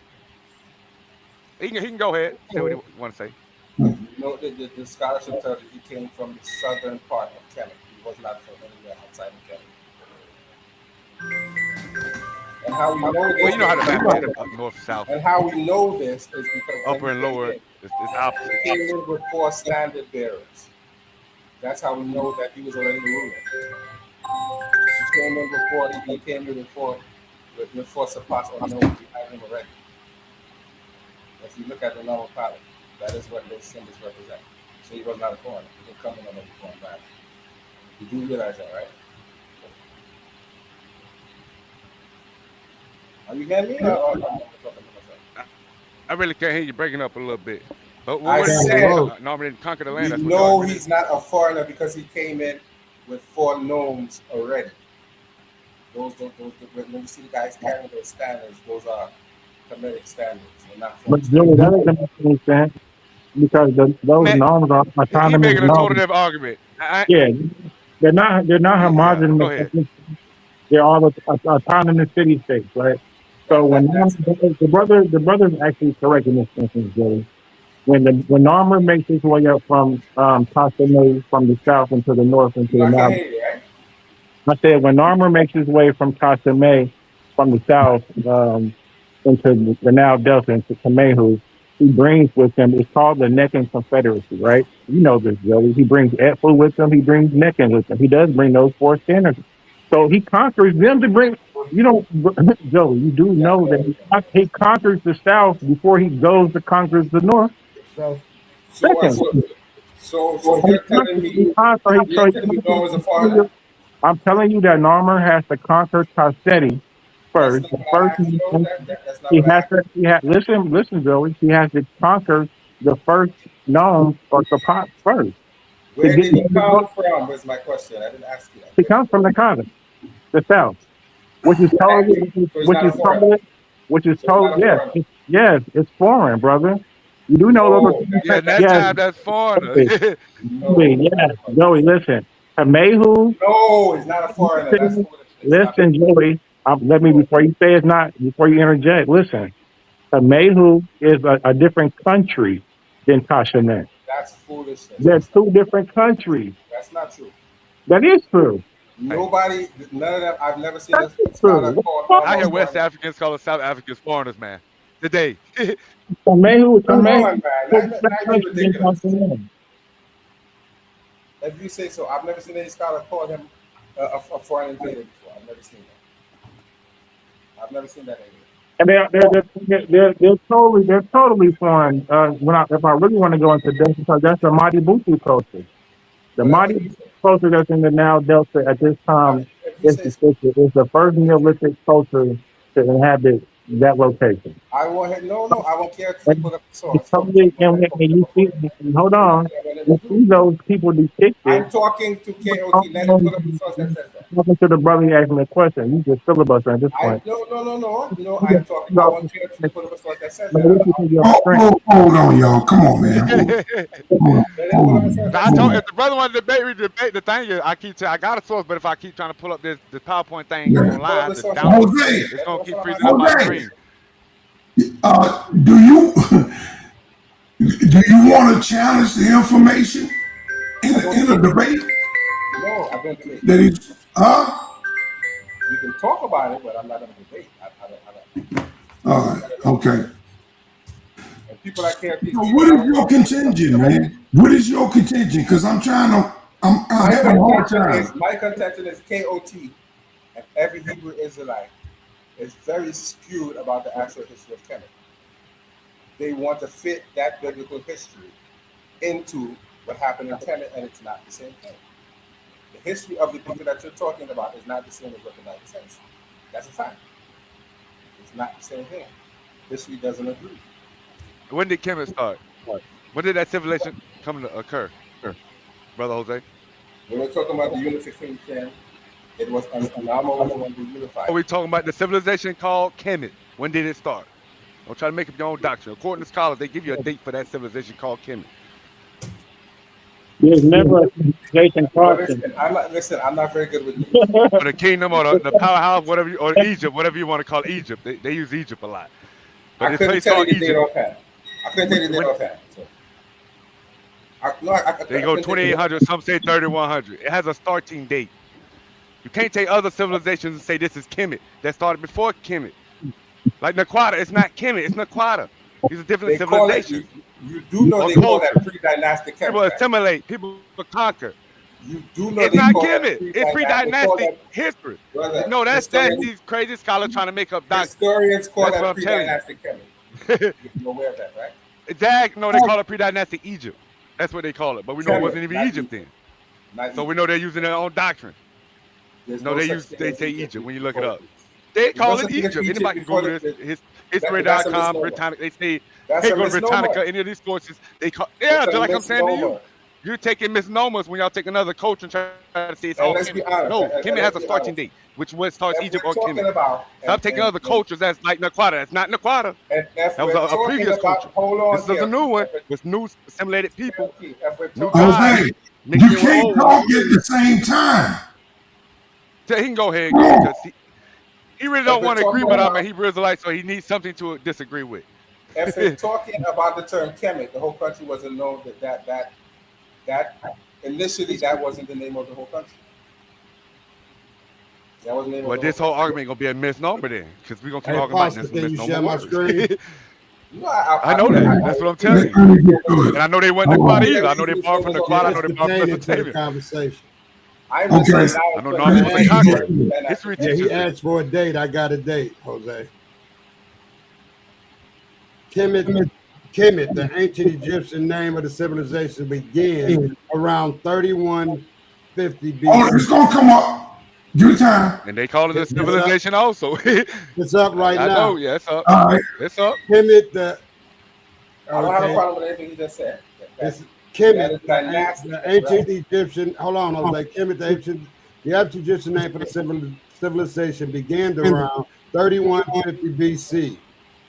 C: He can go ahead. Say what he want to say.
H: No, the scholarship tells you he came from the southern part of Canada. He was not from anywhere outside of Canada. And how we know this?
C: Well, you know how to map it up north, south.
H: And how we know this is because
C: upper and lower. It's opposite.
H: He came in with 4 standard bearers. That's how we know that he was already the ruler. He came in before. He came in before with 4 supports unknown. We had him already. If you look at the normal palette, that is what those symbols represent. So he was not a foreigner. He didn't come in on a foreign planet. You do realize that, right? Are you hearing me?
C: I really can't hear you, breaking up a little bit. But what did you say? Norman didn't conquer the land.
H: No, he's not a foreigner because he came in with 4 gnomes already. Those when you see the guys carrying those standards, those are Kemetic standards.
E: But Joey, that doesn't make any sense because those norms are autonomous.
C: He's making a totally argument.
E: Yeah, they're not homogenous. They're all autonomous city states, right? So when the brother's actually correct in this instance, Joey. When Narmer makes his way up from Tassamay from the south into the north into the north. I said when Narmer makes his way from Tassamay from the south into the Nile Delta into Kamehu, he brings with him, it's called the Neccan Confederacy, right? You know this, Joey. He brings Etfu with him, he brings Neccan with him. He does bring those 4 standards. So he conquers them to bring, Joey, you do know that he conquers the south before he goes to conquer the north.
H: So you're telling me Noah was a foreigner?
E: I'm telling you that Narmer has to conquer Tassetti first. Listen, Joey. He has to conquer the first gnome or Kapat first.
H: Where did he come from? Was my question. I didn't ask you that.
E: He comes from the continent, the south, which is totally, yes, it's foreign, brother. You do know
C: time that's foreign.
E: Joey, listen. Kamehu.
H: No, it's not a foreigner.
E: Listen, Joey. Before you say it's not, before you interject, listen. Kamehu is a different country than Tashanet.
H: That's foolishness.
E: They're 2 different countries.
H: That's not true.
E: That is true.
H: None of them, I've never seen this.
C: I hear West Africans call South Africans foreigners, man. Today.
E: Kamehu.
H: If you say so, I've never seen any scholar call him a foreign invader before. I've never seen that. I've never seen that anywhere.
E: And they're totally foreign. If I really want to go into this, because that's the Madi Butu culture. The Madi Butu culture that's in the Nile Delta at this time is the first Neolithic culture to inhabit that location.
H: I won't care to put up the source.
E: Hold on.
H: in the group.
E: those people depicted.
H: I'm talking to KOT. Let him put up the source that says that.
E: Talking to the brother he asked me a question. You just filibuster at this point.
H: No. I'm talking. I want KOT to put up a source that says that.
A: Hold on, y'all. Come on, man.
C: I told if the brother wanted to debate, we debate. The thing is, I got a source, but if I keep trying to pull up this PowerPoint thing online, it's gonna keep freezing up my screen.
A: Do you want to challenge the information in a debate?
H: No, I don't debate.
A: That is,
H: We can talk about it, but I'm not going to debate.
A: All right, okay.
H: And people like KOT.
A: So what is your contingent, man? What is your contingent? Because I'm having a hard time.
H: My contention is KOT and every Hebrew Israelite is very skewed about the actual history of Kemet. They want to fit that biblical history into what happened in Kemet, and it's not the same thing. The history of the people that you're talking about is not the same as what the Bible says. That's a fact. It's not the same thing. History doesn't agree.
C: When did Kemet start? When did that civilization come to occur? Brother Jose?
H: When we're talking about the unification, it was an anomaly when we unified.
C: Are we talking about the civilization called Kemet? When did it start? Don't try to make up your own doctrine. According to scholars, they give you a date for that civilization called Kemet.
E: There's never Jason Carson.
H: Listen, I'm not very good with
C: Or the kingdom or the powerhouse, whatever, or Egypt, whatever you want to call Egypt. They use Egypt a lot. But
H: I couldn't tell you the date offhand. I couldn't tell you the date offhand.
C: They go 2800, some say 3100. It has a starting date. You can't take other civilizations and say this is Kemet. That started before Kemet. Like Naquata, it's not Kemet, it's Naquata. These are different civilizations.
H: You do know they call that pre-dynastic Kemet.
C: People assimilate, people conquer.
H: You do know
C: it's not Kemet, it's pre-dynastic history. No, that's these crazy scholars trying to make up doctrine.
H: Historians call that pre-dynastic Kemet. You're aware of that, right?
C: Exactly. No, they call it pre-dynastic Egypt. That's what they call it. But we know it wasn't even Egypt then. So we know they're using their own doctrine. No, they say Egypt when you look it up. They call it Egypt. Anybody can Google this. History.com, Britannica. They say, hey, go to Britannica, any of these sources. They call, just like I'm saying to you. You're taking misnomers when y'all take another culture and try to say it's all Kemet. No, Kemet has a starting date, which was starts Egypt or Kemet. Stop taking other cultures that's like Naquata. That's not Naquata. That was a previous culture. This is a new one with new assimilated people. New guys.
A: You can't talk at the same time.
C: So he can go ahead and go because he really don't want to agree with I'm a Hebrew Israelite, so he needs something to disagree with.
H: If we're talking about the term Kemet, the whole country wasn't known that initially that wasn't the name of the whole country. That wasn't the name of the
C: this whole argument gonna be a misnomer then, because we're gonna keep talking about this misnomer words.
H: No,
C: I know that. That's what I'm telling you. And I know they wasn't Naquata either. I know they borrowed from Naquata. I know they borrowed from Mesopotamia.
K: Conversation.
C: I know Norman conquered. History teaches.
K: He asked for a date. I got a date, Jose. Kemet, the ancient Egyptian name of the civilization, began around 3150 BC.
A: Oh, it's gonna come up. Due time.
C: And they call it a civilization also.
K: It's up right now.
C: I know, yeah, it's up. It's up.
K: Kemet, the
H: I don't have a problem with anything you just said.
K: Kemet, the ancient Egyptian. Hold on, Jose. Kemet, the ancient Egyptian name for the civilization began around 3150 BC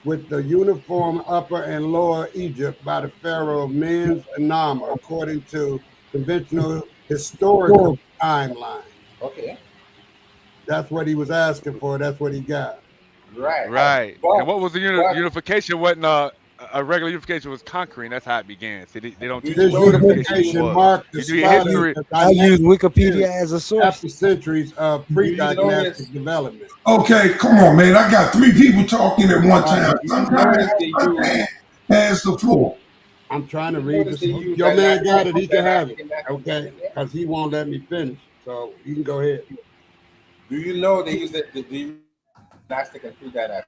K: with the uniform Upper and Lower Egypt by the pharaoh Men's and Nama, according to conventional historical timeline.
H: Okay.
K: That's what he was asking for. That's what he got.
C: Right. And what was the unification? Wasn't a regular unification was conquering. That's how it began. See, they don't teach
K: this unification marked the
C: history.
J: I use Wikipedia as a source.
K: After centuries of pre-dynastic development.
A: Okay, come on, man. I got three people talking at one time. Sometimes has the floor.
K: I'm trying to read this. Your man got it. He can have it. Okay, because he won't let me finish. So you can go ahead.
H: Do you know they use the dynastic and pre-dynastic?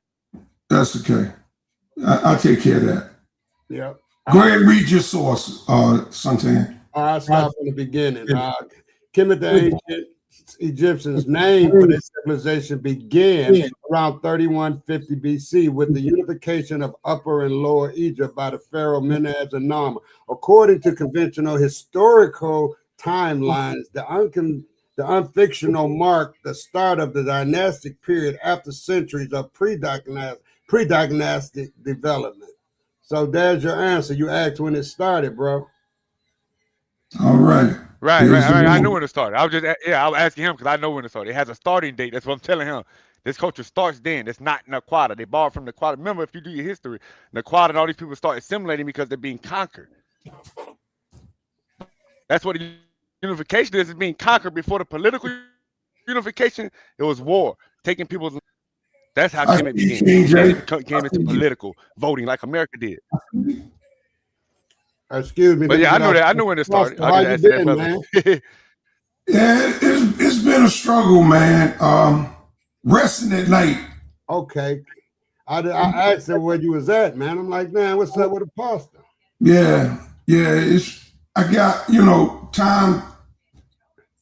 A: That's okay. I'll take care of that.
K: Yep.
A: Go ahead and read your source, Santan.
K: I'll start from the beginning. Kemet, the ancient Egyptians' name for their civilization began around 3150 BC with the unification of Upper and Lower Egypt by the pharaoh Menaz and Narmer. According to conventional historical timelines, the unfictional mark the start of the dynastic period after centuries of pre-dynastic development. So there's your answer. You asked when it started, bro.
A: All right.
C: Right. I knew when it started. I was just, I was asking him because I know when it started. It has a starting date. That's what I'm telling him. This culture starts then. It's not Naquata. They borrowed from Naquata. Remember, if you do your history, Naquata and all these people start assimilating because they're being conquered. That's what unification is. It's being conquered. Before the political unification, it was war, taking people's. That's how Kemet began. It came into political voting like America did.
K: Excuse me.
C: But yeah, I know that. I knew when it started.
K: How you been, man?
A: Yeah, it's been a struggle, man. Resting at night.
K: Okay. I asked him where you was at, man. I'm like, man, what's up with the pastor?
A: Yeah. I got, time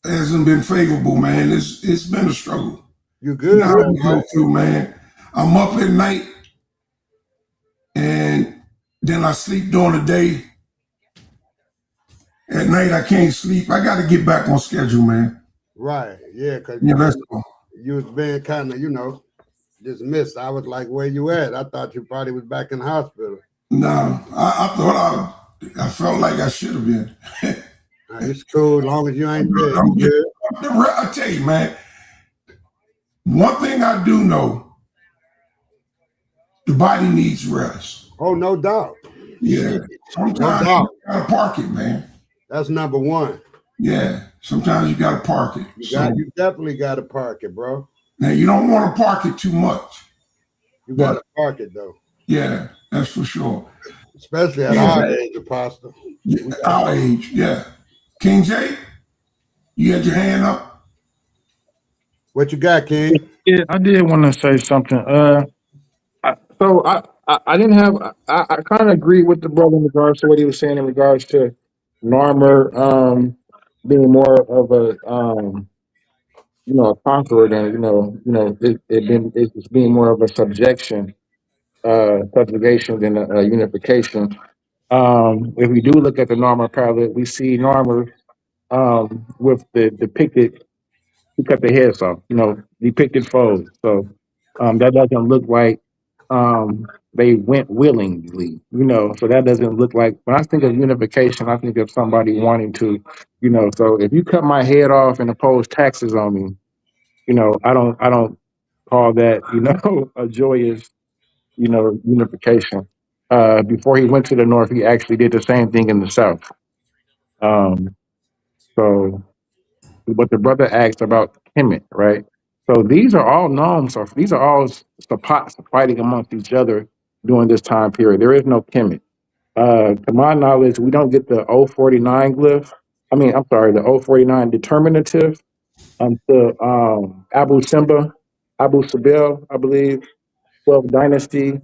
A: hasn't been favorable, man. It's been a struggle.
K: You good?
A: Go through, man. I'm up at night and then I sleep during the day. At night I can't sleep. I got to get back on schedule, man.
K: Right. Yeah, because you was being kind of, dismissed. I was like, where you at? I thought you probably was back in the hospital.
A: No, I thought I felt like I should have been.
K: It's cool as long as you ain't dead.
A: I tell you, man, one thing I do know, the body needs rest.
K: Oh, no doubt.
A: Yeah. Sometimes you gotta park it, man.
K: That's number one.
A: Yeah. Sometimes you gotta park it.
K: You definitely gotta park it, bro.
A: Now you don't want to park it too much.
K: You gotta park it though.
A: Yeah, that's for sure.
K: Especially at our age, Apostle.
A: Our age, yeah. King J, you had your hand up?
K: What you got, King?
E: Yeah, I did want to say something. I didn't have. I kind of agree with the brother in regards to what he was saying in regards to Narmer being more of a a conqueror than it's being more of a subjugation than a unification. If we do look at the Narmer palette, we see Narmer with the depicted. He cut their heads off, depicted foes. So that doesn't look like they went willingly, so that doesn't look like, when I think of unification, I think of somebody wanting to, so if you cut my head off and impose taxes on me, I don't call that, a joyous, unification. Before he went to the north, he actually did the same thing in the south. So what the brother asked about Kemet, right? So these are all noms, or these are all Sapots fighting amongst each other during this time period. There is no Kemet. To my knowledge, we don't get the 049 glyph. The 049 determinative until Abu Sibyl, I believe, 12th dynasty.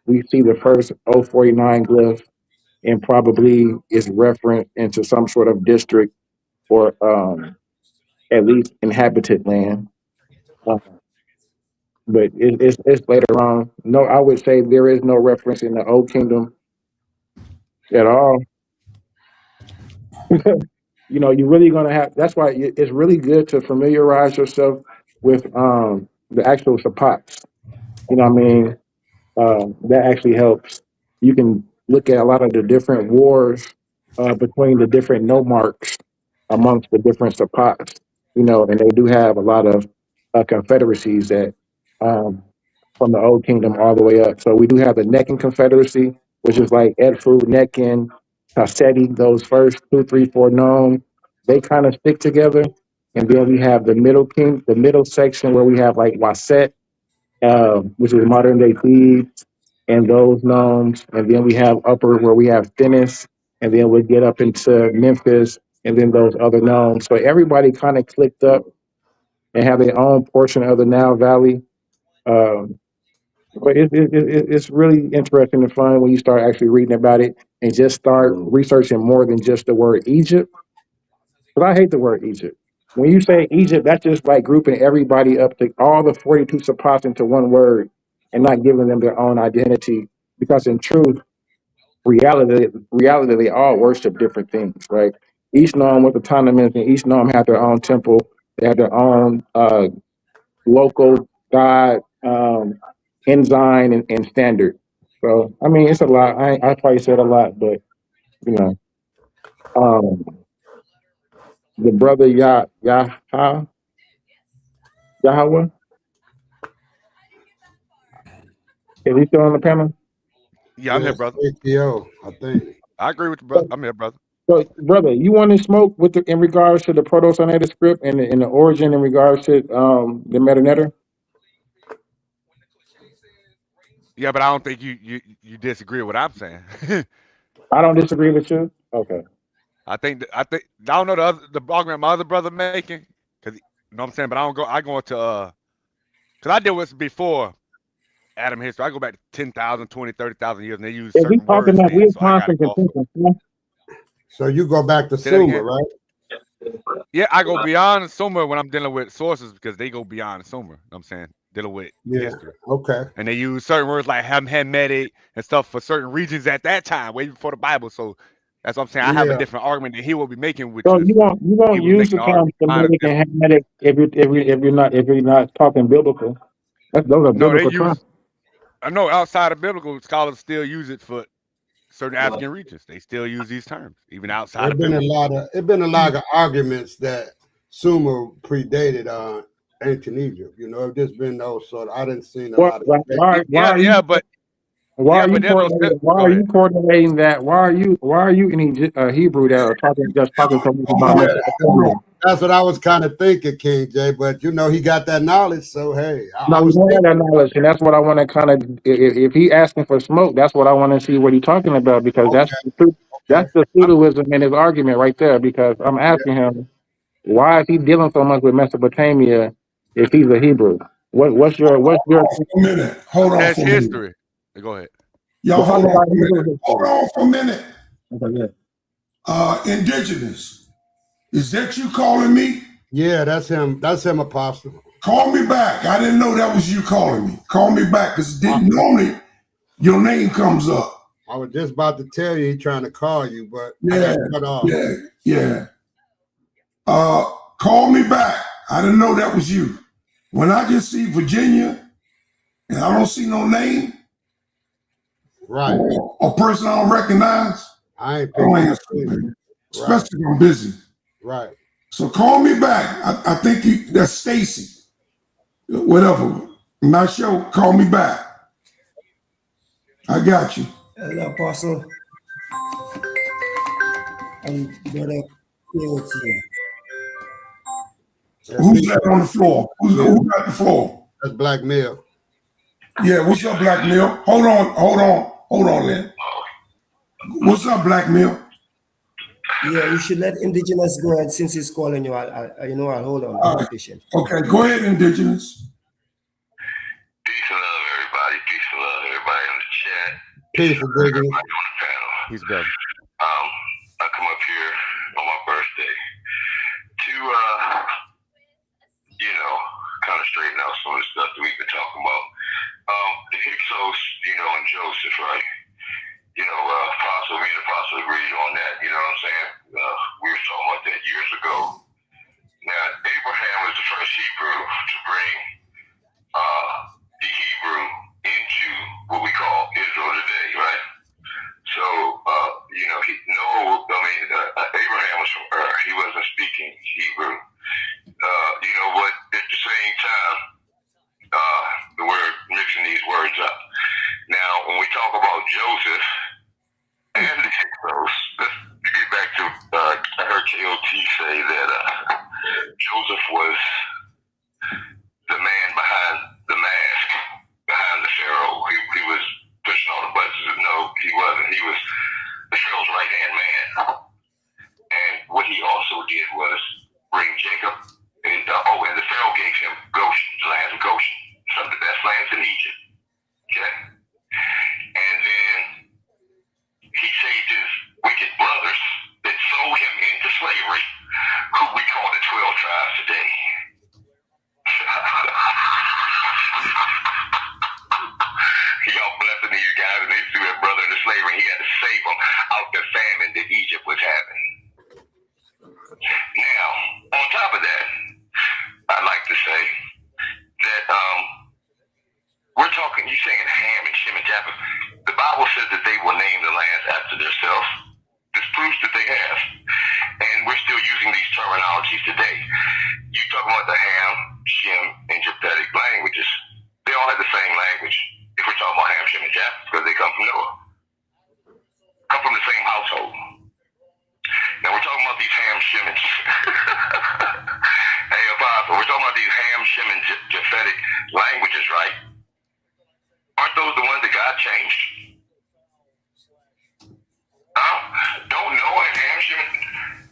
E: We see the first 049 glyph, and probably is referenced into some sort of district or at least inhabited land. But it's later on. No, I would say there is no reference in the Old Kingdom at all. You're really going to have. That's why it's really good to familiarize yourself with the actual Sapots. You know what I mean? That actually helps. You can look at a lot of the different wars between the different nomarchs amongst the different Sapots, and they do have a lot of confederacies that um, from the Old Kingdom all the way up. So we do have the Neccan Confederacy, which is like Edfu, Neccan, Tasseti, those first 2, 3, 4 nomes. They kind of stick together. And then we have the middle section where we have like Waset, which is modern day Thebes, and those nomes. And then we have upper where we have Thinis, and then we get up into Memphis, and then those other nomes. So everybody kind of clicked up and have their own portion of the Nile Valley. But it's really interesting and fun when you start actually reading about it and just start researching more than just the word Egypt. But I hate the word Egypt. When you say Egypt, that's just like grouping everybody up to all the 42 spots into one word and not giving them their own identity. Because in truth, reality, they all worship different things, right? Each Nom was autonomous, and each Nom had their own temple. They had their own local god, ensign, and standard. So, I mean, it's a lot. I probably said a lot, but you know, um, the brother Yahawah, is he still on the panel?
C: Yeah, I'm here,
K: Yes,
C: brother.
K: ATO, I think.
C: I agree with you, brother. I'm here, brother.
E: So, brother, you want to smoke with in regards to the Proto-Sinaitic script and the origin in regards to the metanetter?
C: Yeah, but I don't think you disagree with what I'm saying.
E: I don't disagree with you. Okay.
C: I think I don't know the argument my other brother making, cause you know what I'm saying, but I go into cause I deal with this before Adam history. I go back to 10,000, 20, 30,000 years, and they use
E: If we
C: certain
E: talking
C: words
E: that
C: then.
E: we're
C: So I got to
E: constant
C: go off of.
E: contention,
K: So you go back to
C: Say that
K: Sumer,
C: again.
K: right?
C: Yeah, I go beyond Sumer when I'm dealing with sources because they go beyond Sumer. You know what I'm saying, dealing with
K: Yeah.
C: history.
K: Okay.
C: And they use certain words like Hamitic and stuff for certain regions at that time, way before the Bible. So that's what I'm saying. I have a
K: Yeah.
C: different argument that he will be making, which
E: so
C: is
E: you
C: he
E: won't
C: was
E: use
C: making
E: the
C: the
E: term
C: argument. Mine is
E: Semitic and
C: different.
E: Hamitic if you're not talking biblical. Those are
C: No, they
E: biblical terms.
C: use. I know outside of biblical scholars still use it for certain African regions. They still use these terms, even outside
K: There's
C: of
K: been a
C: biblical.
K: lot of arguments that Sumer predated ancient Egypt. You know, it's just been those sort of, I didn't see a
E: What?
K: lot of
C: Yeah, yeah, but
E: why are you
C: there's no step.
E: coordinating? Why
C: Go
E: are
C: ahead.
E: you coordinating that? Why are you in Hebrew that are talking so much about Mesopotamia?
K: That's what I was kind of thinking, King J. But you know, he got that knowledge, so hey, I
E: No, you
K: was
E: don't have that
K: thinking.
E: knowledge, and that's what I want to kind of. If he asking for smoke, that's what I want to see what he's talking about because
K: Okay.
E: that's the pseudoism in his argument right there. Because I'm
K: Yeah.
E: asking him why is he dealing so much with Mesopotamia if he's a Hebrew? What's your
A: A minute. Hold on
C: That's
A: for a minute.
C: history. Go ahead.
A: Y'all
E: we're
A: hold
E: talking
A: on
E: about
A: for a minute.
E: Hebrew
A: Hold
E: history?
A: on for a minute.
E: Okay,
A: Indigenous. Is that you calling me?
K: Yeah, that's him. That's him, Apostle.
A: Call me back. I didn't know that was you calling me. Call me back because normally your name comes up.
K: I was just about to tell you he's trying to call you, but I
A: Yeah,
K: got cut off.
A: yeah. Call me back. I didn't know that was you. When I just see Virginia and I don't see no name,
K: Right.
A: or a person I don't recognize,
K: I ain't
A: I don't
K: picking up
A: answer,
K: either.
A: man. Especially if I'm busy.
K: Right.
A: So call me back. I think that's Stacy. Whatever. I'm not sure. Call me back. I got you.
G: Hello, Apostle and Brother Quilty.
A: Who's that on the floor? Who got the floor?
K: That's Black Mill.
A: Yeah, what's up, Black Mill? Hold on, Lynn. What's up, Black Mill?
G: Yeah, you should let Indigenous go, and since he's calling you, I'll hold on. Be patient.
A: Okay, go ahead, Indigenous.
L: Peace and love, everybody. Peace and love, everybody in the chat.
K: Peace,
L: Everybody on the panel.
C: Peace, brother.
L: I come up here on my birthday to, kind of straighten out some of the stuff that we've been talking about. The Hyksos, and Joseph, right? Me and Apostle agreed on that. You know what I'm saying? We were talking about that years ago. Now, Abraham was the first Hebrew to bring the Hebrew into what we call Israel today, right? So, Abraham was from Ur. He wasn't speaking Hebrew. But at the same time, we're mixing these words up. Now, when we talk about Joseph and the Hyksos, let's get back to, I heard KOT say that Joseph was the man behind the mask, behind the Pharaoh. He was pushing all the buttons. No, he wasn't. He was the Pharaoh's right-hand man. And what he also did was bring Jacob, and the Pharaoh gave him Goshen, the land of Goshen, some of the best lands in Egypt. Okay? And then he saved his wicked brothers that sold him into slavery, who galaxies today. You talk about the Ham, Shem, and Japhetic languages. They all have the same language. If we're talking about Ham, Shem, and Japheth, because they come from Noah, come from the same household. Now we're talking about these Ham, Shem, and hey, Apostle, we're talking about these Ham, Shem, and Japhetic languages, right? Aren't those the ones that God changed? Don't Noah and Ham, Shem,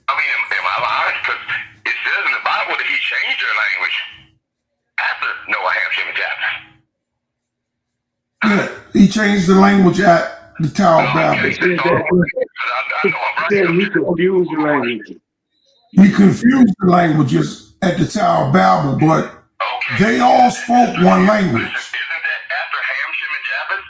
L: I mean, am I lying? Because it says in the Bible that he changed their language after Noah, Ham, Shem, and Japheth.
A: Yeah, he changed the language at the Tower of Babel.
I: He confused the language.
A: He confused the languages at the Tower of Babel, but they all spoke one language.
L: Isn't that after Ham, Shem, and Japheth?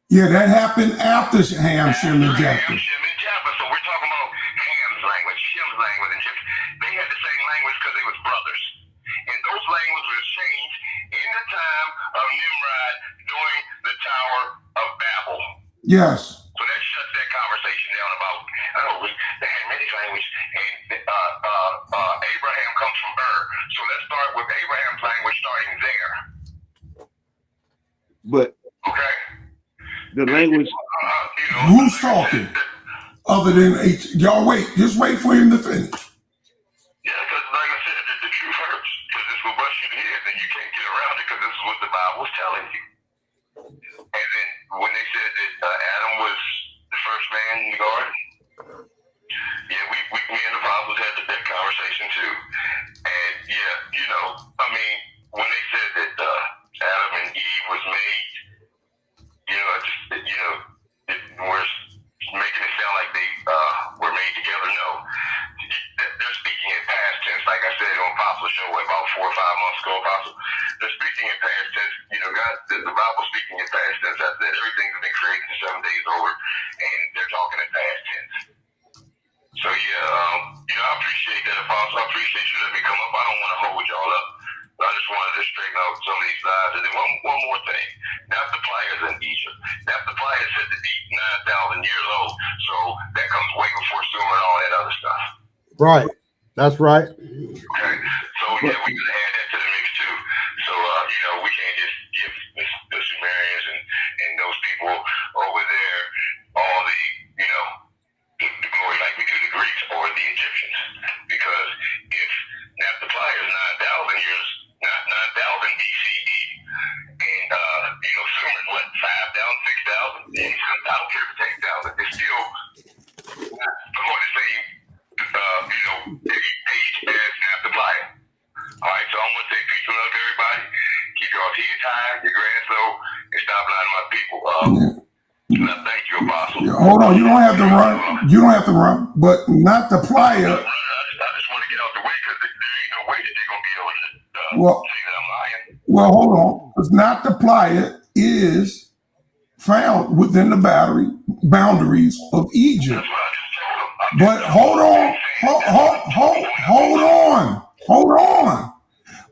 A: Yeah, that happened after Ham, Shem, and Japheth.
L: Ham, Shem, and Japheth. So we're talking about Ham's language, Shem's language, and Japheth. They had the same language because they was brothers. And those languages were changed in the time of Nimrod during the Tower of Babel.
A: Yes.
L: So that shuts that conversation down about, the Hamitic language, and Abraham comes from Ur. So let's start with Abraham's language starting there.
I: But
L: okay,
I: the language.
A: Who's talking? Other than y'all wait, just wait for him to finish.
L: Yeah, because like I said, the truth hurts. Because this will bust you to hear, and you can't get around it because this is what the Bible was telling you. And then when they said that Adam was the first man in the garden, yeah, me and the apostles had that conversation too. And yeah, I mean, when they said that Adam and Eve was made, we're making it sound like they were made together. No, they're speaking in past tense. Like I said on Apostle Show about 4 or 5 months ago, Apostle, they're speaking in past tense. God, the Bible speaking in past tense. That everything's been created in 7 days over, and they're talking in past tense. So yeah, I appreciate that, Apostle. I appreciate you letting me come up. I don't want to hold y'all up. I just wanted to straighten out some of these lies. And then one more thing. Naphtaliah's in Egypt. Naphtaliah is said to be 9,000 years old. So that comes way before Sumer and all that other stuff.
K: Right. That's right.
L: Okay. So yeah, we can add that to the mix too. So we can't just give the Sumerians and those people over there all the the glory like we do the Greeks or the Egyptians. Because if Naphtaliah is 9,000 years, not 9,000 BCE, and Sumer is what, 5,000, 6,000? I don't care if it takes 1,000. It's still on the same age as Naphtaliah. All right, so I'm gonna say peace and love to everybody. Keep your heads high, your grass low, and stop lying to my people. Thank you, Apostle.
A: Yeah, hold on, you don't have to run. You don't have to run, but not the plier.
L: I just want to get out the way because there ain't no way that they're gonna be able to say that I'm lying.
A: Well, hold on, because not the plier is found within the boundaries of Egypt.
L: That's what I just told them.
A: But hold on.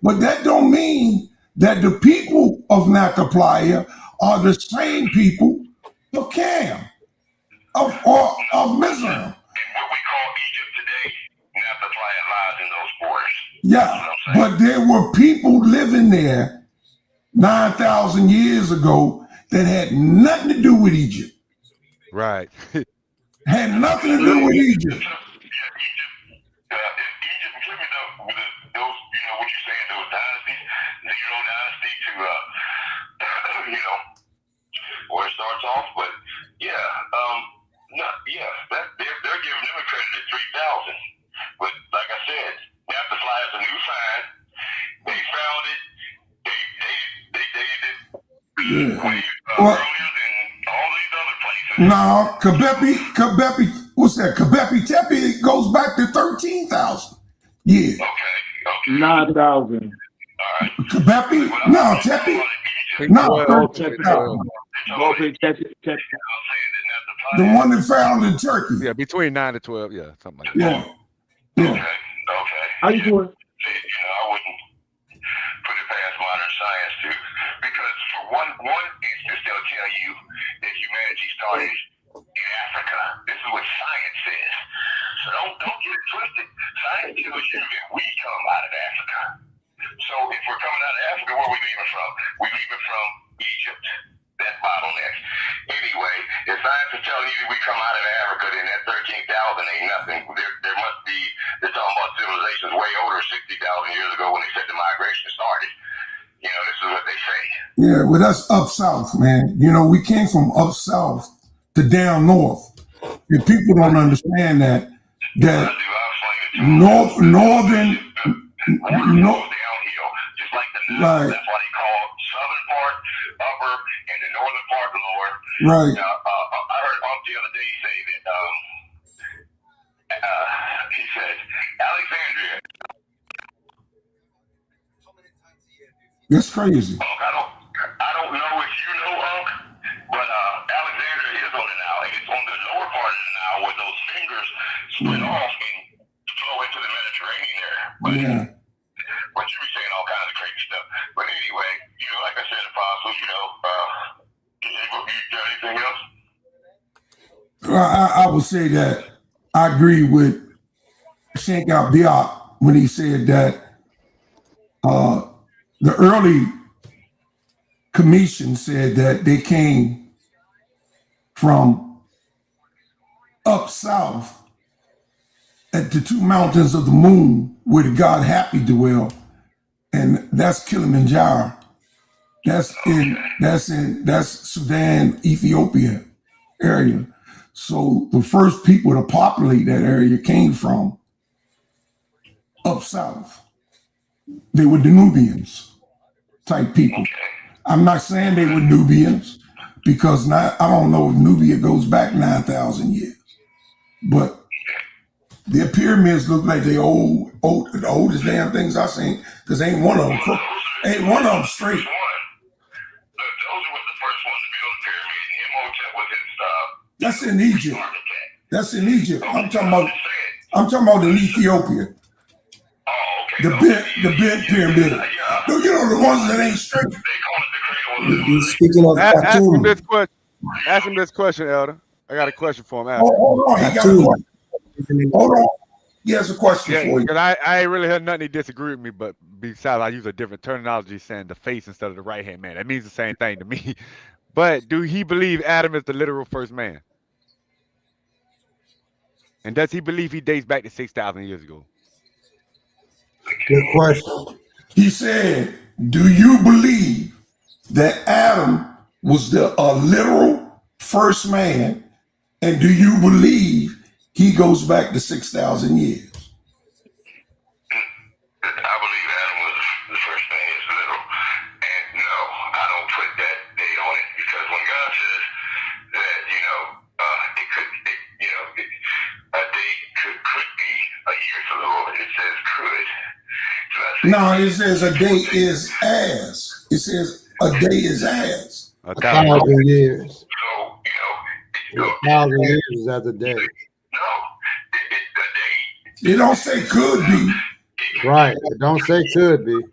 A: But that don't mean that the people of Naphtaliah are the same people of Cam, of Mizraim.
L: What we call Egypt today, Naphtaliah lies in those borders.
A: Yeah, but there were people living there 9,000 years ago that had nothing to do with Egypt.
C: Right.
A: Had nothing to do with Egypt.
L: Egypt, those, what you're saying, those dynasties, zero dynasty to, where it starts off. But yeah, they're giving them a credit at 3,000. But like I said, Naphtaliah is a new sign. They found it. They dated it. And all these other places.
A: No, Kabepi, what's that? Kabepi Tepe goes back to 13,000. Yeah.
L: Okay.
I: 9,000.
A: Kabepi? No, Tepe? No, 13,000. The one that found in Turkey.
C: Yeah, between 9 to 12. Yeah, something like that.
A: Yeah.
L: Okay.
I: How you doing?
L: I wouldn't put it past modern science too, because for one instance, they'll tell you that humanity started in Africa. This is what science says. So don't get it twisted. Science tells you that we come out of Africa. So if we're coming out of Africa, where are we leaving from? We leaving from Egypt. That bottleneck. Anyway, if science is telling you that we come out of Africa, then that 13,000 ain't nothing. There must be, they're talking about civilizations way older, 60,000 years ago when they said the migration started. You know, this is what they say.
A: Yeah, well, that's up south, man. You know, we came from up south to down north. And people don't understand that northern,
L: downhill, just like the north.
A: right.
L: That's why they call southern part upper and the northern part lower.
A: Right.
L: I heard the other day say that he said Alexandria.
A: That's crazy.
L: I don't know if you know Ankh, but Alexandria is on the Nile, and it's on the lower part of the Nile where those fingers split off and flow into the Mediterranean there. But, but you be saying all kinds of crazy stuff. But anyway, you know, like I said, Apostle, you know, you got anything else?
A: I would say that I agree with Sheikh Al-Biak when he said that the early commission said that they came from up south at the two mountains of the moon where the God happy dwell, and that's Kilimanjaro. That's Sudan, Ethiopia area. So the first people to populate that area came from up south. They were the Nubians type people. I'm not saying they were Nubians because I don't know if Nubia goes back 9,000 years, but their pyramids look like they the oldest damn things I've seen, because ain't one of them straight.
L: Those was the first one to build a pyramid. Imhotep was his
A: That's in Egypt. That's in Egypt. I'm talking about in Ethiopia.
L: Oh, okay.
A: The bent pyramid. You know, the ones that ain't straight.
G: Speaking of Khartoum.
C: Ask him this question, Elder. I got a question for him.
A: Hold on, he got a question. Hold on. He has a question for you.
C: Because I ain't really heard nothing he disagree with me, but besides I use a different terminology saying the face instead of the right hand man. That means the same thing to me. But do he believe Adam is the literal first man? And does he believe he dates back to 6,000 years ago?
K: Good question.
A: He said, do you believe that Adam was the literal first man? And do you believe he goes back to 6,000 years?
L: I believe Adam was the first man, is literal. And no, I don't put that date on it, because when God says that, a day could be a year to the Lord, it says could.
A: No, it says a day is as. It says a day is as.
K: 1,000 years.
L: So,
K: 1,000 years is as a day.
L: No, the day.
A: It don't say could be.
K: Right. It don't say could be.
L: I said,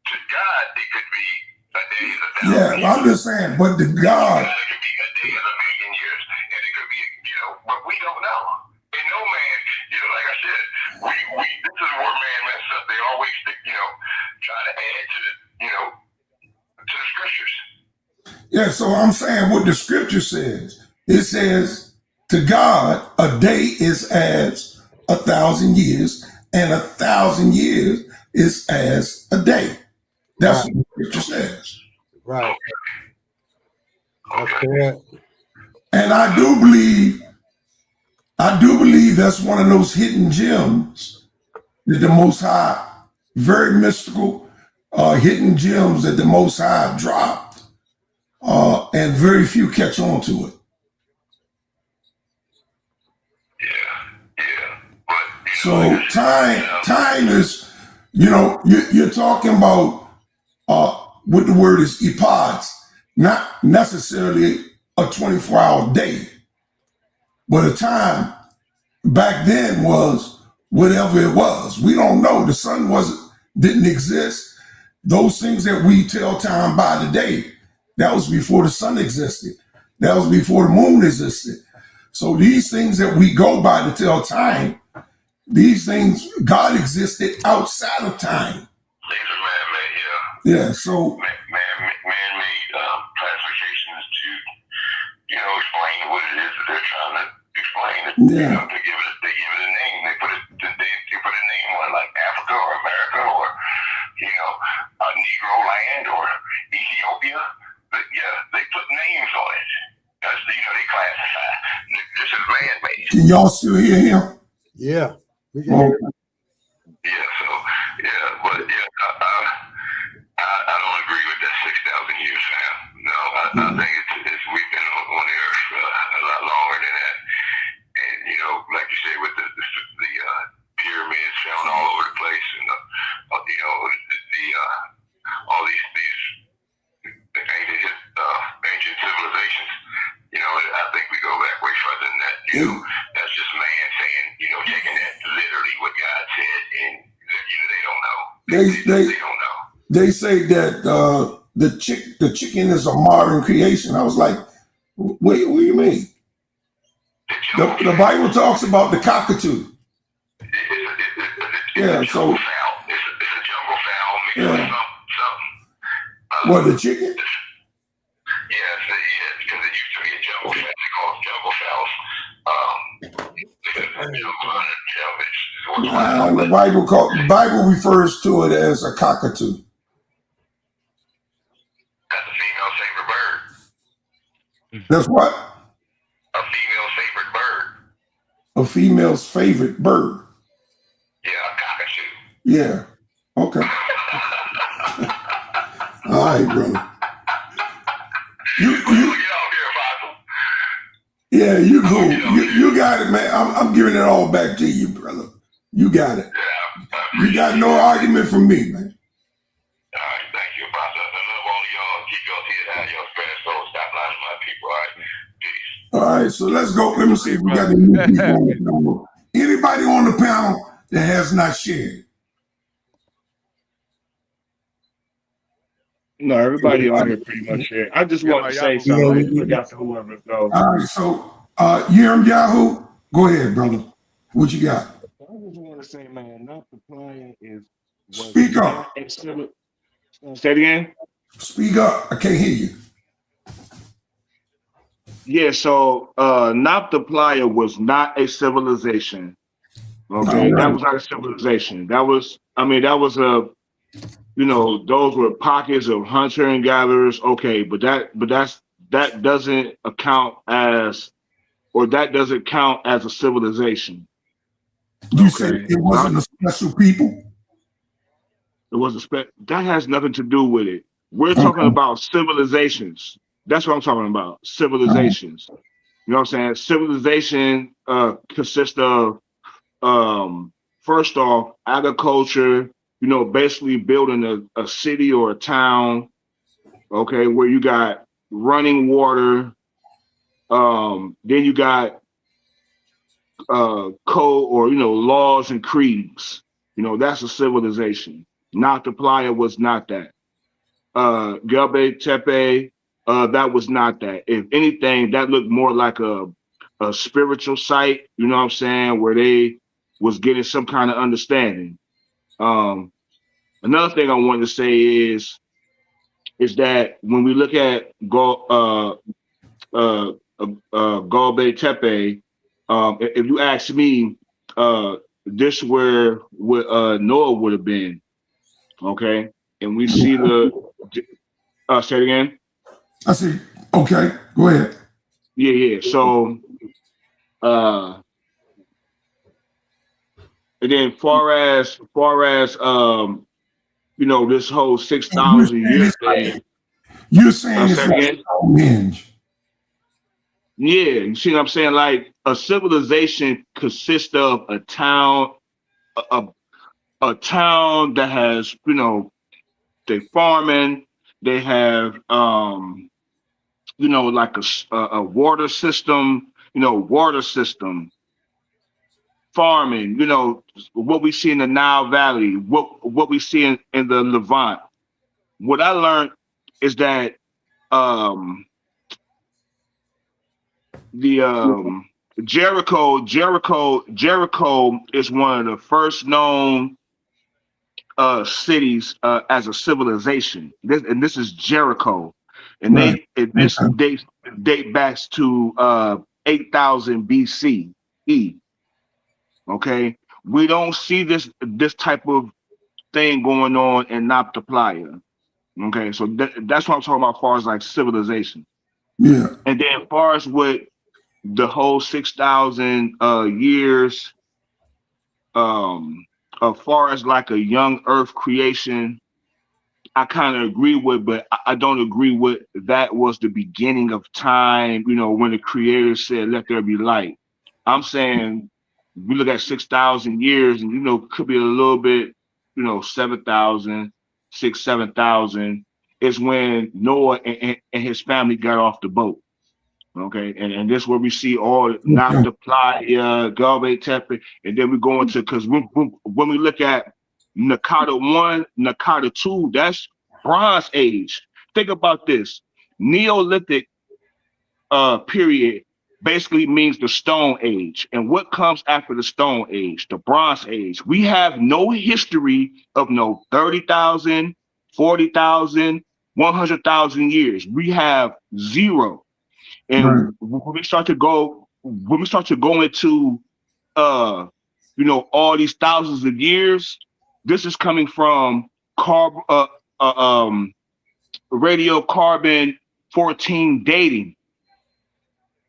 L: to God, it could be a day is 1,000 years.
A: Yeah, I'm just saying, but to God.
L: It could be a day is 1,000,000 years. And it could be, but we don't know. And no man, like I said, this is where man messed up. They always try to add to to the scriptures.
A: Yeah, so I'm saying what the scripture says. It says, to God, a day is as 1,000 years, and 1,000 years is as a day. That's what the scripture says.
K: Right. That's correct.
A: And I do believe that's one of those hidden gems that the Most High, very mystical, hidden gems that the Most High dropped, and very few catch on to it. So time is, you're talking about what the word is epods, not necessarily a 24-hour day, but a time back then was whatever it was. We don't know. The sun didn't exist. Those things that we tell time by today, that was before the sun existed. That was before the moon existed. So these things that we go by to tell time, these things, God existed outside of time.
L: Things are man-made, yeah.
A: Yeah, so
L: Man-made classifications to, explain what it is that they're trying to explain.
A: Yeah.
L: They give it a name. They put a name on it, like Africa or America or Negro land or Ethiopia. But yeah, they put names on it. That's they classify. This is man-made.
A: Can y'all still hear him?
K: Yeah. We can hear it.
L: Yeah. So but I don't agree with that 6,000 years, fam. No, I think it's we've been on the earth a lot longer than that. And like you say, with the pyramids found all over the place, and all these ancient civilizations. I think we go back way further than that. That's just man saying, taking that literally what God said, and they don't know. They don't know.
A: They say that the chicken is a modern creation. I was like, what do you mean? The Bible talks about the cockatoo. Yeah, so
L: it's a jungle fowl mixed with something.
A: What, the chicken?
L: Yes, because it used to be a jungle fowl. They call them jungle fowls.
A: The Bible refers to it as a cockatoo.
L: That's a female's favorite bird.
A: That's what?
L: A female's favorite bird.
A: A female's favorite bird.
L: Yeah, a cockatoo.
A: Yeah. Okay. All right, brother. Yeah, you cool. You got it, man. I'm giving it all back to you, brother. You got it.
L: Yeah,
A: you got no argument from me, man.
L: All right, thank you, Pastor. I love all of y'all. Keep y'all head high, y'all spread souls. Stop lying to my people. All right, peace.
A: All right, so let's go. Let me see if we got any new people on the panel. Anybody on the panel that has not shared?
I: No, everybody on here pretty much here. I just want to say something. I forgot to whoever goes.
A: All right, so you hear him, Yahoo? Go ahead, brother. What you got?
I: I just want to say, man, not the plan is.
A: Speak up.
I: Say it again.
A: Speak up. I can't hear you.
I: Yeah, so Noptoplaya was not a civilization. Okay, that was not a civilization. That was a, those were pockets of hunter and gatherers. Okay, but that doesn't account as, or that doesn't count as a civilization.
A: You said it wasn't a special people?
I: It wasn't that has nothing to do with it. We're talking about civilizations. That's what I'm talking about. Civilizations. You know what I'm saying? Civilization consists of first off, agriculture, basically building a city or a town, okay, where you got running water, then you got code or laws and creeds. That's a civilization. Noptoplaya was not that. Gambit Tepe, that was not that. If anything, that looked more like a spiritual site, you know what I'm saying, where they was getting some kind of understanding. Another thing I wanted to say is that when we look at Gambit Tepe, if you ask me, this where Noah would have been, okay? And we see the say it again.
A: I see. Okay, go ahead.
I: Yeah. So, and then far as this whole 6,000 year thing.
A: You're saying it's a Stonehenge.
I: Yeah, you see what I'm saying? Like a civilization consists of a town, a town that has, they farming, they have like a water system, farming, what we see in the Nile Valley, what we see in the Levant. What I learned is that Jericho is one of the first known cities as a civilization. This is Jericho, and
A: Right.
I: this date back to 8,000 BCE. Okay, we don't see this type of thing going on in Nabta. Okay, so that's what I'm talking about as far as like civilization.
A: Yeah.
I: And then as far as what the whole 6,000 years, as far as like a young earth creation, I kind of agree with, but I don't agree with that was the beginning of time, you know, when the creator said, let there be light. I'm saying we look at 6,000 years and, you know, could be a little bit, you know, 7,000, 7,000 is when Noah and his family got off the boat. Okay, and this is where we see all not the playa, Galway Tepe, and then we go into, because when we look at Nakata 1, Nakata 2, that's Bronze Age. Think about this. Neolithic period basically means the Stone Age. And what comes after the Stone Age? The Bronze Age. We have no history of no 30,000, 40,000, 100,000 years. We have zero. And when we start to go into you know, all these thousands of years, this is coming from radiocarbon 14 dating.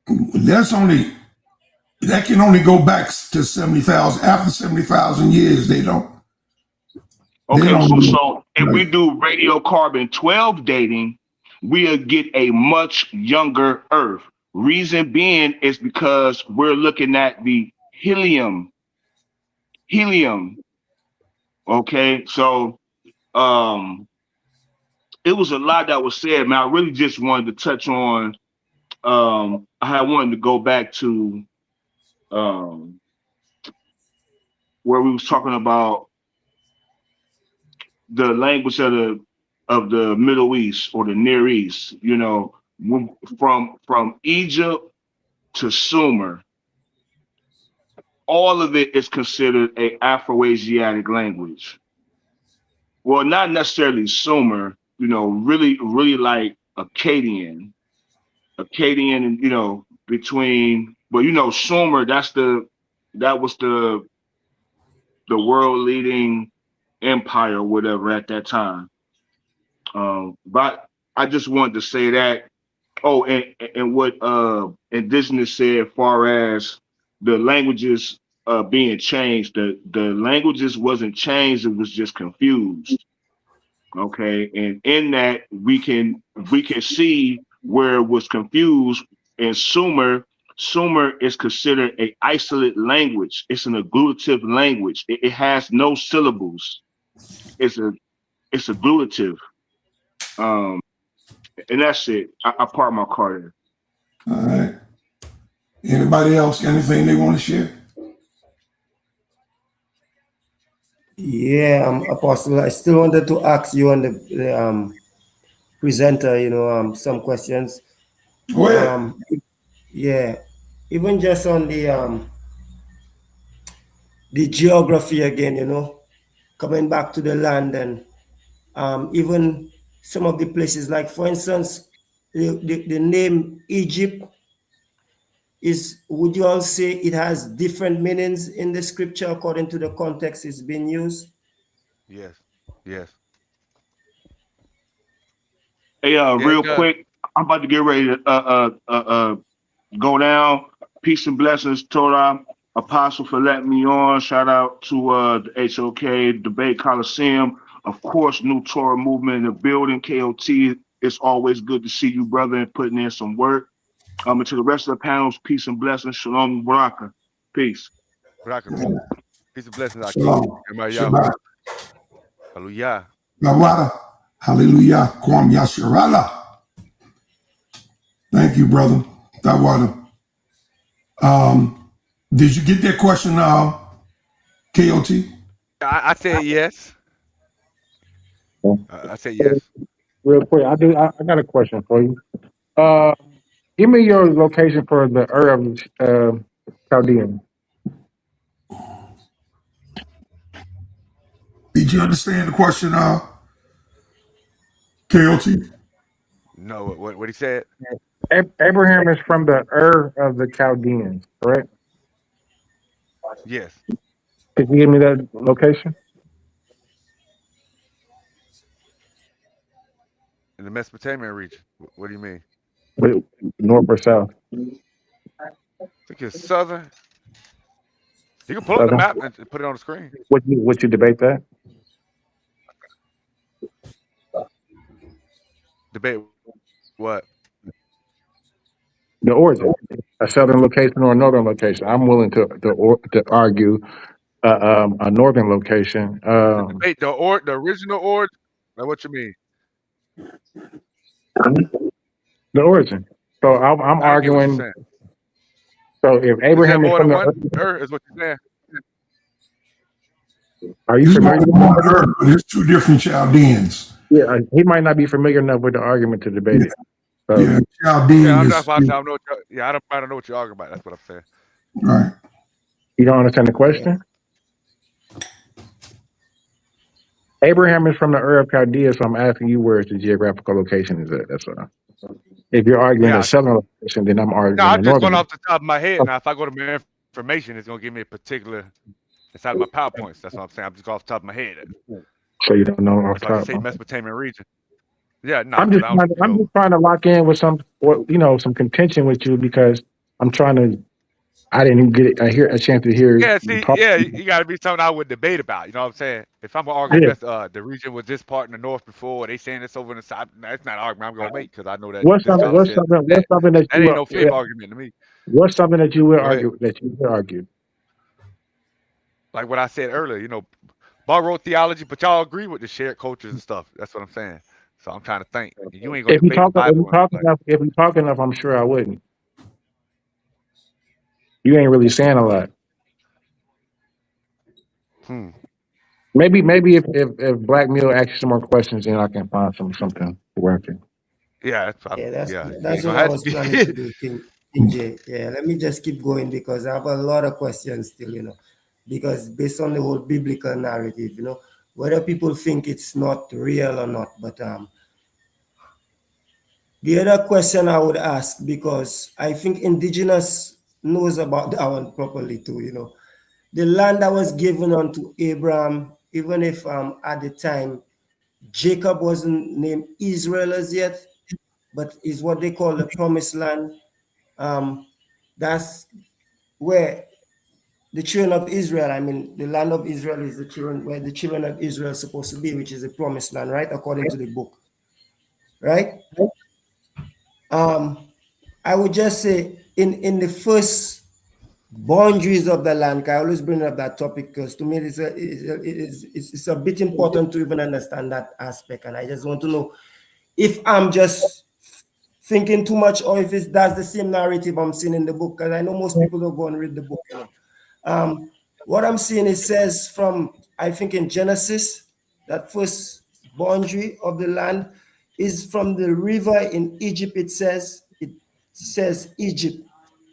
A: That can only go back to 70,000. After 70,000 years, they don't.
I: Okay, so if we do radiocarbon 12 dating, we'll get a much younger Earth. Reason being is because we're looking at the helium. Okay, so it was a lot that was said, man. I really just wanted to touch on I wanted to go back to where we was talking about the language of the Middle East or the Near East, you know, from Egypt to Sumer, all of it is considered a Afro-Asiatic language. Well, not necessarily Sumer, you know, really like Akkadian, and you know, between, but you know, Sumer, that was the world leading empire or whatever at that time. But I just wanted to say that. Oh, and what Indigenous said, as far as the languages being changed, the languages wasn't changed; it was just confused. Okay, and in that we can see where it was confused. And Sumer is considered an isolate language. It's an agglutinative language. It has no syllables. It's a agglutinative. And that's it. I park my car there.
A: All right. Anybody else? Anything they want to share?
G: Yeah, Apostle, I still wanted to ask you and the presenter, you know, some questions.
A: Go ahead.
G: Yeah, even just on the geography again, you know, coming back to the land, and even some of the places, like for instance, the name Egypt is, would you all say it has different meanings in the scripture according to the context it's being used?
C: Yes. Yes.
I: Hey, real quick, I'm about to get ready to go down. Peace and blessings, Torah, Apostle, for letting me on. Shout out to the HOK Debate Coliseum. Of course, New Torah Movement in the building, KOT. It's always good to see you, brother, and putting in some work. And to the rest of the panels, peace and blessings. Shalom, Baraka. Peace.
C: Baraka. Peace and blessings.
A: Shalom.
C: Yahawah. Hallelujah.
A: Yahawah. Hallelujah. Kwam Yasharala. Thank you, brother. Yahawah. Did you get that question, KOT?
C: I said yes. I said yes.
E: Real quick, I got a question for you. Give me your location for the Arabs Chaldean.
A: Did you understand the question, KLT?
C: No, what he said?
E: Abraham is from the of the Chaldeans, correct?
C: Yes.
E: Could you give me that location?
C: In the Mesopotamian region. What do you mean?
E: Wait, north or south?
C: I think it's southern. You can pull up the
E: Southern.
C: map and put it on the screen.
E: Would you debate that?
C: Debate what?
E: The origin, a southern location or a northern location. I'm willing to argue a northern location.
C: The debate the original origin. Now what you mean?
E: The origin. So I'm
C: I get what you're
E: arguing.
C: saying.
E: So if
C: Is there
E: Abraham is
C: more
E: from
C: than one
E: the,
C: Ur is what you're saying?
E: are you
A: There's
E: familiar?
A: more than Ur, but there's two different Chaldeans.
E: Yeah, he might not be familiar enough with the argument to debate it. So,
A: Yeah, Chaldean
C: Yeah, I'm
A: is
C: not about to, I don't know I don't know what you're arguing about. That's what I'm saying.
A: right.
E: you don't understand the question? Abraham is from the Ur of Chaldea, so I'm asking you where the geographical location is at. That's all. If you're arguing
C: Yeah.
E: a southern location, then I'm
C: No,
E: arguing
C: I'm
E: a
C: just going
E: northern.
C: off the top of my head. Now, if I go to my information, it's going to give me a particular inside of my PowerPoints. That's what I'm saying. I'm just going off the top of my head.
E: So you don't know off
C: That's why I
E: top.
C: say Mesopotamian region. Yeah, no,
E: I'm just trying to lock in with some contention with you because I'm trying to. I didn't even get a chance to hear.
C: Yeah,
E: you
C: see,
E: talk.
C: yeah, you got to be something I would debate about. You know what I'm saying? If I'm going to argue the region was this part in the north before, they saying it's over in the south, that's not an argument I'm going to make because I know that
E: What's
C: this
E: something
C: said that.
E: that
C: That
E: you
C: ain't no flip
E: will,
C: argument to me.
E: what's something that you will
C: Go ahead.
E: argue?
C: Like what I said earlier, borrowed theology, but y'all agree with the shared cultures and stuff. That's what I'm saying. So I'm trying to think. You ain't gonna
E: If we
C: debate the
E: talk
C: Bible.
E: if we talk enough, I'm sure I wouldn't. You ain't really saying a lot. Maybe if Black Mill asks you some more questions, then I can find something working.
C: Yeah,
G: that's what I was planning to do, King J. Yeah, let me just keep going because I have a lot of questions still, because based on the whole biblical narrative, whether people think it's not real or not. But the other question I would ask, because I think indigenous knows about that one properly too, the land that was given unto Abraham, even if at the time Jacob wasn't named Israel as yet, but is what they call the promised land. That's where the children of Israel, the land of Israel is where the children of Israel are supposed to be, which is the promised land, right? According to the book, right? I would just say in the first boundaries of the land, I always bring up that topic because to me it's a bit important to even understand that aspect. And I just want to know if I'm just thinking too much or if that's the same narrative I'm seeing in the book, because I know most people don't go and read the book. What I'm seeing, it says from, I think in Genesis, that first boundary of the land is from the river in Egypt. It says Egypt,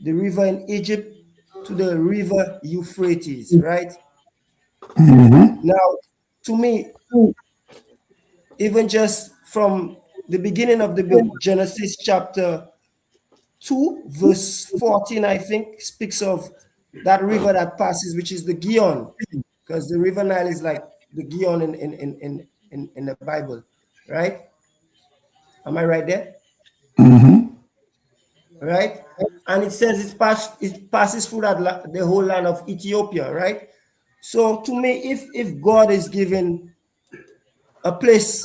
G: the river in Egypt to the river Euphrates, right? Now, to me, even just from the beginning of the book, Genesis chapter 2, verse 14, I think, speaks of that river that passes, which is the Gihon, because the river Nile is like the Gihon in the Bible, right? Am I right there? Right? And it says it passes through the whole land of Ethiopia, right? So to me, if God is giving a place,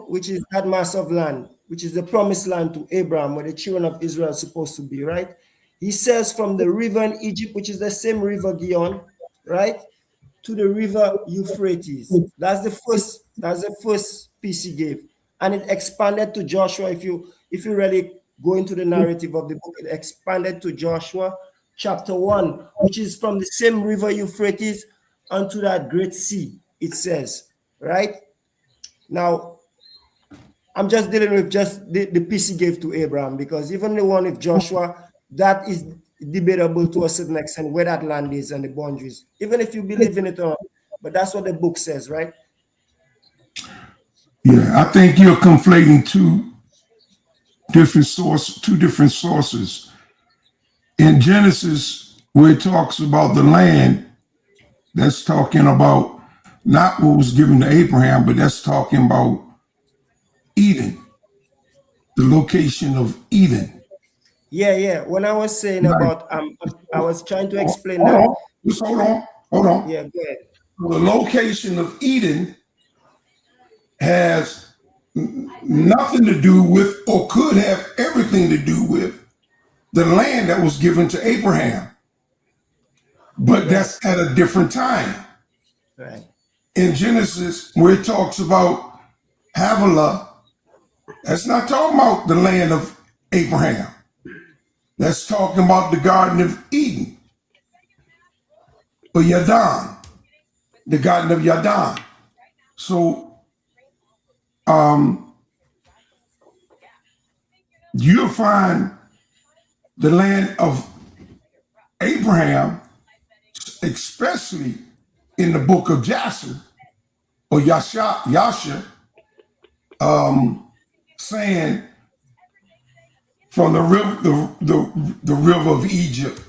G: which is that mass of land, which is the promised land to Abraham, where the children of Israel are supposed to be, right? He says from the river in Egypt, which is the same river Gihon, right, to the river Euphrates. That's the first piece he gave, and it expanded to Joshua. If you really go into the narrative of the book, it expanded to Joshua chapter 1, which is from the same river Euphrates unto that great sea. It says, right? Now, I'm just dealing with just the piece he gave to Abraham, because even the one with Joshua, that is debatable to a certain extent where that land is and the boundaries, even if you believe in it or not. But that's what the book says, right?
A: Yeah, I think you're conflating two different sources. In Genesis, where it talks about the land, that's talking about not what was given to Abraham, but that's talking about Eden, the location of Eden.
G: Yeah. When I was saying about, I was trying to explain
A: hold
G: that.
A: on. Just hold on.
G: Yeah, go ahead.
A: The location of Eden has nothing to do with, or could have everything to do with, the land that was given to Abraham. But that's at a different time.
G: Right.
A: In Genesis, where it talks about Havilah, that's not talking about the land of Abraham. That's talking about the Garden of Eden, or Yadan, the Garden of Yadan. So, you'll find the land of Abraham, especially in the book of Jasher or Yasha, saying from the river of Egypt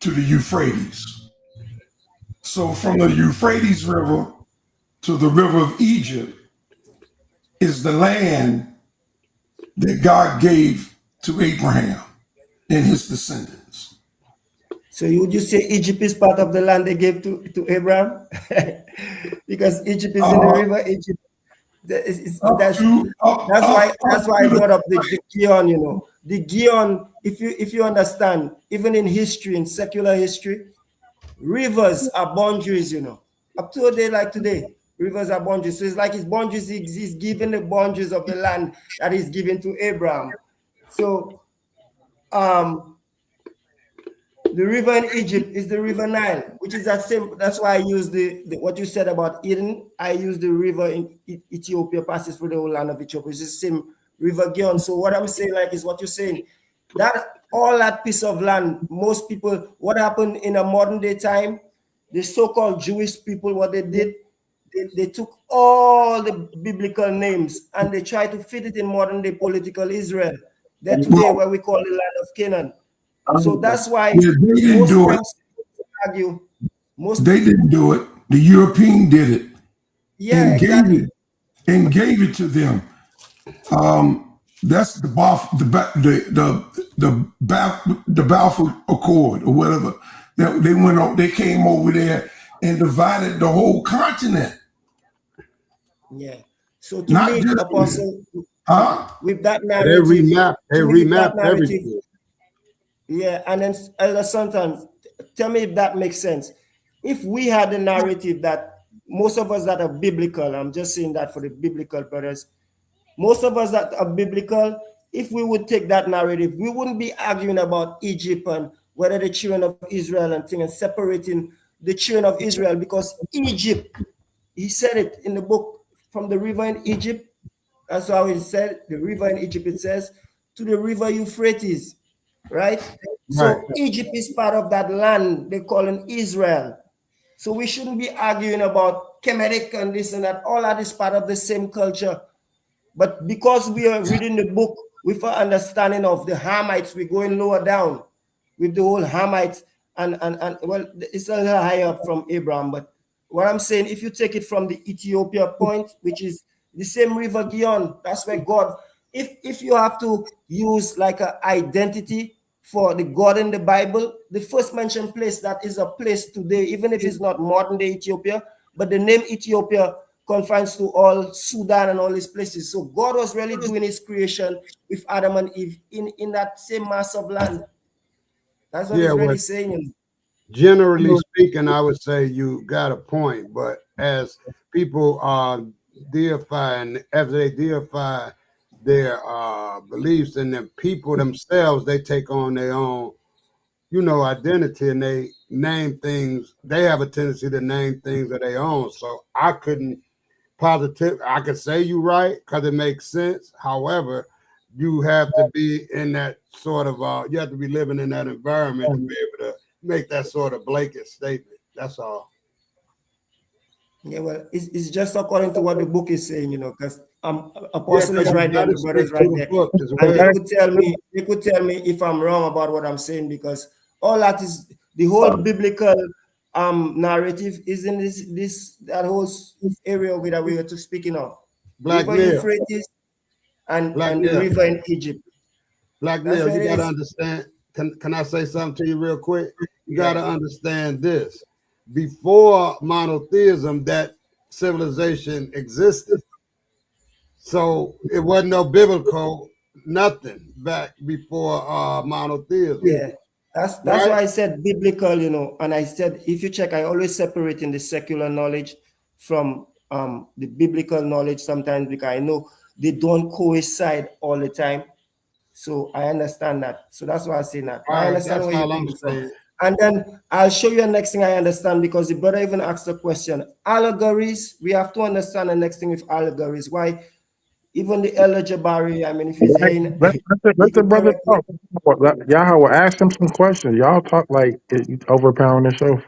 A: to the Euphrates. So from the Euphrates River to the river of Egypt is the land that God gave to Abraham and his descendants.
G: So you would just say Egypt is part of the land they gave to Abraham? Because Egypt is in the river. Egypt. That's why I brought up the Gion, you know. The Gion, if you understand, even in history, in secular history, rivers are boundaries, you know. Up to a day like today, rivers are boundaries. So it's like his boundaries exist given the boundaries of the land that is given to Abraham. So the river in Egypt is the river Nile, which is that same. That's why I use the what you said about Eden. I use the river in Ethiopia passes through the whole land of Ethiopia. It's the same river Gion. So what I'm saying, like, is what you're saying. That all that piece of land, most people, what happened in a modern day time, the so-called Jewish people, what they did, they took all the biblical names and they tried to fit it in modern day political Israel. That today where we call the land of Canaan. So that's why
A: they didn't do it.
G: Argue,
A: they didn't do it. The European did it.
G: Yeah,
A: and
G: exactly.
A: gave it to them. That's the Balfour Accord or whatever. They went on. They came over there and divided the whole continent.
G: Yeah. So to me, Apostle, with that narrative,
K: they remapped everything.
G: Yeah, and then Elder sometimes tell me if that makes sense. If we had a narrative that most of us that are biblical, I'm just saying that for the biblical brothers, most of us that are biblical, if we would take that narrative, we wouldn't be arguing about Egypt and whether the children of Israel and things and separating the children of Israel, because Egypt, he said it in the book, from the river in Egypt, that's how he said, the river in Egypt, it says, to the river Euphrates. Right? So Egypt is part of that land they call in Israel. So we shouldn't be arguing about Kemetic and this and that. All that is part of the same culture. But because we are reading the book with an understanding of the Hamites, we're going lower down with the whole Hamites and well, it's a little higher up from Abraham. But what I'm saying, if you take it from the Ethiopia point, which is the same river Gion, that's where God, if you have to use like an identity for the God in the Bible, the first mentioned place that is a place today, even if it's not modern day Ethiopia, but the name Ethiopia confines to all Sudan and all these places. So God was really doing his creation with Adam and Eve in that same mass of land. That's what he's really saying.
K: Generally speaking, I would say you got a point, but as people are deifying, as they deify their beliefs, and the people themselves, they take on their own, identity, and they name things. They have a tendency to name things of their own. So I couldn't I could say you're right because it makes sense. However, you have to be in that sort of you have to be living in that environment to be able to make that sort of blanket statement. That's all.
G: Yeah, well, it's just according to what the book is saying, you know, because Apostle is right there, the brother's right there. And they could tell me if I'm wrong about what I'm saying, because all that is the whole biblical narrative is in that whole area that we were speaking of.
K: Black
G: River Euphrates and the river in Egypt.
K: Black Neil, you gotta understand. Can I say something to you real quick? You gotta understand this. Before monotheism, that civilization existed. So it wasn't no biblical nothing back before monotheism.
G: Yeah, that's right? Why I said biblical, you know, and I said if you check, I always separate in the secular knowledge from the biblical knowledge sometimes, because I know they don't coincide all the time. So I understand that. So that's why I say that.
K: All
G: I
K: right,
G: understand
K: that's
G: what
K: all
G: you're
K: I'm saying.
G: saying. And then I'll show you the next thing I understand, because the brother even asked a question. Allegories, we have to understand the next thing with allegories. Why even the Elder Jabari, I mean, if he's saying,
E: Let the brother talk. Yahawah, ask him some questions. Y'all talk like overpowering the show.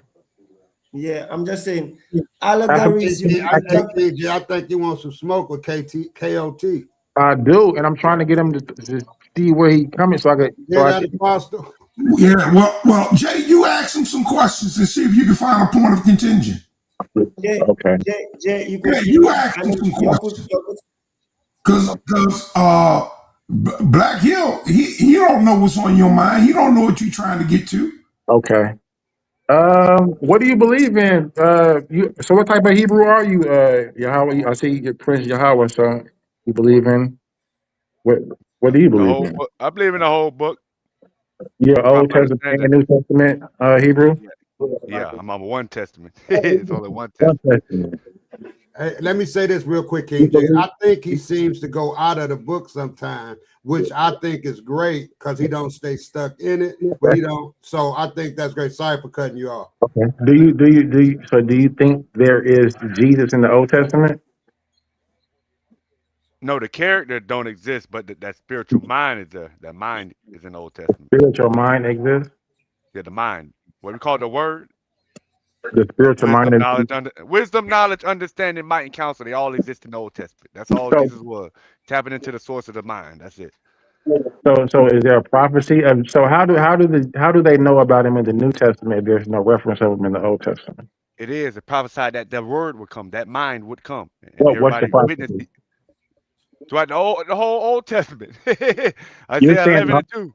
G: Yeah, I'm just saying allegories.
K: I think you want some smoke with KOT.
E: I do, and I'm trying to get him to see where he coming, so I could.
A: Yeah, well, Jay, you ask him some questions and see if you can find a point of contention.
G: Jay,
E: okay.
G: Jay,
A: you ask him some questions. Because Black Hill, he don't know what's on your mind. He don't know what you're trying to get to.
E: Okay. What do you believe in? So what type of Hebrew are you, Yahawah? I see your Prince Yahawah. So you believe in what do you believe in?
C: Book. I believe in the whole book.
E: Your Old Testament and New Testament Hebrew?
C: Yeah, I'm on one testament. It's only one testament.
K: Hey, let me say this real quick, King J. I think he seems to go out of the book sometime, which I think is great because he don't stay stuck in it. But he don't. So I think that's great. Sorry for cutting you off.
E: Okay. Do you think there is Jesus in the Old Testament?
C: No, the character don't exist, but that spiritual mind is there. That mind is in the Old Testament.
E: Spiritual mind exists?
C: Yeah, the mind. What we call the word?
E: The spiritual mind.
C: Wisdom, knowledge, understanding, might, and counsel. They all exist in the Old Testament. That's all Jesus was. Tapping into the source of the mind. That's it.
E: So is there a prophecy? So how do they know about him in the New Testament if there's no reference of him in the Old Testament?
C: It is. It prophesied that the word would come, that mind would come. And
E: what's the
C: witnessed it. Throughout the whole Old Testament. Isaiah 11:2.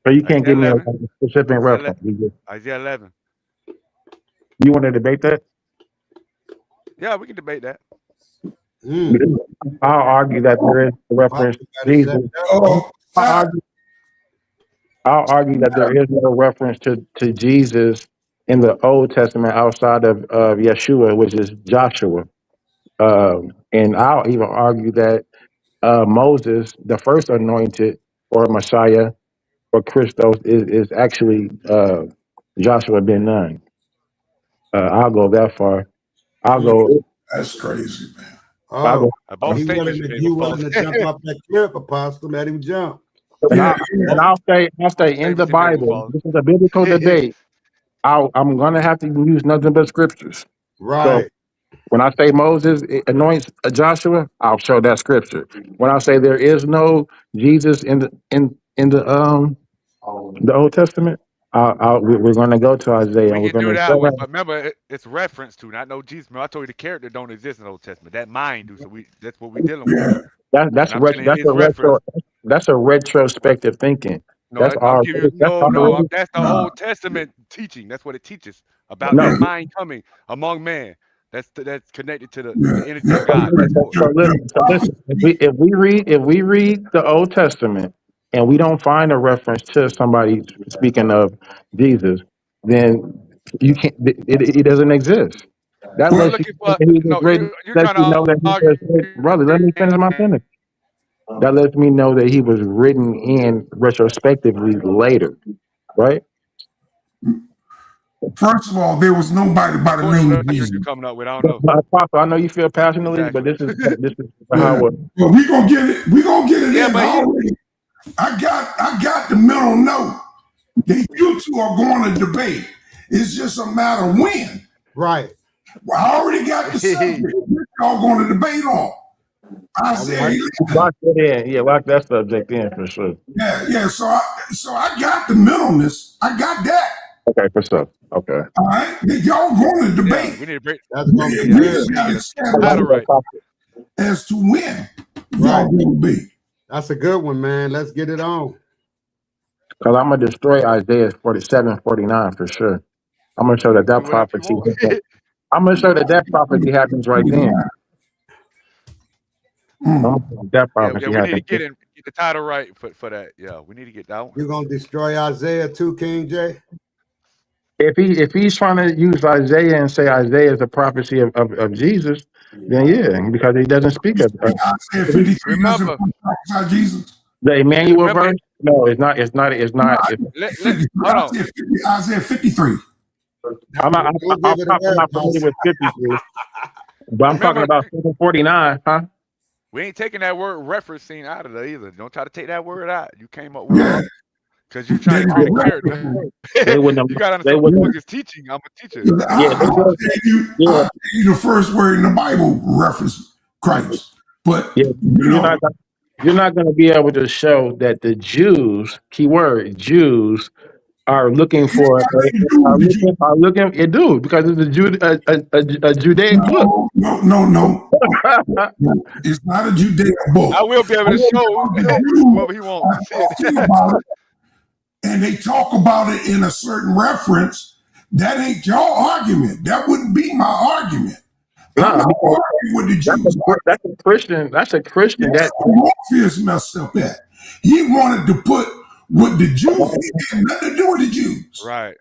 E: So you can't give me a specific reference.
C: Isaiah 11.
E: You want to debate that?
C: Yeah, we can debate that.
E: I'll argue that there is a reference to Jesus. I'll argue that there is no reference to Jesus in the Old Testament outside of Yeshua, which is Joshua. And I'll even argue that Moses, the first anointed or Messiah or Christos, is actually Joshua ben Nun. I'll go that far. I'll go.
A: That's crazy, man.
K: Oh, he willing to jump off that cliff, Apostle. Let him jump.
E: And I'll say in the Bible, this is a biblical debate. I'm gonna have to use nothing but scriptures.
K: Right.
E: So when I say Moses anoints Joshua, I'll show that scripture. When I say there is no Jesus in the Old Testament, we're gonna go to Isaiah.
C: We can do that one, but remember, it's reference to, not no Jesus. Remember, I told you the character don't exist in the Old Testament. That mind do. So that's what we're dealing with.
E: That's a retrospective thinking.
C: No, that's the Old Testament teaching. That's what it teaches about that mind coming among man. That's connected to the energy of God.
E: So listen, if we read the Old Testament and we don't find a reference to somebody speaking of Jesus, then you can't. It doesn't exist. That lets you know that he was brother. Let me finish my sentence. That lets me know that he was written in retrospectively later, right?
A: First of all, there was nobody by the name of Jesus.
C: Coming up with, I don't
E: know. Apostle, I know you feel passionately, but this is how.
A: Well, we gonna get it. We gonna get it.
C: Yeah,
A: in.
C: but
A: I got the mental note that you two are going to debate. It's just a matter of when.
K: Right.
A: Well, I already got the subject that y'all going to debate on. Isaiah 11.
E: Lock that in. Yeah, lock that subject in for sure.
A: Yeah. So I got the mentalness. I got that.
E: Okay, for sure. Okay.
A: All right. Y'all going to debate.
C: Yeah, we need to break.
K: That's gonna be
A: We
K: good.
A: just got to
C: Title right.
A: as to when
K: Right.
A: y'all going to be.
K: That's a good one, man. Let's get it on.
E: Because I'm going to destroy Isaiah 47:49 for sure. I'm going to show that
C: Do whatever you
E: prophecy.
C: want.
E: I'm going to show that prophecy happens right then. That prophecy
C: we need to
E: happens.
C: get the title right for that. Yeah, we need to get that one.
K: You gonna destroy Isaiah too, King J?
E: If he's trying to use Isaiah and say Isaiah is a prophecy of Jesus, then yeah, because he doesn't speak of
A: Isaiah 53 doesn't prophesy Jesus.
E: the Emmanuel verse. No, it's not. It's not.
C: Hold on.
A: Isaiah 53.
E: I'm not familiar with 53, but I'm talking about 49, huh?
C: We ain't taking that word referencing out of there either. Don't try to take that word out. You came up with it because you're trying to create a character. You got to understand what the book is teaching. I'm a teacher.
A: I'll tell you the first word in the Bible reference Christ. But
E: you're not going to be able to show that the Jews, keyword Jews, are looking for are looking. It do because it's a Judaic book.
A: No. It's not a Judaic book.
C: I will be able to show whoever he wants to see it.
A: And they talk about it in a certain reference. That ain't your argument. That wouldn't be my argument. I'm not arguing with the Jews.
E: That's a Christian. That's a Christian.
A: That's Morpheus messed up at. He wanted to put what the Jews had nothing to do with the Jews.
C: Right.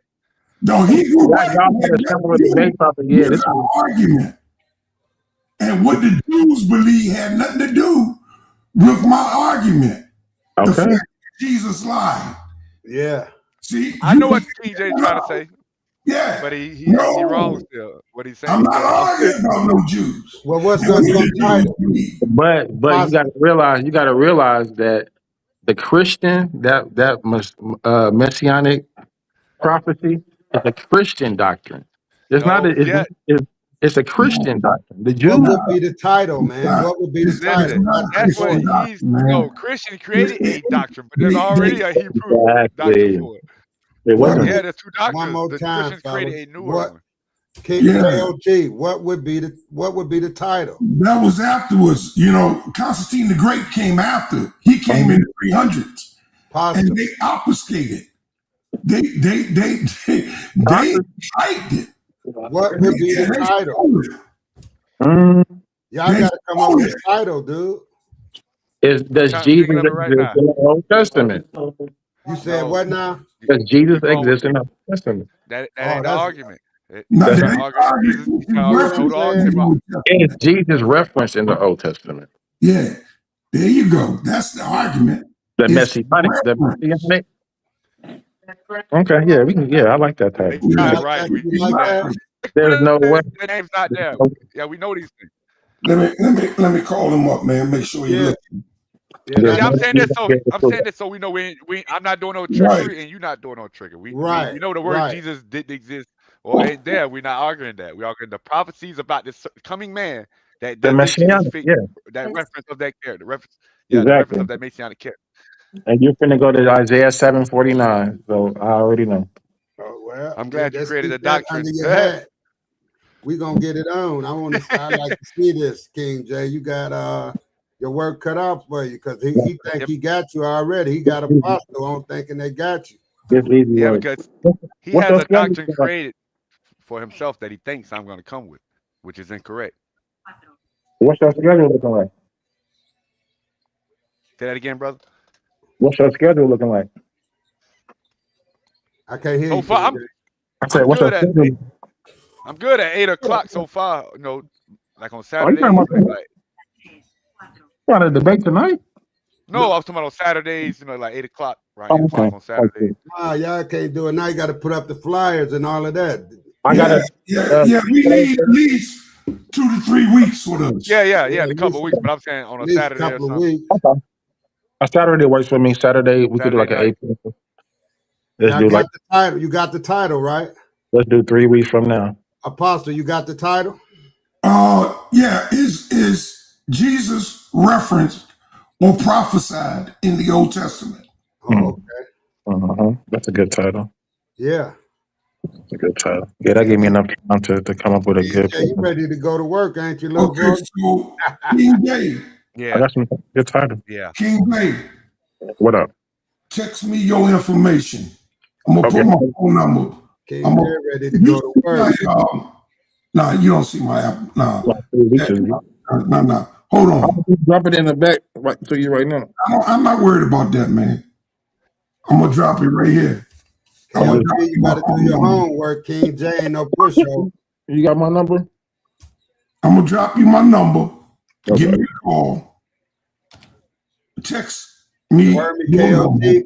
A: No, he grew up
E: with
A: this argument. And what the Jews believe had nothing to do with my argument. The fact that Jesus lied.
K: Yeah.
A: See,
C: I know what TJ trying to say.
A: Yeah.
C: But he wrong still. What he's saying.
A: I'm not arguing about no Jews.
K: Well, what's going on?
E: But you got to realize that the Christian that messianic prophecy is a Christian doctrine. It's it's a Christian doctrine. The Jews.
K: What would be the title, man? What would be the title?
C: That's what he's Christian created a doctrine, but there's already a Hebrew doctrine for it.
E: It wasn't.
C: Yeah, there's two doctrines.
K: One more
C: the
K: time,
C: Christians created a new one.
K: KOG, what would be the title?
A: That was afterwards. Constantine the Great came after. He came in the 300s. And they obfuscated. They hyped it.
K: What would be the title? Y'all got to come up with a title, dude.
E: Does Jesus exist in the Old Testament?
K: You said what now?
E: Does Jesus exist in the Old Testament?
C: That ain't the argument.
E: Is Jesus referenced in the Old Testament?
A: Yeah, there you go. That's the argument.
E: The messianic. Okay, yeah, we can. Yeah, I like that type.
C: Right.
E: There's no way.
C: The name's not there. Yeah, we know these things.
A: Let me call him up, man. Make sure you listen.
C: Yeah, I'm saying this so we know I'm not doing no trickery and you're not doing no trickery. We know the word Jesus didn't exist or ain't there. We're not arguing that. We're arguing the prophecies about this coming man that
E: the messianic,
C: that reference of that character. The reference of that messianic character.
E: And you're finna go to Isaiah 7:49, so I already know.
K: Oh well,
C: I'm glad you created a doctrine.
K: We're gonna get it on. I like to see this, King J. You got your work cut out for you because he think he got you already. He got apostle on thinking they got you.
C: Yeah, because he has a doctrine created for himself that he thinks I'm gonna come with, which is incorrect.
E: What's your schedule looking like?
C: Say that again, brother.
E: What's your schedule looking like?
K: I can't hear
C: so
K: you.
C: Far, I'm good at 8 o'clock so far. Like on Saturdays.
E: You want to debate tonight?
C: No, I was talking about on Saturdays. Like 8 o'clock, right? 8 o'clock on Saturdays.
K: Y'all can't do it now. You got to put up the flyers and all of that.
A: We need at least 2 to 3 weeks for those.
C: Yeah, a couple of weeks. But I'm saying on a Saturday or something.
E: Saturday works for me. Saturday we could do like an
C: Saturday
E: 8. Let's
K: I
E: do
K: got
E: like
K: the title. You got the title, right?
E: let's do 3 weeks from now.
K: Apostle, you got the title?
A: Yeah, is Jesus referenced or prophesied in the Old Testament?
K: Oh, okay.
E: That's a good title.
K: Yeah.
E: That's a good title. Yeah, that gave me enough time to come up with a good.
K: Yeah, you ready to go to work, ain't you, little
A: Okay,
K: boy?
A: so King Day,
E: I
C: yeah,
E: got some good title.
C: yeah.
A: King Day,
E: What up?
A: text me your information. I'm gonna
E: Okay.
A: put my phone number.
K: King
A: I'm
K: J
A: gonna,
K: ready to go to work.
A: nah, you don't see my app. Nah,
E: Like 3 weeks is-
A: nah. Hold on.
E: I'll just drop it in the back right to you right now.
A: I'm not worried about that, man. I'm gonna drop it right here. I'm gonna drop
K: KLG, you
A: my
K: gotta do
A: phone
K: your
A: number.
K: homework. King J ain't no pushover.
E: You got my number?
A: I'm gonna drop you my number.
E: Okay.
A: Give me a call. Text me
K: You heard me,
A: your number
K: KLG?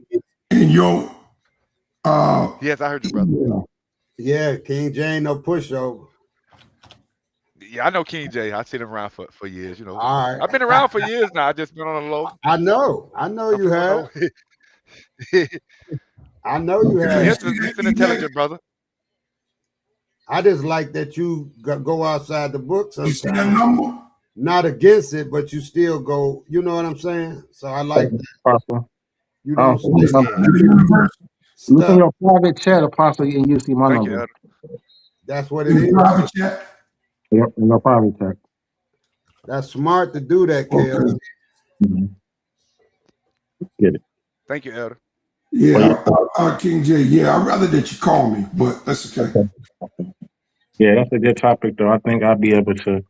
A: and your
C: Yes, I heard you, brother.
A: email.
K: Yeah, King J ain't no pushover.
C: Yeah, I know King J. I seen him around for years. You know,
K: All right.
C: I've been around for years now. I just been on the low.
K: I know you have. I know you have.
C: He's an intelligent brother.
K: I just like that you go outside the book
A: You see that
K: sometimes.
A: number?
K: Not against it, but you still go, you know what I'm saying? So I like that.
E: Apostle.
K: You don't stay
E: Look in
K: stuck.
E: your private chat, Apostle, and you see my
C: Thank you,
E: number.
C: Elder.
K: That's what it
A: In
K: is.
A: private chat?
E: Yep, in your private chat.
K: That's smart to do that, KLG.
E: Mm-hmm. Get it.
C: Thank you, Elder.
A: Yeah, King J. Yeah, I'd rather that you call me, but that's okay.
E: Yeah, that's a good topic, though. I think I'd be able to.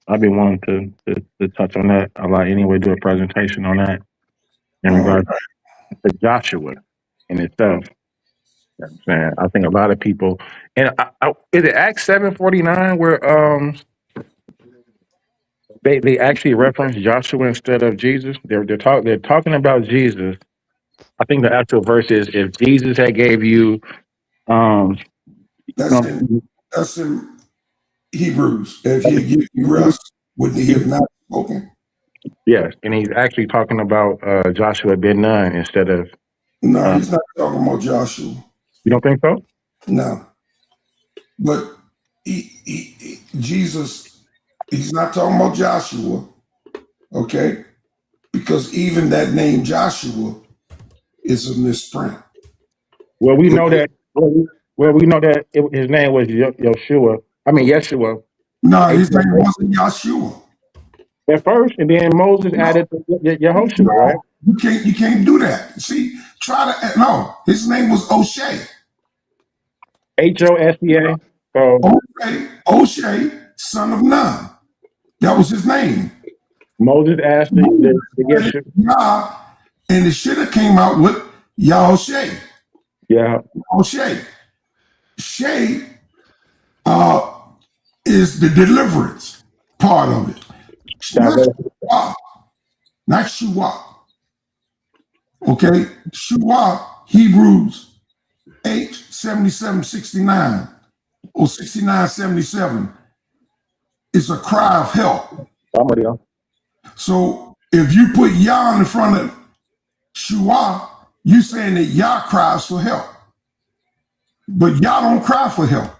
E: I'd be wanting to touch on that a lot anyway. Do a presentation on that in regards to Joshua in itself. You know what I'm saying, I think a lot of people, and is it Acts 7:49 where they actually reference Joshua instead of Jesus? They're talking about Jesus. I think the actual verse is if Jesus had gave you
A: That's in Hebrews. If he give you rest, would he have not spoken?
E: yes, and he's actually talking about Joshua ben Nun instead of.
A: No, he's not talking about Joshua.
E: You don't think so?
A: No, but Jesus, he's not talking about Joshua, okay? Because even that name Joshua is a misprint.
E: Well, we know that. Well, we know that his name was Yeshua. I mean Yeshua.
A: No, his name wasn't Yeshua.
E: At first, and then Moses added Yehoshua, right?
A: You can't do that. See, his name was O'Shea.
E: Hosea.
A: O'Shea, son of Nun. That was his name.
E: Moses asked the Yeshua.
A: And it should have came out with Yahushua.
E: Yeah.
A: Yahushua. Shay is the deliverance part of it. Not Shua. Okay? Shua, Hebrews 8:77-69 or 69:77 is a cry of help. So if you put Yah in front of Shua, you saying that Yah cries for help. But Yah don't cry for help.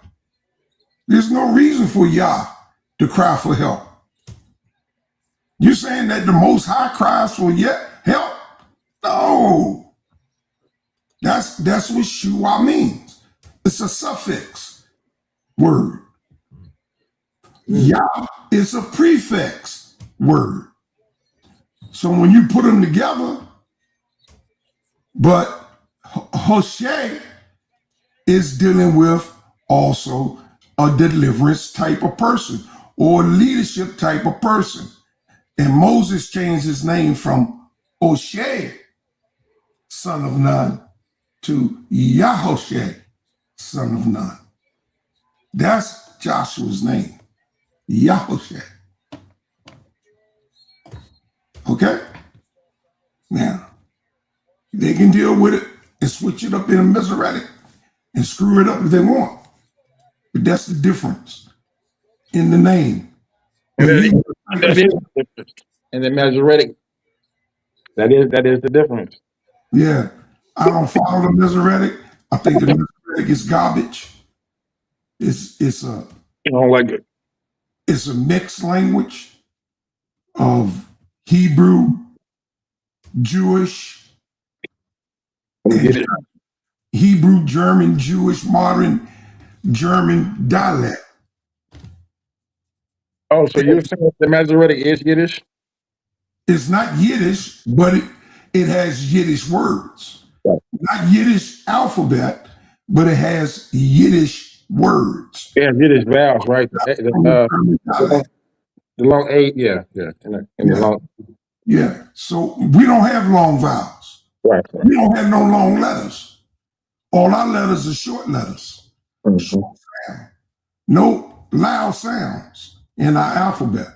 A: There's no reason for Yah to cry for help. You saying that the Most High cries for help? No. That's what Shua means. It's a suffix word. Yah is a prefix word. So when you put them together, but Hosea is dealing with also a deliverance type of person or leadership type of person. And Moses changed his name from O'Shea, son of Nun, to Yahushua, son of Nun. That's Joshua's name, Yahushua. Okay? Now, they can deal with it and switch it up in a Masoretic and screw it up if they want. But that's the difference in the name.
E: And the Masoretic, That is the difference.
A: Yeah. I don't follow the Masoretic. I think the Masoretic is garbage. It's
E: I don't like it.
A: It's a mixed language of Hebrew, Jewish, and Hebrew, German, Jewish, modern German dialect.
E: Oh, so you're saying the Masoretic is Yiddish?
A: It's not Yiddish, but it has Yiddish words. Not Yiddish alphabet, but it has Yiddish words.
E: Yeah, Yiddish vowels, right? The long A, yeah. The long,
A: yeah. So we don't have long vowels.
E: right.
A: We don't have no long letters. All our letters are short letters. Short sound. No loud sounds in our alphabet.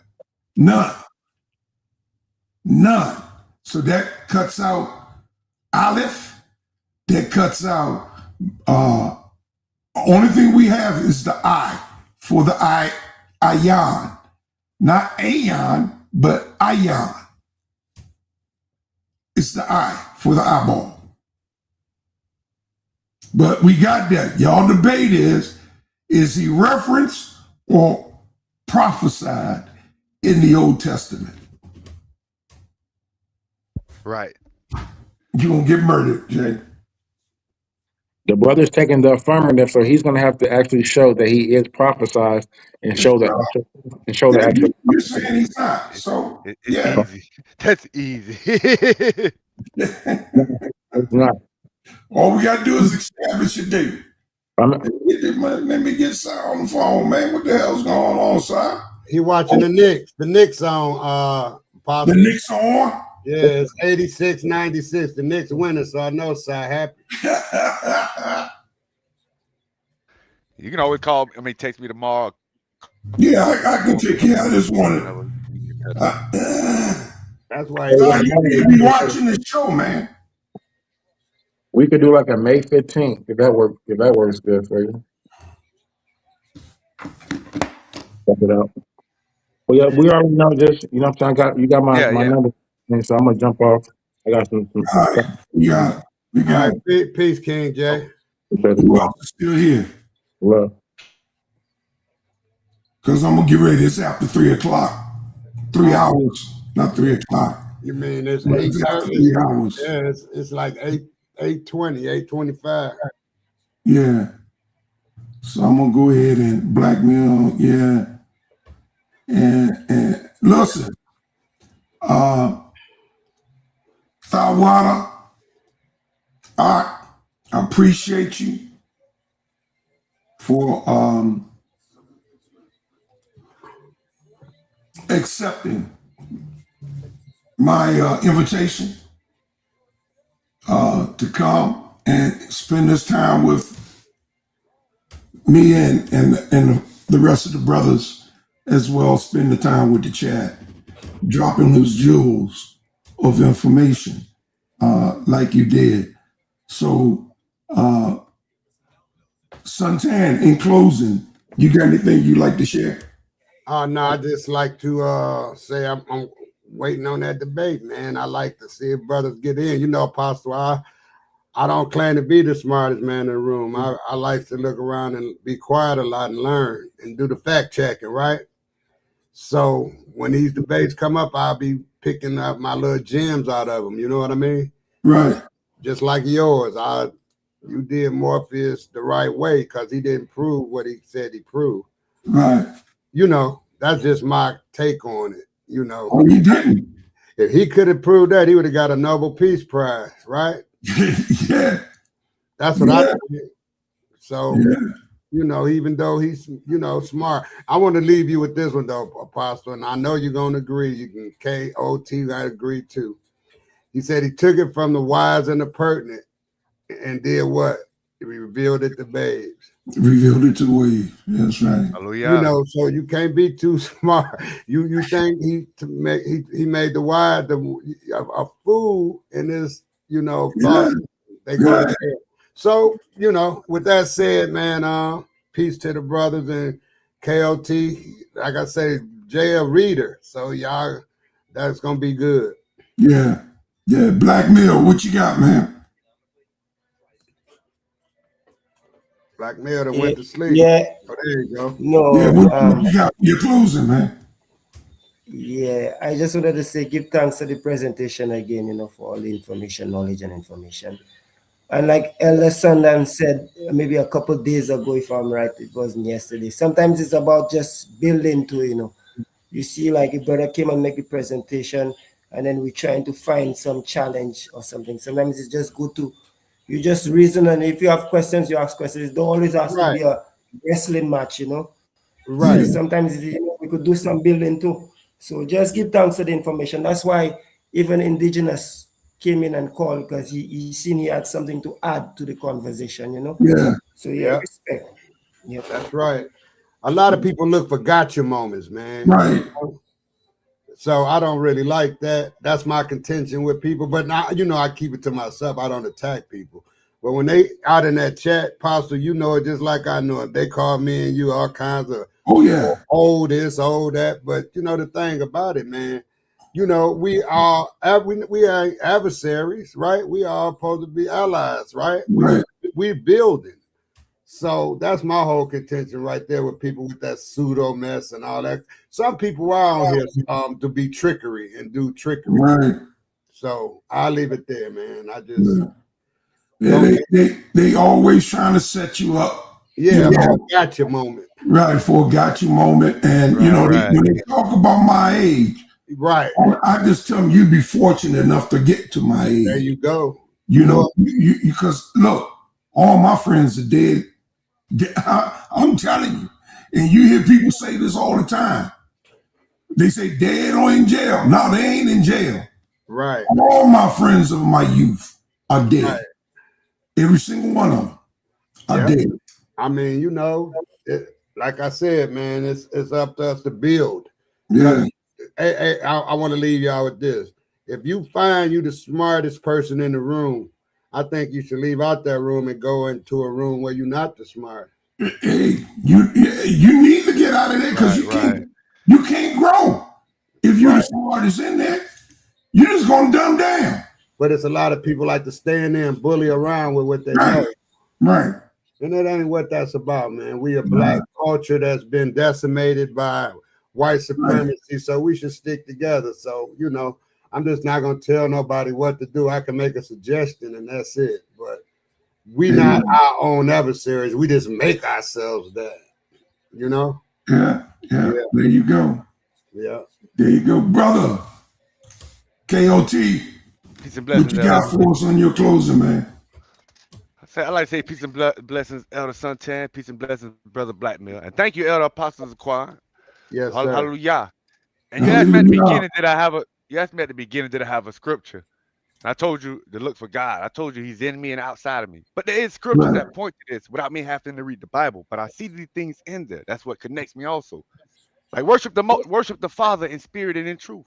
A: None. So that cuts out Aleph. That cuts out. Only thing we have is the I for the ayan, not ayan, but ayan. It's the I for the eyeball. But we got that. Y'all debate is he referenced or prophesied in the Old Testament?
C: Right.
A: You're going to get murdered, Jay.
E: The brother's taking the affirmative, so he's going to have to actually show that he is prophesied and show that actual.
A: You're saying he's not. So, yeah.
C: Easy. That's easy.
E: It's not.
A: All we got to do is establish a date. Let me get Si on the phone, man. What the hell's going on, Si?
K: He watching the Knicks. The Knicks on.
A: The Knicks on?
K: Yeah, it's 86-96. The Knicks winning, so I know Si happy.
C: You can always call. Text me tomorrow.
A: Yeah, I can take care of this one.
K: That's why
A: you be watching the show, man.
E: We could do like a May 15th if that works good for you. Check it out. Well, yeah, we already know this. You know what I'm saying? You got my number, and so I'm gonna jump off. I got some.
A: All right. We got.
K: Right, peace, King Jay.
A: Who else is still here?
E: Love.
A: Because I'm gonna get ready. It's after 3 o'clock. 3 hours, not 3 o'clock.
K: You mean it's
A: But
K: 8
A: it's after 3 hours?
K: Yeah, it's like 8:20, 8:25.
A: Yeah. So I'm gonna go ahead and blackmail. Yeah. And listen, Yahawah, I appreciate you for accepting my invitation to come and spend this time with me and the rest of the brothers, as well. Spend the time with the chat, dropping those jewels of information like you did. So, Suntan, in closing, you got anything you'd like to share?
K: No, I just like to say I'm waiting on that debate, man. I like to see if brothers get in. You know, Apostle, I don't claim to be the smartest man in the room. I like to look around and be quiet a lot and learn and do the fact checking, right? So when these debates come up, I'll be picking up my little gems out of them. You know what I mean?
A: Right.
K: Just like yours. You did Morpheus the right way because he didn't prove what he said he proved.
A: Right.
K: You know, that's just my take on it. You know.
A: Oh, he didn't.
K: If he could have proved that, he would have got a Nobel Peace Prize, right?
A: Yeah.
K: That's what I think. So, you know, even though he's, you know, smart, I want to leave you with this one, though, Apostle, and I know you're going to agree. You can KOT, I agree, too. He said he took it from the wise and the pertinent and did what? He revealed it to babes.
A: Revealed it to the wave. That's right.
C: Hallelujah.
K: You know, so you can't be too smart. You think he made the wise a fool in his, you know, thought they go to hell. So, you know, with that said, man, peace to the brothers and KOT. Like I say, Jay a reader. So y'all, that's gonna be good.
A: Yeah. Yeah, Black Mill, what you got, man?
K: Black Mill that went to sleep.
G: Yeah.
K: Oh, there you go.
G: No.
A: Yeah, what you got? You're closing, man.
G: Yeah, I just wanted to say give thanks to the presentation again, for all the information, knowledge, and information. And like Elder Sundan said, maybe a couple of days ago, if I'm right, it wasn't yesterday. Sometimes it's about just building to, you see, like a brother came and make the presentation, and then we're trying to find some challenge or something. Sometimes it's just good to, you just reason, and if you have questions, you ask questions. It don't always has to be a wrestling match,
K: Right.
G: So sometimes we could do some building too. So just give thanks to the information. That's why even Indigenous came in and called, because he seen he had something to add to the conversation,
A: Yeah.
G: So yeah, respect.
K: Yeah, that's right. A lot of people look for gotcha moments, man.
A: Right.
K: So I don't really like that. That's my contention with people. But now, I keep it to myself. I don't attack people. But when they out in that chat, Pastor, it just like I know it. They call me and you all kinds of this, that. But the thing about it, man, we are adversaries, right? We are supposed to be allies, right? We're building. So that's my whole contention right there with people with that pseudo mess and all that. Some people are on here to be trickery and do trickery.
A: Right.
K: So I'll leave it there, man. I just
A: they always trying to set you up.
K: Yeah, gotcha moment.
A: Right, for a gotcha moment. And when they talk about my age,
K: right,
A: I just tell them you'd be fortunate enough to get to my age.
K: There you go.
A: Because look, all my friends are dead. I'm telling you, and you hear people say this all the time. They say dead or in jail. No, they ain't in jail.
K: Right.
A: All my friends of my youth are dead.
K: Right.
A: Every single one of them are dead.
K: I mean, like I said, man, it's up to us to build.
A: Yeah.
K: Hey, I want to leave y'all with this. If you find you the smartest person in the room, I think you should leave out that room and go into a room where you're not the smart.
A: Hey, you need to get out of there because you can't grow. If you're the smartest in there, you're just gonna dumb down.
K: But it's a lot of people like to stay in there and bully around with what they know.
A: Right.
K: And that ain't what that's about, man. We a black culture that's been decimated by white supremacy, so we should stick together. So, I'm just not going to tell nobody what to do. I can make a suggestion and that's it. But we not our own adversaries. We just make ourselves that,
A: Yeah. There you go.
K: Yeah.
A: There you go, brother. KOT.
C: Peace and blessings.
A: What you got for us on your closing, man?
C: I like to say peace and blessings, Elder Sanchez. Peace and blessings, Brother Blackmail. And thank you, Elder Apostles of Choir.
K: Yes, sir.
C: Hallelujah. And you asked me at the beginning did I have a scripture? And I told you to look for God. I told you he's in me and outside of me. But there is scriptures that point to this without me having to read the Bible. But I see these things in there. That's what connects me also. Like worship the Father in spirit and in truth.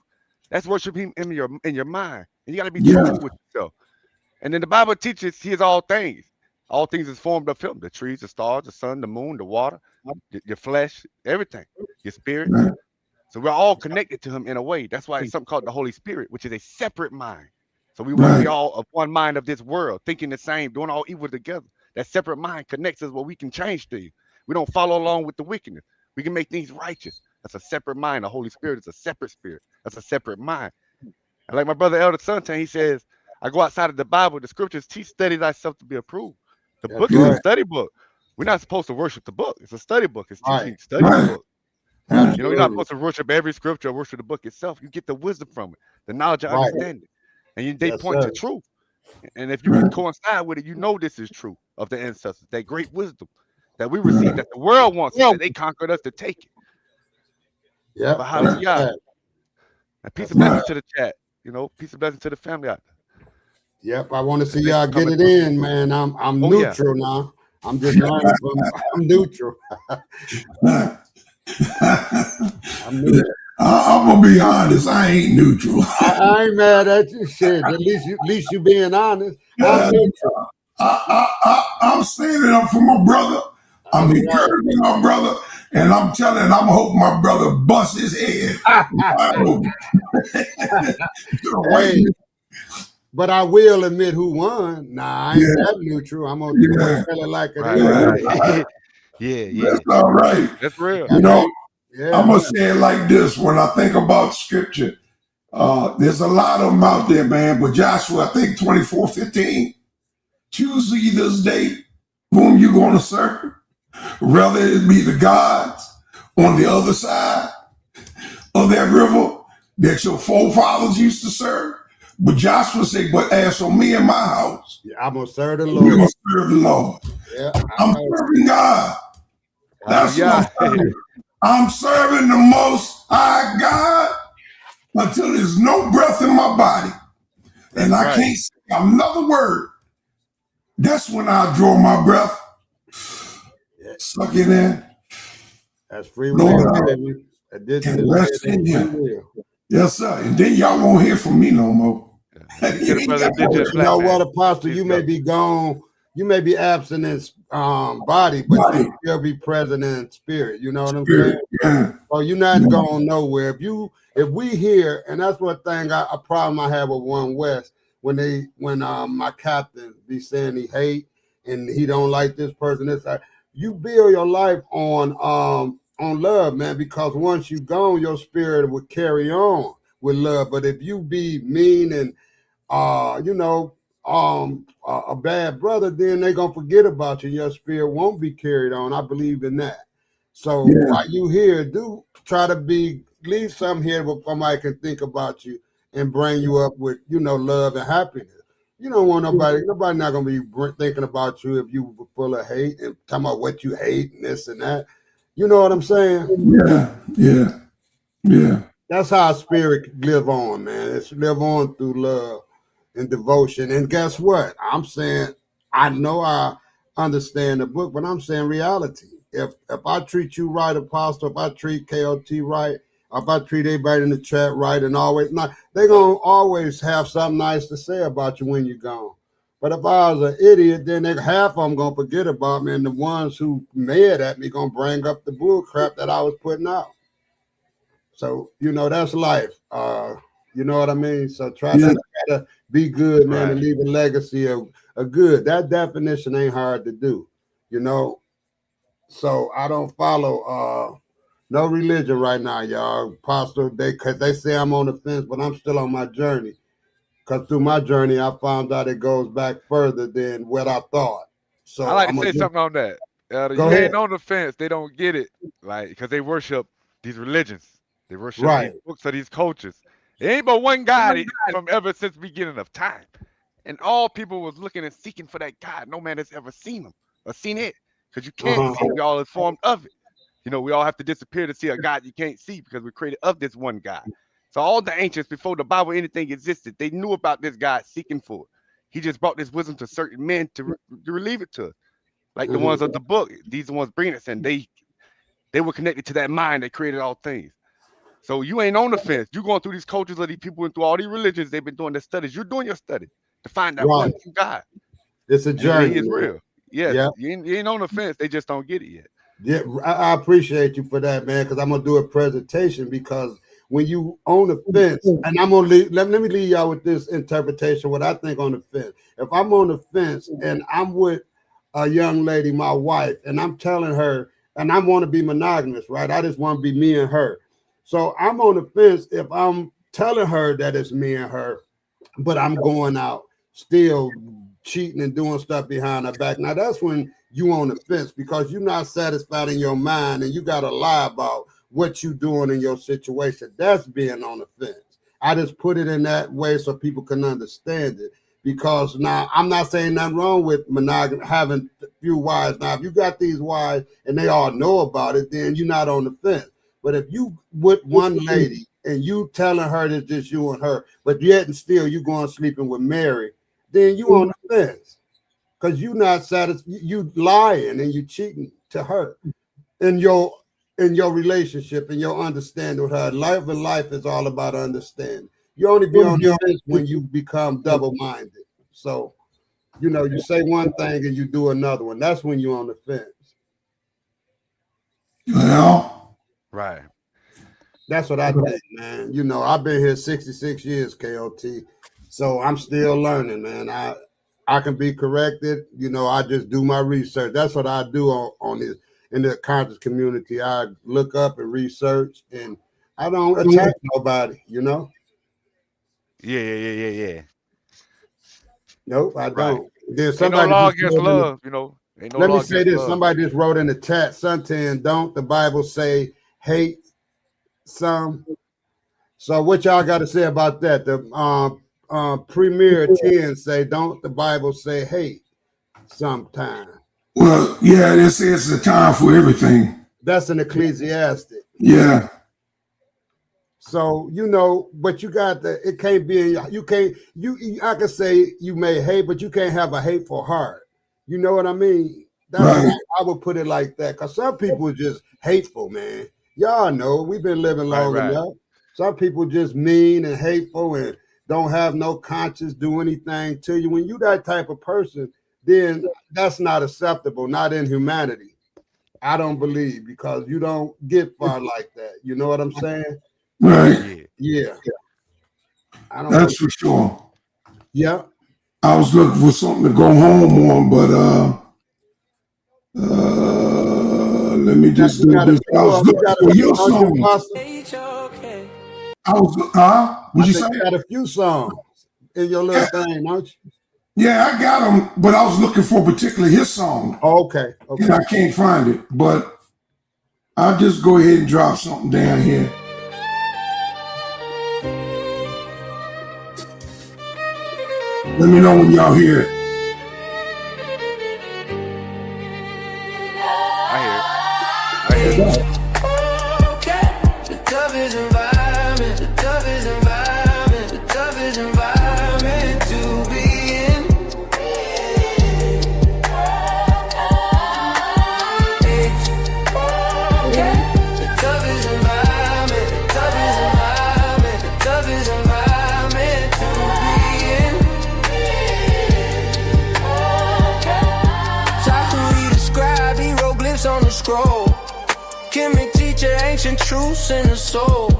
C: That's worship him in your mind. And you got to be truthful with yourself. And then the Bible teaches he is all things. All things is formed of him. The trees, the stars, the sun, the moon, the water, your flesh, everything, your spirit. So we're all connected to him in a way. That's why it's something called the Holy Spirit, which is a separate mind. So we want to be all of one mind of this world, thinking the same, doing all evil together. That separate mind connects us where we can change things. We don't follow along with the wickedness. We can make things righteous. That's a separate mind. The Holy Spirit is a separate spirit. That's a separate mind. And like my brother Elder Sanchez, he says, I go outside of the Bible. The scriptures teach, study thyself to be approved. The book is a study book. We're not supposed to worship the book. It's a study book. It's teaching study the book. You're not supposed to worship every scripture or worship the book itself. You get the wisdom from it, the knowledge and understanding. And they point to truth. And if you can coincide with it, this is true of the ancestors, that great wisdom that we received, that the world wants, that they conquered us to take it.
K: Yeah.
C: But hallelujah. And peace and blessings to the chat. Peace and blessings to the family out there.
K: Yep, I want to see y'all get it in, man. I'm neutral now. I'm just learning I'm neutral.
A: I'm gonna be honest. I ain't neutral.
K: I ain't mad at you. Shit, at least you being honest. I'm neutral.
A: I'm standing up for my brother. I'm encouraging my brother, and I'm hoping my brother busts his head.
K: But I will admit who won. Nah, I ain't that neutral. I'm gonna tell it like it is.
C: Right. Yeah.
A: That's all right.
C: That's real.
A: You know,
K: Yeah.
A: I'm gonna say it like this. When I think about scripture, there's a lot of them out there, man. But Joshua, I think 24:15, choose ye this day whom you gonna serve, whether it be the gods on the other side of that river that your forefathers used to serve. But Joshua said, but as for me and my house,
K: I'm gonna serve the
A: we're
K: Lord.
A: gonna serve the Lord.
K: Yeah,
A: I'm serving God. That's what I'm serving. I'm serving the Most High God until there's no breath in my body. And I can't say another word. That's when I draw my breath, suck it in.
K: That's free will,
A: Lord,
K: baby.
A: can rest in you. Yes, sir. And then y'all won't hear from me no more.
K: You know what, Apostle? You may be gone. You may be absent in body, but you still be present in spirit. You know what I'm saying?
A: Yeah.
K: So you're not going nowhere. If we hear, and that's one thing, a problem I have with One West, when my captain be saying he hate and he don't like this person, this, you build your life on love, man, because once you gone, your spirit will carry on with love. But if you be mean and a bad brother, then they gonna forget about you. Your spirit won't be carried on. I believe in that. So while you here, do try to leave something here where somebody can think about you and bring you up with, love and happiness. You don't want nobody not gonna be thinking about you if you were full of hate and talking about what you hate and this and that. You know what I'm saying?
A: Yeah.
K: That's how spirit live on, man. It's live on through love and devotion. And guess what? I'm saying, I know I understand the book, but I'm saying reality. If I treat you right, Apostle, if I treat KOT right, if I treat everybody in the chat right and always not, they're gonna always have something nice to say about you when you're gone. But if I was an idiot, then half of them gonna forget about me, and the ones who mad at me gonna bring up the bull crap that I was putting out. So, that's life. You know what I mean? So try to be good, man, and leave a legacy of good. That definition ain't hard to do, So I don't follow no religion right now, y'all. Apostle, because they say I'm on the fence, but I'm still on my journey. Because through my journey, I found out it goes back further than what I thought. So
C: I like to say something on that.
K: Go
C: you
K: ahead.
C: ain't on the fence. They don't get it, like, because they worship these religions. They worship these books of these cultures. It ain't but one God from ever since the beginning of time. And all people was looking and seeking for that God. No man has ever seen him or seen it. Because you can't see. We all is formed of it. We all have to disappear to see a God you can't see because we're created of this one God. So all the ancients, before the Bible, anything existed, they knew about this God seeking for it. He just brought this wisdom to certain men to relieve it to us. Like the ones of the book. These are the ones bringing us, and they were connected to that mind that created all things. So you ain't on the fence. You're going through these cultures of these people and through all these religions. They've been doing their studies. You're doing your study to find that one true God.
K: It's a journey.
C: He is real. Yes. You ain't on the fence. They just don't get it yet.
K: Yeah, I appreciate you for that, man, because I'm going to do a presentation because when you own the fence, and I'm going to let me leave y'all with this interpretation, what I think on the fence. If I'm on the fence and I'm with a young lady, my wife, and I'm telling her, and I want to be monogamous, right? I just want to be me and her. So I'm on the fence if I'm telling her that it's me and her, but I'm going out still cheating and doing stuff behind her back. Now that's when you on the fence because you're not satisfied in your mind and you got to lie about what you're doing in your situation. That's being on the fence. I just put it in that way so people can understand it. Because now I'm not saying nothing wrong with monogamy, having a few wives. Now, if you got these wives and they all know about it, then you're not on the fence. But if you with one lady and you telling her that just you and her, but yet and still you going sleeping with Mary, then you on the fence. Because you not satisfied, you lying and you cheating to her in your relationship and your understanding with her. Life is all about understanding. You only be on the fence when you become double-minded. So, you say one thing and you do another one. That's when you're on the fence.
C: Right.
K: That's what I think, man. I've been here 66 years, KOT. So I'm still learning, man. I can be corrected. You know, I just do my research. That's what I do on this in the conscious community. I look up and research, and I don't attack nobody. You know.
C: Yeah.
K: Nope, I
C: Right.
K: don't. Then
C: Ain't no
K: somebody
C: law
K: just
C: against
K: wrote in the,
C: love, you know. Ain't no
K: let me
C: law
K: say
C: against
K: this.
C: love.
K: Somebody just wrote in the chat, Suntan, don't the Bible say hate some? So what y'all got to say about that? The Premier 10 say, don't the Bible say hate sometime?
A: Well, yeah, it says it's a time for everything.
K: That's an Ecclesiastic.
A: Yeah.
K: So, you know, but you got it can't be, you can't, I can say you may hate, but you can't have a hateful heart. You know what I mean? That's
A: Right.
K: what I would put it like that. Because some people are just hateful, man. Y'all know, we've been living long enough. Some people just mean and hateful and don't have no conscience, do anything to you. When you that type of person, then that's not acceptable, not in humanity. I don't believe, because you don't get far like that. You know what I'm saying?
A: Right.
K: Yeah. I don't
A: That's for sure.
K: Yeah.
A: I was looking for something to go home on, but let me just do this. I was looking for your song. I was, what'd you say?
K: You got a few songs in your little thing, don't you?
A: Yeah, I got them, but I was looking for particularly his song.
K: Oh, okay.
A: And I can't find it, but I'll just go ahead and drop something down here. Let me know when y'all hear it.
C: I hear it.
M: The toughest environment, the toughest environment, the toughest environment to be in. The toughest environment, the toughest environment, the toughest environment to be in. Taku, the scribe, hieroglyphs on the scroll. Kimmy teacher, ancient truths in the soul.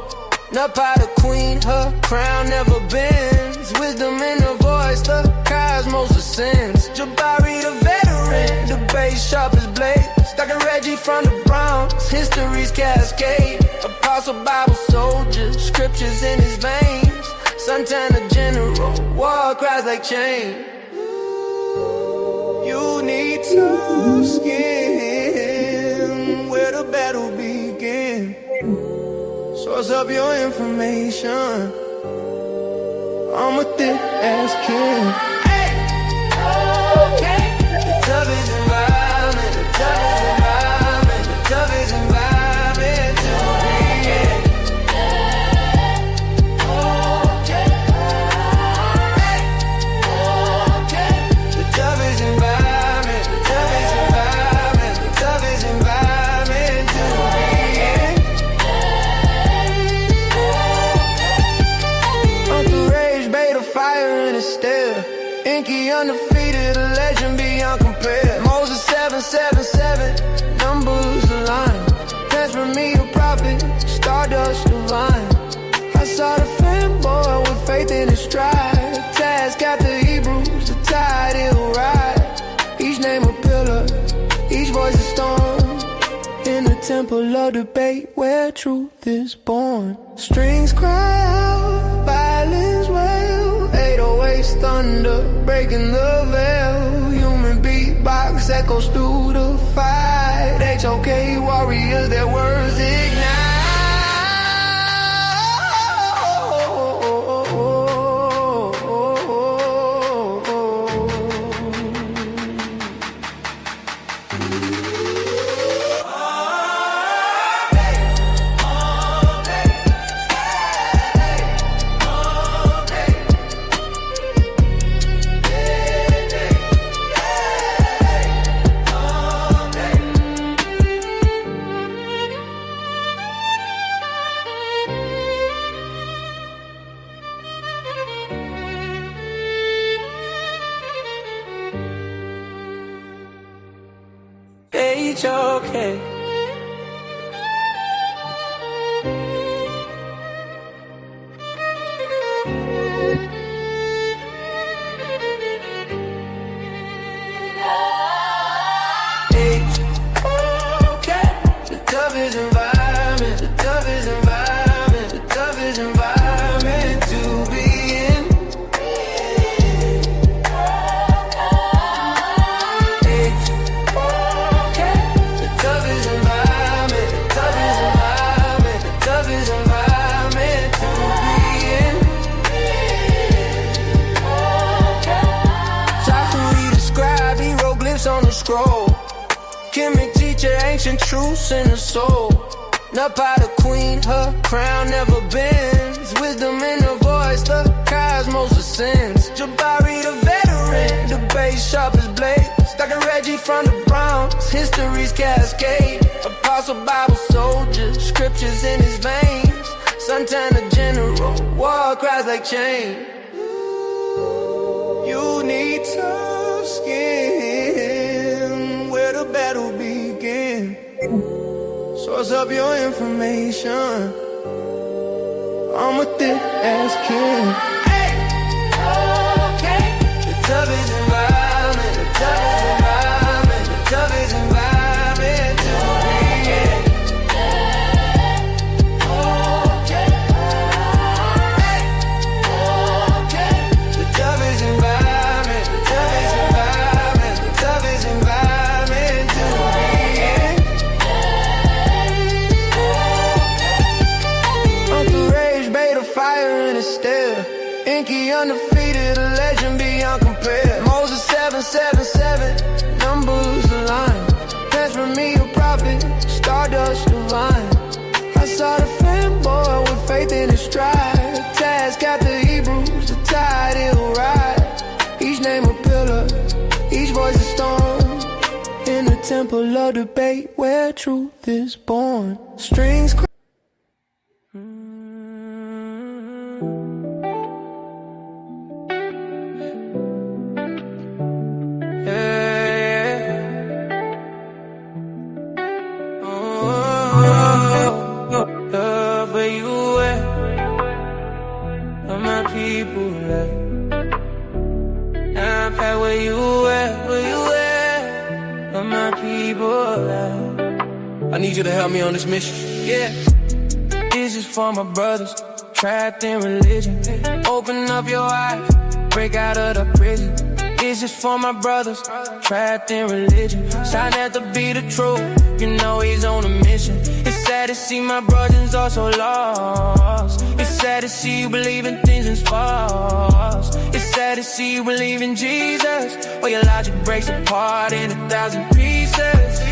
M: Napa the queen, her crown never bends. Wisdom in her voice, the cosmos ascends. Jabari the veteran, the base sharp as blades. Dr. Reggie from the Bronx, history's cascade. Apostle Bible soldier, scriptures in his veins. Santana general, war cries like chain. You need tough skin, where the battle begin. Source up your information. I'm a thick ass kid. Hey, okay. The toughest environment, the toughest environment, the toughest environment to be in. Okay. Hey, okay. The toughest environment, the toughest environment, the toughest environment to be in. Uncle Rage, beta fire in his stare. Inky undefeated, a legend beyond compare. Moses 777, numbers align. Dance for me a prophet, stardust divine. I saw the fanboy with faith in his stride. Task after Hebrews, the tide it'll ride. Each name a pillar, each voice a storm. In the temple of debate where truth is born. Strings cry out, violence wail. 808's thunder, breaking the veil. Human beatbox echoes through the fight. HOK warriors, their words ignite. HOK. ancient truths in the soul. Not by the queen, her crown never bends. Wisdom in her voice, the cosmos ascends. Jabari the veteran, the bass sharp as blades. Dr. Reggie from the Bronx, history's cascade. Apostle Bible soldier, scriptures in his veins. Santana general, war cries like chain. You need tough skin, where the battle begin. Source up your information. I'm a thick ass kid. Hey, okay. The toughest environment, the toughest environment, the toughest environment to be in. Okay. Hey, okay. The toughest environment, the toughest environment, the toughest environment to be in. Fire in it still. Inky undefeated, a legend beyond compare. Moses 777, numbers align. Pass from me a prophet, stardust divine. I saw the fanboy with faith in his stride. Task after Hebrews, the tide it will ride. Each name a pillar, each voice a storm. In the temple of debate where truth is born. Strings love where you at, where my people at. Now Pat, where you at, where my people at. I need you to help me on this mission. Yeah, this is for my brothers trapped in religion. Open up your eyes, break out of the prison. This is for my brothers trapped in religion. Sign at to be the truth, you know he's on a mission. It's sad to see my brothers are so lost. It's sad to see you believe in things that's false. It's sad to see you believe in Jesus, or your logic breaks apart in 1,000 pieces.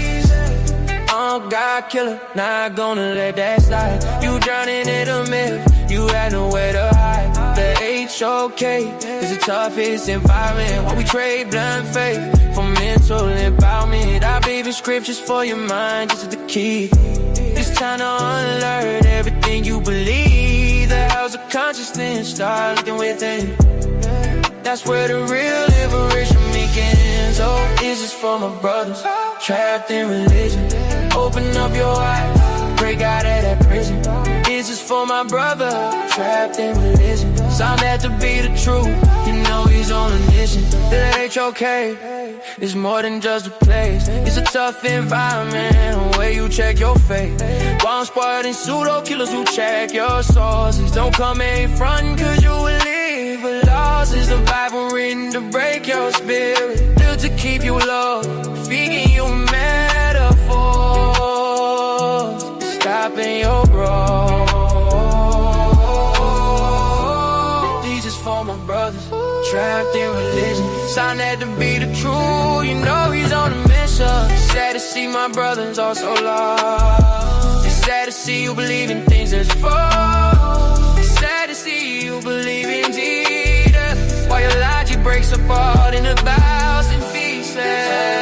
M: Oh, God killer, not gonna let that slide. You drowning in a myth, you had nowhere to hide. The HOK is the toughest environment. While we trade blind faith for mental empowerment. I believe in scriptures for your mind, this is the key. It's time to unlearn everything you believe. The house of consciousness, start looking within. That's where the real liberation begins. Oh, this is for my brothers trapped in religion. Open up your eyes, break out of that prison. This is for my brother trapped in religion. Sound that to be the truth, you know he's on a mission. The HOK is more than just a place. It's a tough environment where you check your faith. Bomb squad and pseudo killers who check your sources. Don't come in front cause you will live for losses. The Bible written to break your spirit, built to keep you low, feeding you metaphors, stopping your growth. These is for my brothers trapped in religion. Sign that to be the truth, you know he's on a mission. It's sad to see my brothers all so lost. It's sad to see you believe in things that's false. It's sad to see you believe in Jesus, while your logic breaks apart in 1,000 pieces.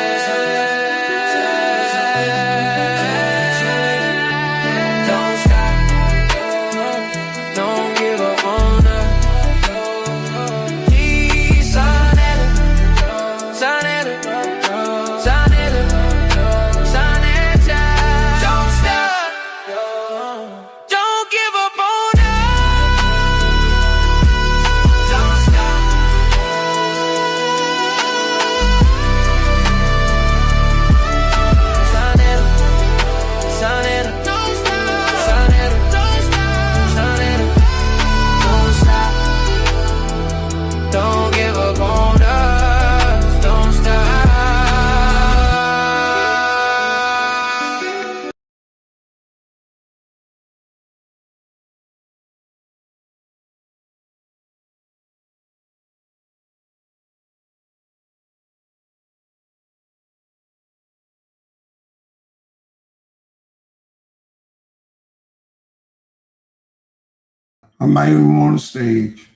A: I'm not even on the stage.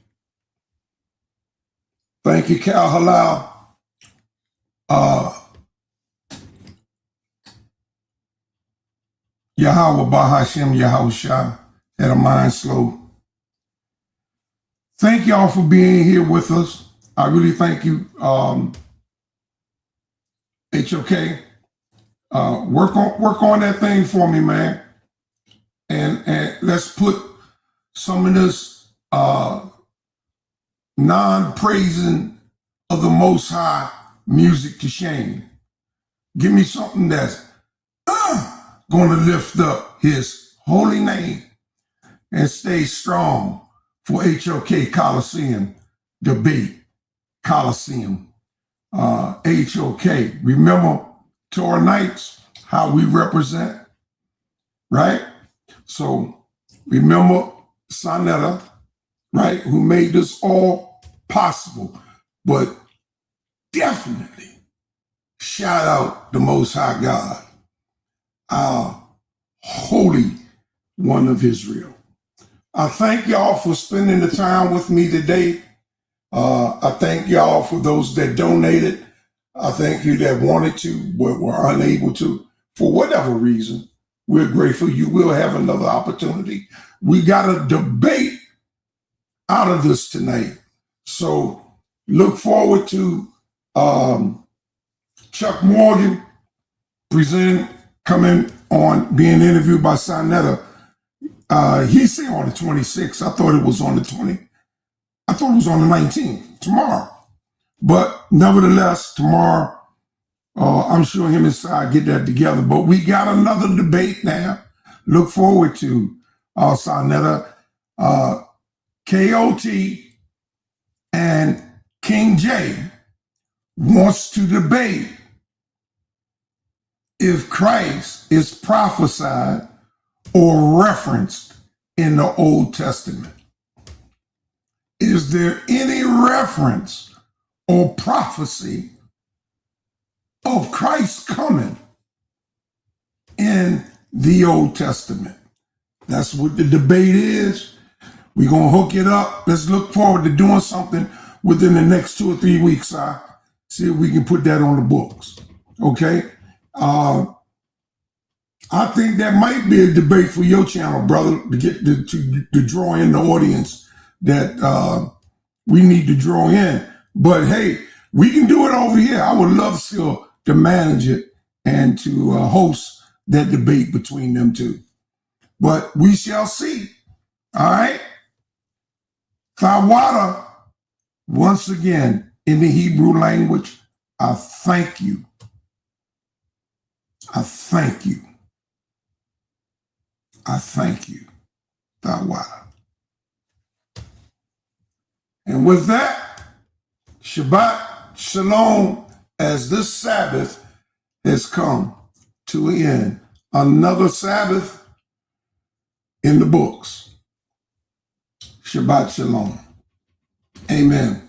A: Thank you, Cal Halal. Yahawah Bahashem Yahawah had a mind slow. Thank y'all for being here with us. I really thank you, HOK. Work on that thing for me, man. And let's put some of this non-praising of the Most High music to shame. Give me something that's going to lift up his holy name and stay strong for HOK Coliseum debate. Coliseum, HOK. Remember Torah nights, how we represent, right? So remember Sonetta, right, who made this all possible. But definitely shout out the Most High God, our Holy One of Israel. I thank y'all for spending the time with me today. I thank y'all for those that donated. I thank you that wanted to but were unable to. For whatever reason, we're grateful. You will have another opportunity. We got a debate out of this tonight. So look forward to Chuck Morgan coming on, being interviewed by Sonetta. He said on the 26th. I thought it was on the 20th. I thought it was on the 19th, tomorrow. But nevertheless, tomorrow, I'm sure him and Sai get that together. But we got another debate now. Look forward to Sonetta, KOT, and King J wants to debate if Christ is prophesied or referenced in the Old Testament. Is there any reference or prophecy of Christ coming in the Old Testament? That's what the debate is. We're going to hook it up. Let's look forward to doing something within the next 2 or 3 weeks. See if we can put that on the books. Okay? I think that might be a debate for your channel, brother, to get to draw in the audience that we need to draw in. But hey, we can do it over here. I would love still to manage it and to host that debate between them two. But we shall see. All right? Thawada, once again, in the Hebrew language, I thank you. I thank you. I thank you. Thawada. And with that, Shabbat Shalom, as this Sabbath has come to an end. Another Sabbath in the books. Shabbat Shalom. Amen.